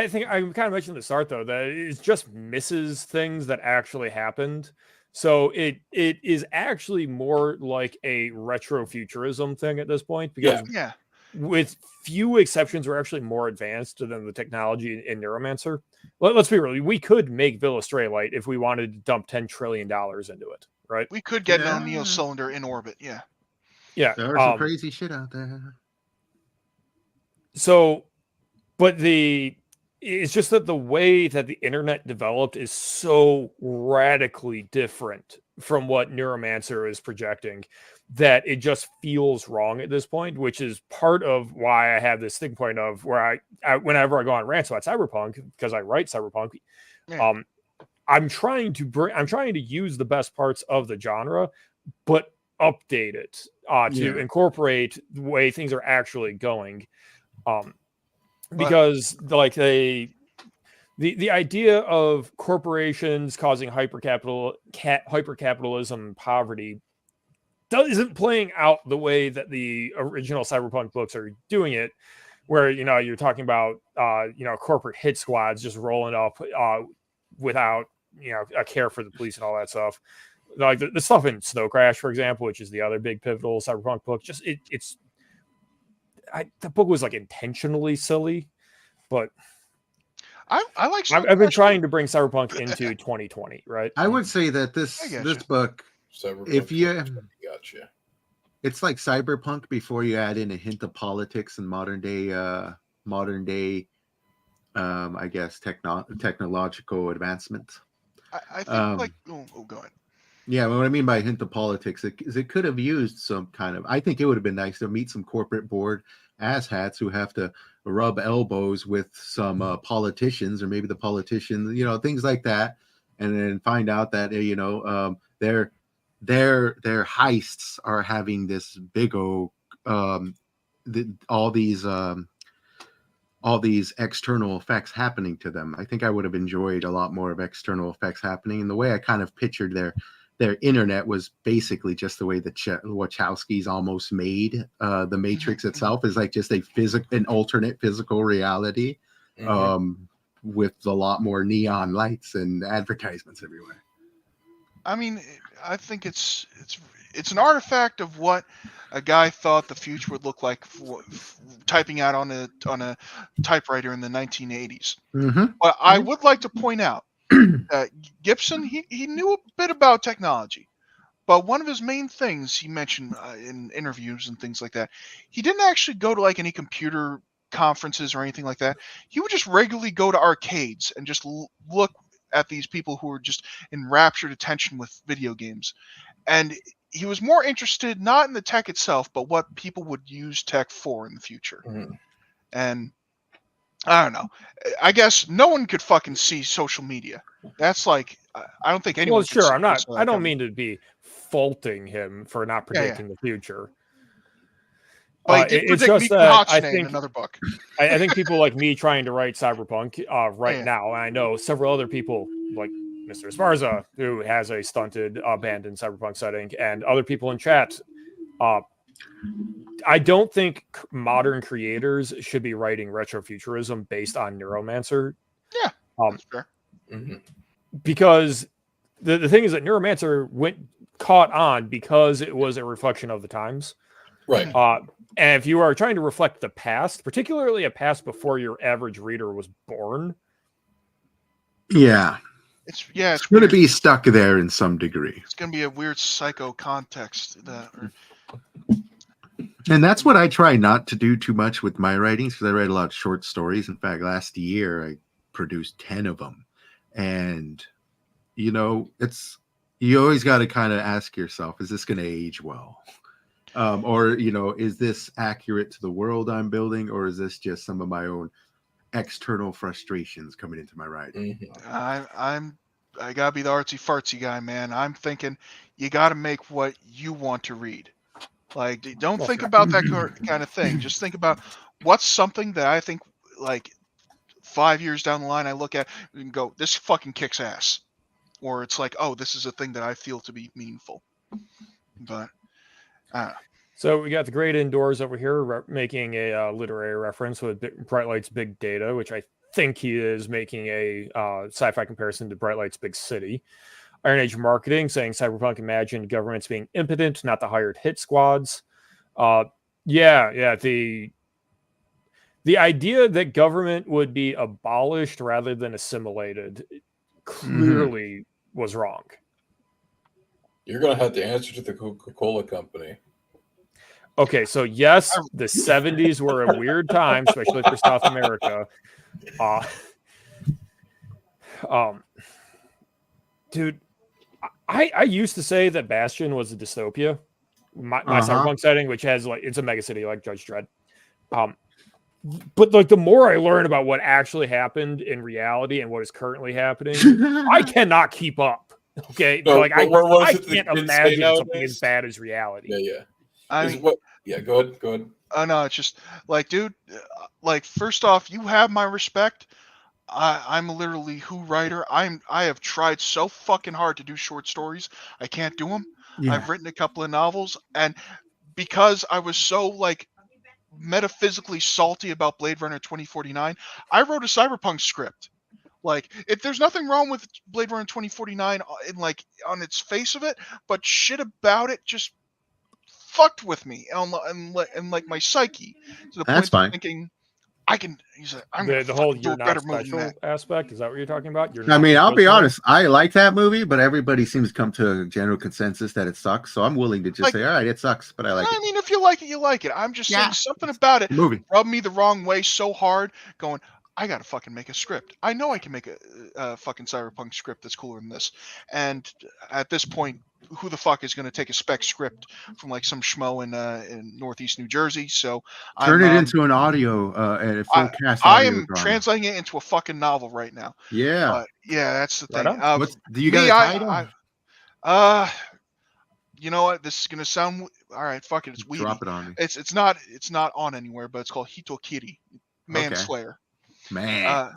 think I kind of mentioned at the start though that it just misses things that actually happened. So it is actually more like a retrofuturism thing at this point because Yeah. with few exceptions, we're actually more advanced than the technology in Neuromancer. Let's be real, we could make Villa Straylight if we wanted to dump $10 trillion into it, right? We could get an Yeah. O'Neill cylinder in orbit. Yeah. Yeah. There's some crazy shit out there. So, but it's just that the way that the internet developed is so radically different from what Neuromancer is projecting that it just feels wrong at this point, which is part of why I have this thing point of where I whenever I go on rants about cyberpunk, because I write cyberpunk, Yeah. I'm trying to use the best parts of the genre, but update it to incorporate the way things are actually going. Because like the idea of corporations causing hypercapitalism and poverty isn't playing out the way that the original cyberpunk books are doing it, where you're talking about corporate hit squads just rolling up without a care for the police and all that stuff. Like the stuff in Snow Crash, for example, which is the other big pivotal cyberpunk book, just the book was like intentionally silly, but I like. I've been trying to bring cyberpunk into 2020, right? I would say that this book, Cyberpunk if you, gotcha. it's like cyberpunk before you add in a hint of politics and modern day, I guess technological advancement. I think go ahead. Yeah, what I mean by hint of politics is it could have used some kind of. I think it would have been nice to meet some corporate board asshats who have to rub elbows with some politicians, or maybe the politicians, things like that, and then find out that their heists are having this big all these external effects happening to them. I think I would have enjoyed a lot more of external effects happening, and the way I kind of pictured their internet was basically just the way the Wachowskis almost made the Matrix itself, is like just an alternate physical reality, with a lot more neon lights and advertisements everywhere. I mean, I think it's an artifact of what a guy thought the future would look like typing out on a typewriter in the 1980s. But I would like to point out that Gibson, he knew a bit about technology, but one of his main things he mentioned in interviews and things like that, he didn't actually go to like any computer conferences or anything like that. He would just regularly go to arcades and just look at these people who were just enraptured attention with video games. And he was more interested not in the tech itself, but what people would use tech for in the future. And I don't know. I guess no one could fucking see social media. That's like, I don't think anyone. Well, sure. I'm not. I don't mean to be faulting him for not predicting the future. But it's just that I think another book. I think people like me trying to write cyberpunk now, and I know several other people like Mr. Esparza, who has a stunted, abandoned cyberpunk setting, and other people in chat I don't think modern creators should be writing retrofuturism based on Neuromancer. Yeah, that's fair. Because the thing is that Neuromancer caught on because it was a reflection of the times. Right. And if you are trying to reflect the past, particularly a past before your average reader was born. Yeah. It's going to be stuck there in some degree. It's going to be a weird psycho context. And that's what I try not to do too much with my writings, because I write a lot of short stories. In fact, last year I produced 10 of them. And, you always got to kind of ask yourself, is this going to age well? Or, is this accurate to the world I'm building, or is this just some of my own external frustrations coming into my writing? I gotta be the artsy fartsy guy, man. I'm thinking you gotta make what you want to read. Like, don't think about that kind of thing. Just think about what's something that I think, like, 5 years down the line, I look at and go, this fucking kicks ass. Or it's like, oh, this is a thing that I feel to be meaningful. But, I don't know. So we got the Great Indoors over here making a literary reference with Bright Light's Big Data, which I think he is making a sci-fi comparison to Bright Light's Big City. Iron Age Marketing saying Cyberpunk imagined governments being impotent, not the hired hit squads. The idea that government would be abolished rather than assimilated clearly was wrong. You're going to have to answer to the Coca-Cola company. Okay, so yes, the 70s were a weird time, especially for South America. Dude, I used to say that Bastion was a dystopia, my cyberpunk setting, which has it's a megacity like Judge Dredd. But the more I learn about what actually happened in reality and what is currently happening, I cannot keep up. Okay, no, I can't imagine something as bad as reality. Yeah. Go ahead. Oh no, it's just dude, first off, you have my respect. I'm literally Who writer. I have tried so fucking hard to do short stories. I can't do them. Yeah. I've written a couple of novels, and because I was so metaphysically salty about Blade Runner 2049, I wrote a cyberpunk script. If there's nothing wrong with Blade Runner 2049 on its face of it, but shit about it just fucked with me and my psyche to the point of thinking I'm the whole "you're not special" aspect. Is that what you're talking about? I'll be honest. I like that movie, but everybody seems to come to a general consensus that it sucks. So I'm willing to just say, all right, it sucks, but I like it. I mean, if you like it, you like it. I'm just saying something about it rubbed me the wrong way so hard. Going, I gotta fucking make a script. I know I can make a fucking cyberpunk script that's cooler than this. And at this point, who the fuck is going to take a spec script from some schmo in Northeast New Jersey? So turn it into an audio and a full cast. I am translating it into a fucking novel right now. Yeah, that's the thing. Do you got a title? You know what? This is going to sound all right. Fuck it. It's weedy. Drop it on me. It's not on anywhere, but it's called Hitokiri, Manslayer. Man.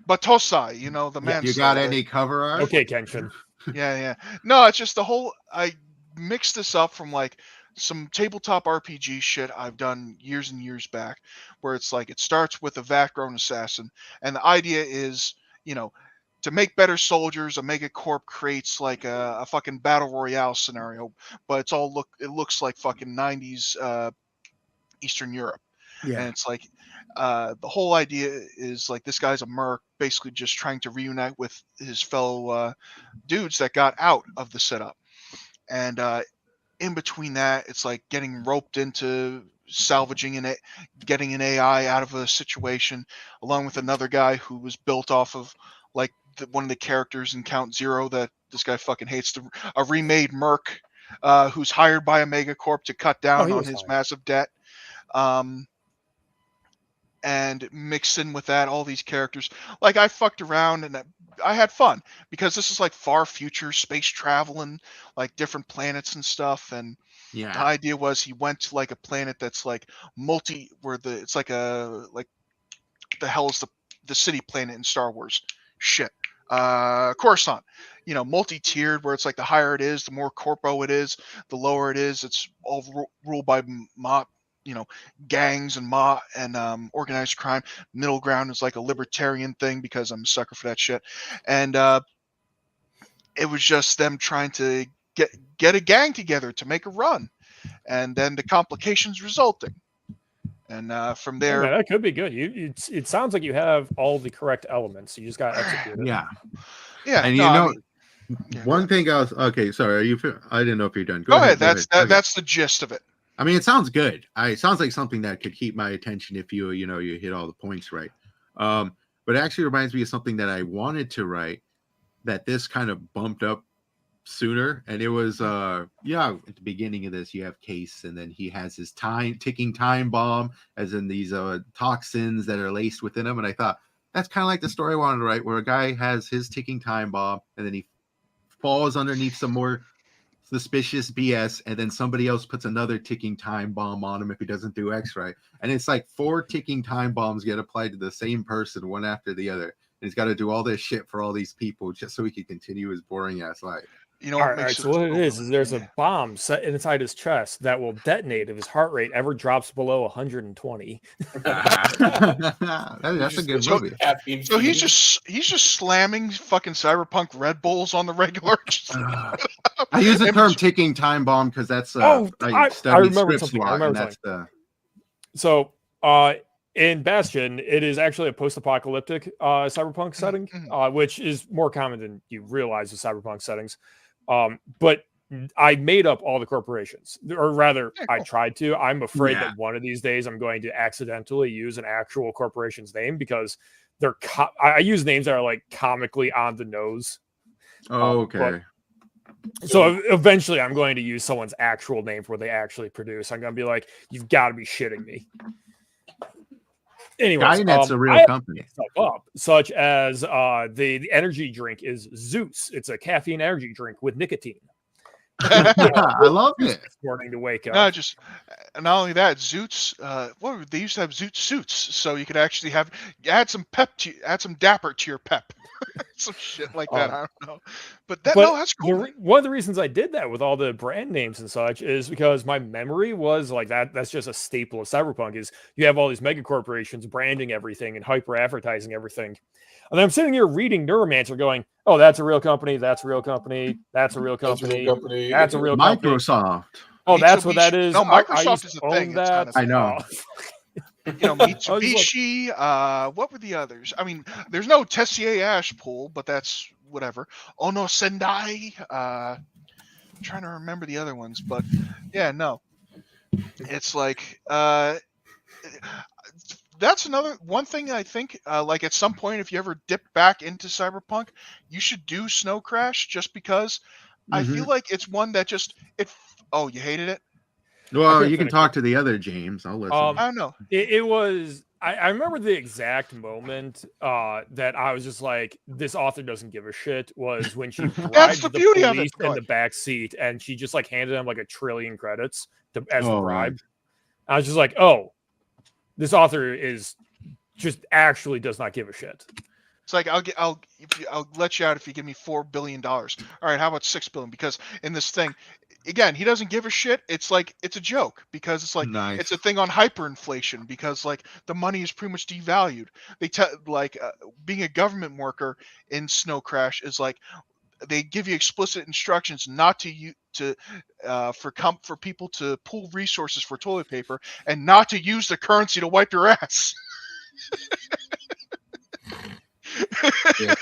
But Tosai, the man. You got any cover art? Okay, Kenshin. Yeah. No, it's just I mixed this up from some tabletop RPG shit I've done years and years back, where it's it starts with a vat-grown assassin, and the idea is, to make better soldiers, a megacorp creates a fucking battle royale scenario, but it looks like fucking 90s Eastern Europe. Yeah. And it's the whole idea is this guy's a merc, basically just trying to reunite with his fellow dudes that got out of the setup. And in between that, it's getting roped into salvaging getting an AI out of a situation, along with another guy who was built off of one of the characters in Count Zero that this guy fucking hates, a remade merc who's hired by a megacorp to cut down on his massive debt. And mixed in with that, all these characters. I fucked around and I had fun because this is far future space travel and different planets and stuff. And the idea was he went to a planet that's multi, where it's the hell is the city planet in Star Wars? Shit. Coruscant. Multi-tiered, where it's like the higher it is, the more corpo it is, the lower it is. It's all ruled by gangs and organized crime. Middle ground is like a libertarian thing because I'm a sucker for that shit. And it was just them trying to get a gang together to make a run, and then the complications resulting. And from there, man, that could be good. It sounds like you have all the correct elements. You just got to execute it. Yeah. And one thing I was okay. Sorry, I didn't know if you're done. Go ahead. That's the gist of it. I mean, it sounds good. It sounds like something that could keep my attention if you hit all the points right. But it actually reminds me of something that I wanted to write that this kind of bumped up sooner. And it was at the beginning of this, you have Case, and then he has his ticking time bomb, as in these toxins that are laced within him. And I thought that's kind of like the story I wanted to write, where a guy has his ticking time bomb, and then he falls underneath some more suspicious BS, and then somebody else puts another ticking time bomb on him if he doesn't do X right. And it's like 4 ticking time bombs get applied to the same person, one after the other. And he's got to do all this shit for all these people just so he can continue his boring ass life. All right, so what it is there's a bomb set inside his chest that will detonate if his heart rate ever drops below 120. That's a good movie. So he's just slamming fucking Cyberpunk Red Bulls on the regular. I use the term ticking time bomb because that's I studied scripts a lot, and that's So in Bastion, it is actually a post-apocalyptic cyberpunk setting, which is more common than you realize with cyberpunk settings. But I made up all the corporations, or rather, I tried to. I'm afraid that one of these days I'm going to accidentally use an actual corporation's name because I use names that are like comically on the nose. Oh, okay. So eventually I'm going to use someone's actual name for what they actually produce. I'm going to be like, you've got to be shitting me. Anyway, Skynet's a real company. Such as the energy drink is Zeus. It's a caffeine energy drink with nicotine. I love it. This morning to wake up. No, just not only that, Zoots. They used to have Zoot suits, so you could actually add some dapper to your pep, some shit like that. I don't know, but that's cool. One of the reasons I did that with all the brand names and such is because my memory was like that. That's just a staple of cyberpunk. Is you have all these mega corporations branding everything and hyper advertising everything. And then I'm sitting here reading Neuromancer going, oh, that's a real company. That's a real company. That's a real company. That's a real company. Microsoft. Oh, that's what that is. No, Microsoft is a thing. That. I know. Mitsubishi. What were the others? I mean, there's no Tessier Ash pool, but that's whatever. Ono Sendai. I'm trying to remember the other ones, but yeah, no. It's like that's one thing I think, like at some point, if you ever dip back into Cyberpunk, you should do Snow Crash just because I feel like it's one that oh, you hated it? Well, you can talk to the other James. I'll listen. I don't know. It was, I remember the exact moment that I was just like, this author doesn't give a shit, was when she bribed the police in the back seat and she just like handed him like 1 trillion credits as a bribe. Right. I was just like, oh, this author just actually does not give a shit. It's like I'll let you out if you give me $4 billion. All right, how about $6 billion? Because in this thing, again, he doesn't give a shit. It's like it's a joke because it's like It's a thing on hyperinflation because like the money is pretty much devalued. They being a government worker in Snow Crash is like they give you explicit instructions not for people to pool resources for toilet paper and not to use the currency to wipe your ass. Yeah.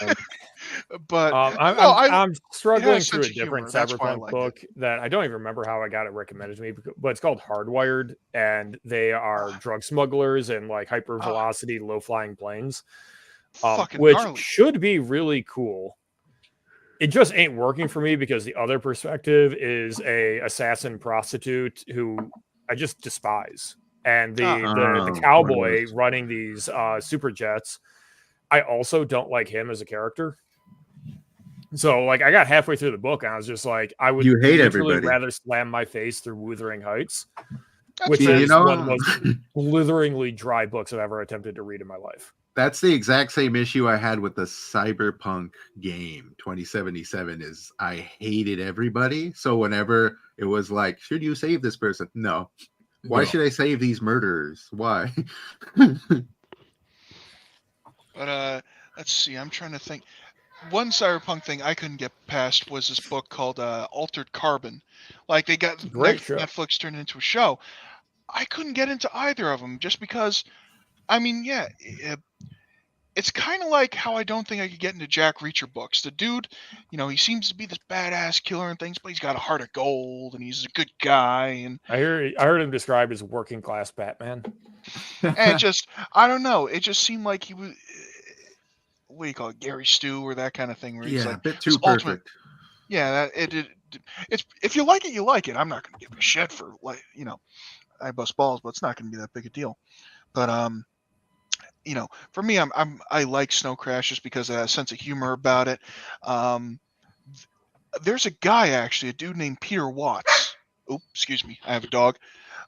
But I'm struggling through a different cyberpunk book that I don't even remember how I got it recommended to me, but it's called Hardwired, and they are drug smugglers and like hyper velocity, low flying planes, which should be really cool. It just ain't working for me because the other perspective is a assassin prostitute who I just despise, and the cowboy running these super jets. I also don't like him as a character. So, like, I got halfway through the book and I was just like, I would rather slam my face through Wuthering Heights, which is one of the most blitheringly dry books I've ever attempted to read in my life. That's the exact same issue I had with the Cyberpunk game 2077 is I hated everybody. So whenever it was like, should you save this person? No. Why No. should I save these murderers? Why? But let's see. I'm trying to think. One cyberpunk thing I couldn't get past was this book called Altered Carbon. Like they got Great show. Netflix turned it into a show. I couldn't get into either of them just because. I mean, yeah, it's kind of like how I don't think I could get into Jack Reacher books. The dude, he seems to be this badass killer and things, but he's got a heart of gold and he's a good guy. And I heard him described as working class Batman. and just, I don't know. It just seemed like he was, what do you call it, Gary Stu or that kind of thing. Where he's Yeah, like, a bit too ultimate- perfect. yeah, it's if you like it, you like it. I'm not going to give a shit for I bust balls, but it's not going to be that big a deal. But for me, I like Snow Crash just because it has a sense of humor about it. There's a guy actually, a dude named Peter Watts. Oh, excuse me, I have a dog.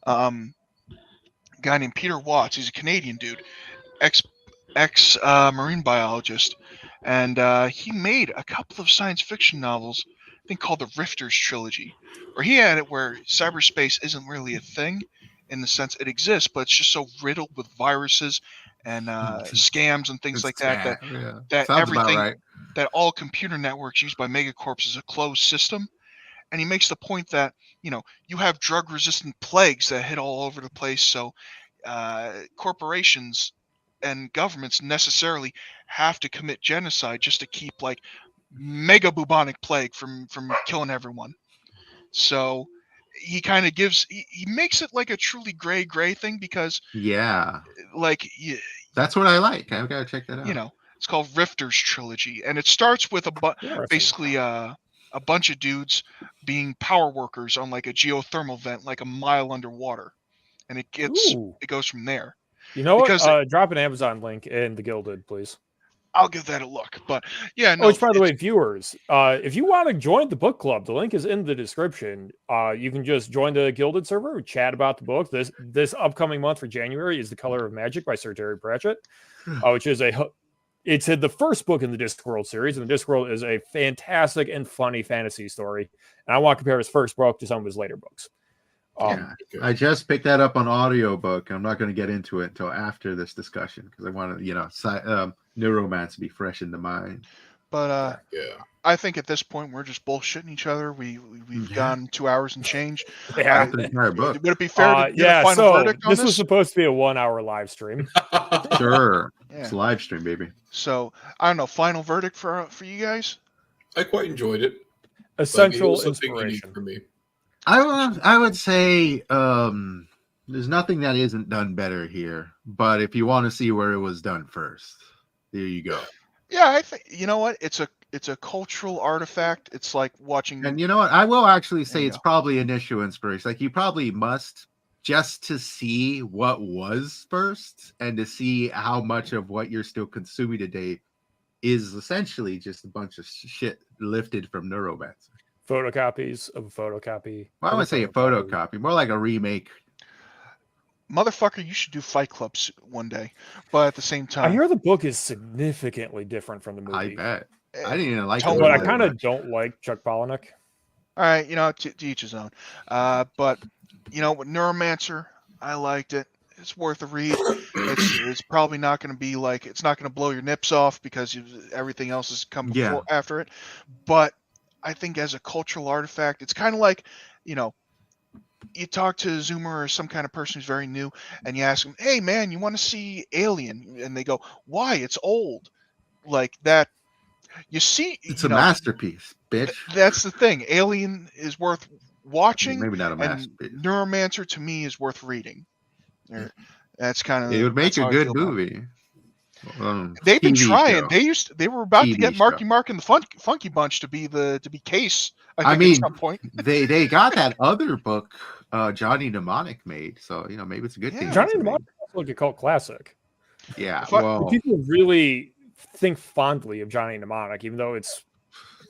Guy named Peter Watts. He's a Canadian dude, ex marine biologist, and he made a couple of science fiction novels, I think called the Rifters trilogy, where he had it where cyberspace isn't really a thing in the sense it exists, but it's just so riddled with viruses and scams and things like that that Sounds about everything right. that all computer networks used by megacorps is a closed system. And he makes the point that you have drug resistant plagues that hit all over the place, so corporations and governments necessarily have to commit genocide just to keep like mega bubonic plague from killing everyone. So he kind of he makes it like a truly gray thing because Yeah, like that's what I like. I've got to check that out. it's called Rifters trilogy, and it starts with basically a bunch of dudes being power workers on like a geothermal vent like a mile underwater, and it goes from there. You know Because what? Drop an Amazon link in the Gilded, please. I'll give that a look. But yeah, no. Which, by the way, viewers, if you want to join the book club, the link is in the description. You can just join the Gilded server, chat about the book. This upcoming month for January is The Color of Magic by Sir Terry Pratchett, which is it's the first book in the Discworld series, and the Discworld is a fantastic and funny fantasy story. And I want to compare his first book to some of his later books. I just picked that up on audiobook. I'm not going to get into it until after this discussion because I want to, Neuromancer to be fresh in the mind. But I think at this point we're just bullshitting each other. We've gone 2 hours and change. Yeah, the entire book. Would it be fair to get a final verdict on this was supposed to be a 1 hour live stream. Sure, Yeah. It's a live stream, baby. So I don't know. Final verdict for you guys? I quite enjoyed it. Essential but it was something unique inspiration for me. I would say there's nothing that isn't done better here. But if you want to see where it was done first, there you go. Yeah, I think you know what? It's a cultural artifact. It's like watching. And you know what? I will actually There say you it's go. probably initial inspiration. Like you probably must just to see what was first and to see how much of what you're still consuming today is essentially just a bunch of shit lifted from Neuromancer. photocopies of a photocopy. Well, I would say a photocopy, more like a remake. Motherfucker, you should do Fight Clubs one day. But at the same I time, hear the book is significantly different from the movie. I bet. I didn't even like Totally. it. But I that kind of much. don't like Chuck Palahniuk. all right, to each his own. But with Neuromancer, I liked it. It's worth a read. It's probably not going to be like it's not going to blow your nips off because everything else has come before after it. But I think as a cultural artifact, it's kind of like you talk to a Zoomer or some kind of person who's very new, and you ask them, "Hey man, you want to see Alien?" And they go, "Why? It's old." Like that. You see, It's a masterpiece, bitch. That's the thing. Alien is worth watching. Maybe not a And masterpiece. Neuromancer to me is worth reading. That's kind of. It would make that's a how I good feel about it. movie. They've been TV trying. show. They were about to TV get Marky show. Mark and the Funky Bunch to be Case. I think mean, at some point. they got that other book Johnny Mnemonic made, so maybe it's a good thing. Yeah. Johnny it's made. Mnemonic is like a cult classic. Yeah, If I- well, People really think fondly of Johnny Mnemonic, even though it's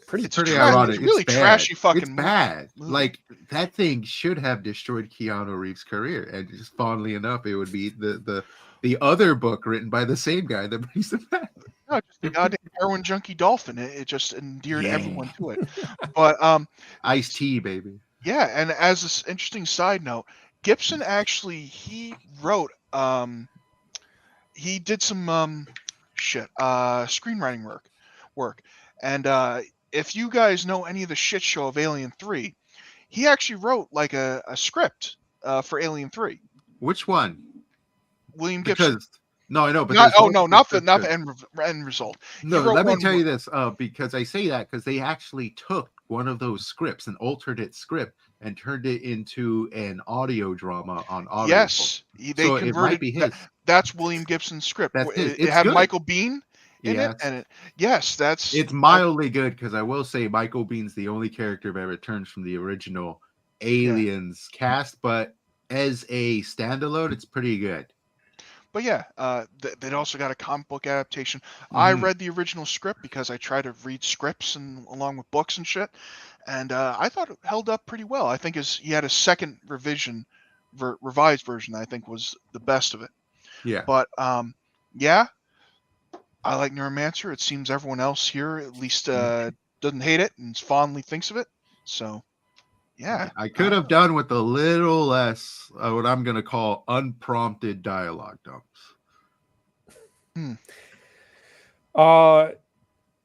pretty It's pretty trash. ironic. It's really bad. trashy fucking It's bad. movie. Like that thing should have destroyed Keanu Reeves' career, and just fondly enough, it would be the other book written by the same guy that brings it back. No, just the goddamn heroin junkie dolphin. It just endeared Yeah. everyone to it. But Ice-T, baby. yeah, and as this interesting side note, Gibson actually he wrote he did some screenwriting work. And if you guys know any of the shit show of Alien 3, he actually wrote like a script for Alien 3. Which one? William Gibson. Because no, I know, but Not, there's oh no, multiple not the scripts. end result. He No, wrote let me one tell you this, because I say that because they actually took one of those scripts, an alternate script, and turned it into an audio drama on Audible. Yes, they So it converted. might be his. That's William Gibson's script. That's his. It It's had good. Michael Bean in Yeah, it, and yes, that's it's mildly good because I will say Michael Bean's the only character that returns from the original Aliens cast, but as a standalone, it's pretty good. But yeah, they'd also got a comic book adaptation. I read the original script because I try to read scripts and along with books and shit, and I thought it held up pretty well. I think he had a second revised version. I think was the best of it. Yeah, But yeah, I like Neuromancer. It seems everyone else here at least doesn't hate it and fondly thinks of it. So yeah, I could have done with a little less what I'm going to call unprompted dialogue dumps.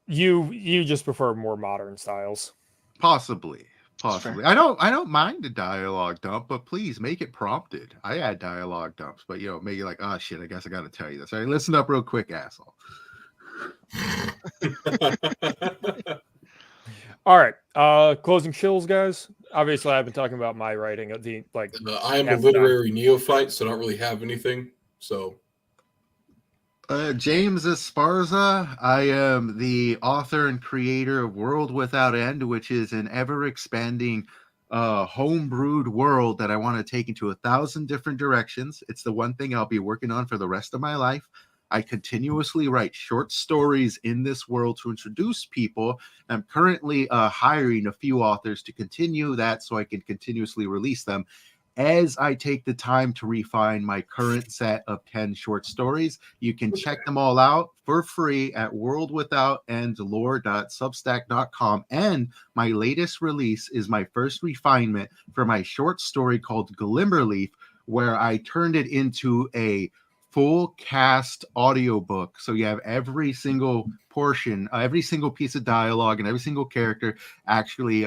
You just prefer more modern styles. Possibly. I don't mind the dialogue dump, but please make it prompted. I add dialogue dumps, but make it like, oh shit, I guess I got to tell you this. All right, listen up real quick, asshole. All right, closing chills, guys. Obviously, I've been talking about my writing. I am a literary neophyte, so I don't really have anything. So, James Esparza. I am the author and creator of World Without End, which is an ever-expanding homebrewed world that I want to take into 1,000 different directions. It's the one thing I'll be working on for the rest of my life. I continuously write short stories in this world to introduce people. I'm currently hiring a few authors to continue that so I can continuously release them as I take the time to refine my current set of 10 short stories. You can check them all out for free at worldwithoutendlore.substack.com. And my latest release is my first refinement for my short story called Glimmerleaf, where I turned it into a full cast audiobook. So you have every single portion, every single piece of dialogue and every single character actually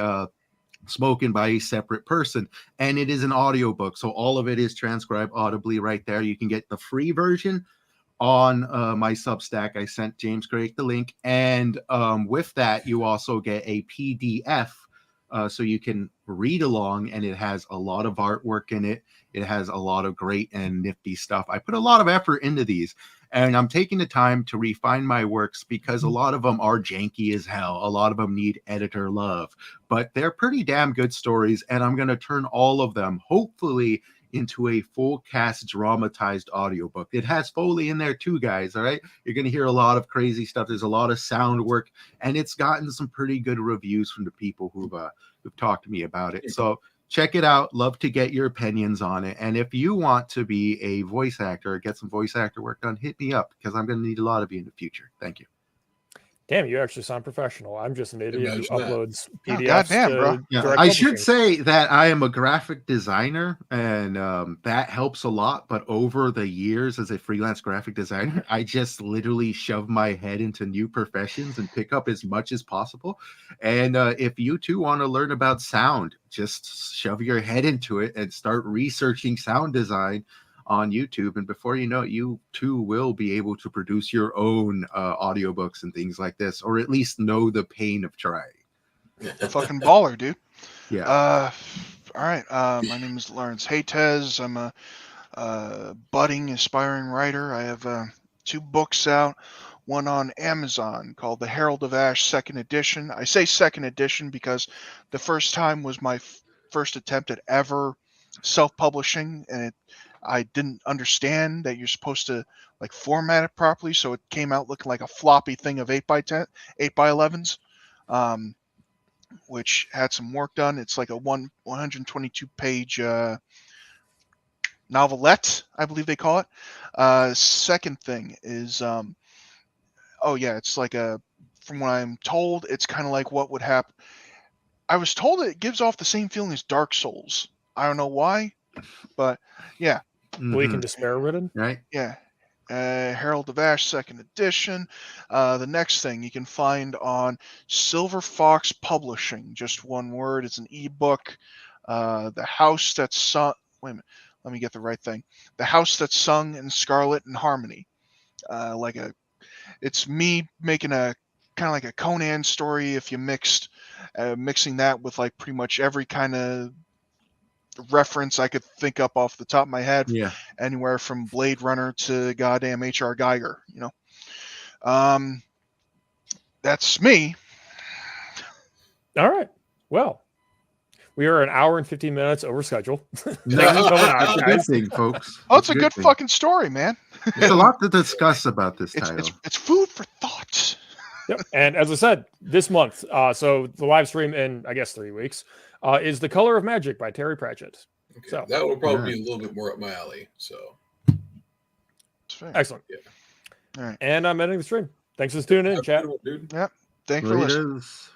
spoken by a separate person. And it is an audiobook. So all of it is transcribed audibly right there. You can get the free version on my Substack. I sent James Craig the link. And with that, you also get a PDF. So you can read along, and it has a lot of artwork in it. It has a lot of great and nifty stuff. I put a lot of effort into these, and I'm taking the time to refine my works because a lot of them are janky as hell. A lot of them need editor love, but they're pretty damn good stories, and I'm going to turn all of them, hopefully, into a full cast dramatized audiobook. It has Foley in there too, guys. All right. You're going to hear a lot of crazy stuff. There's a lot of sound work, and it's gotten some pretty good reviews from the people who've talked to me about it. So check it out. Love to get your opinions on it. And if you want to be a voice actor or get some voice actor work done, hit me up because I'm going to need a lot of you in the future. Thank you. Damn, you actually sound professional. I'm just an idiot who uploads Oh, PDFs. goddamn, bro. Direct I should publishing. say that I am a graphic designer, and that helps a lot. But over the years as a freelance graphic designer, I just literally shove my head into new professions and pick up as much as possible. And if you too want to learn about sound, just shove your head into it and start researching sound design on YouTube, and before you know it, you too will be able to produce your own audiobooks and things like this, or at least know the pain of trying. Fucking baller, dude. Yeah. All right. My name is Lawrence Haytez. I'm a budding, aspiring writer. I have 2 books out. One on Amazon called The Herald of Ash, 2nd edition. I say 2nd edition because the first time was my first attempt at ever self-publishing, and I didn't understand that you're supposed to like format it properly, so it came out looking like a floppy thing of 8x10, 8x11s. which had some work done. It's like a 122 page novelette, I believe they call it. Second thing is, oh yeah, it's like from what I'm told, it's kind of like what would happen. I was told it gives off the same feeling as Dark Souls. I don't know why, but yeah, Bleak and Mhm. despair ridden. Right? yeah. Herald of Ash, second edition. The next thing you can find on Silver Fox Publishing, just one word. It's an ebook. The House That Sung. Wait a minute, let me get the right thing. The House That Sung in Scarlet and Harmony. It's me making a kind of like a Conan story. If you mixing that with like pretty much every kind of reference I could think up off the top of my head, Yeah. anywhere from Blade Runner to goddamn H.R. Geiger, Um, that's me. All right. Well, we are an hour and 15 minutes over schedule. No, Thanks for coming that's on, a good guys. thing, folks. Oh, it's a good thing. fucking story, man. There's a lot to discuss about this It's title. it's food for thought. Yep. And as I said, this month, so the live stream in, I guess, 3 weeks, is The Color of Magic by Terry Pratchett. Okay, So- that will probably Yeah. be a little bit more up my alley. So It's fair. Excellent. All right. And I'm ending the stream. Thanks for tuning in, Have a chat. good one, dude. Thanks for listening. Laters.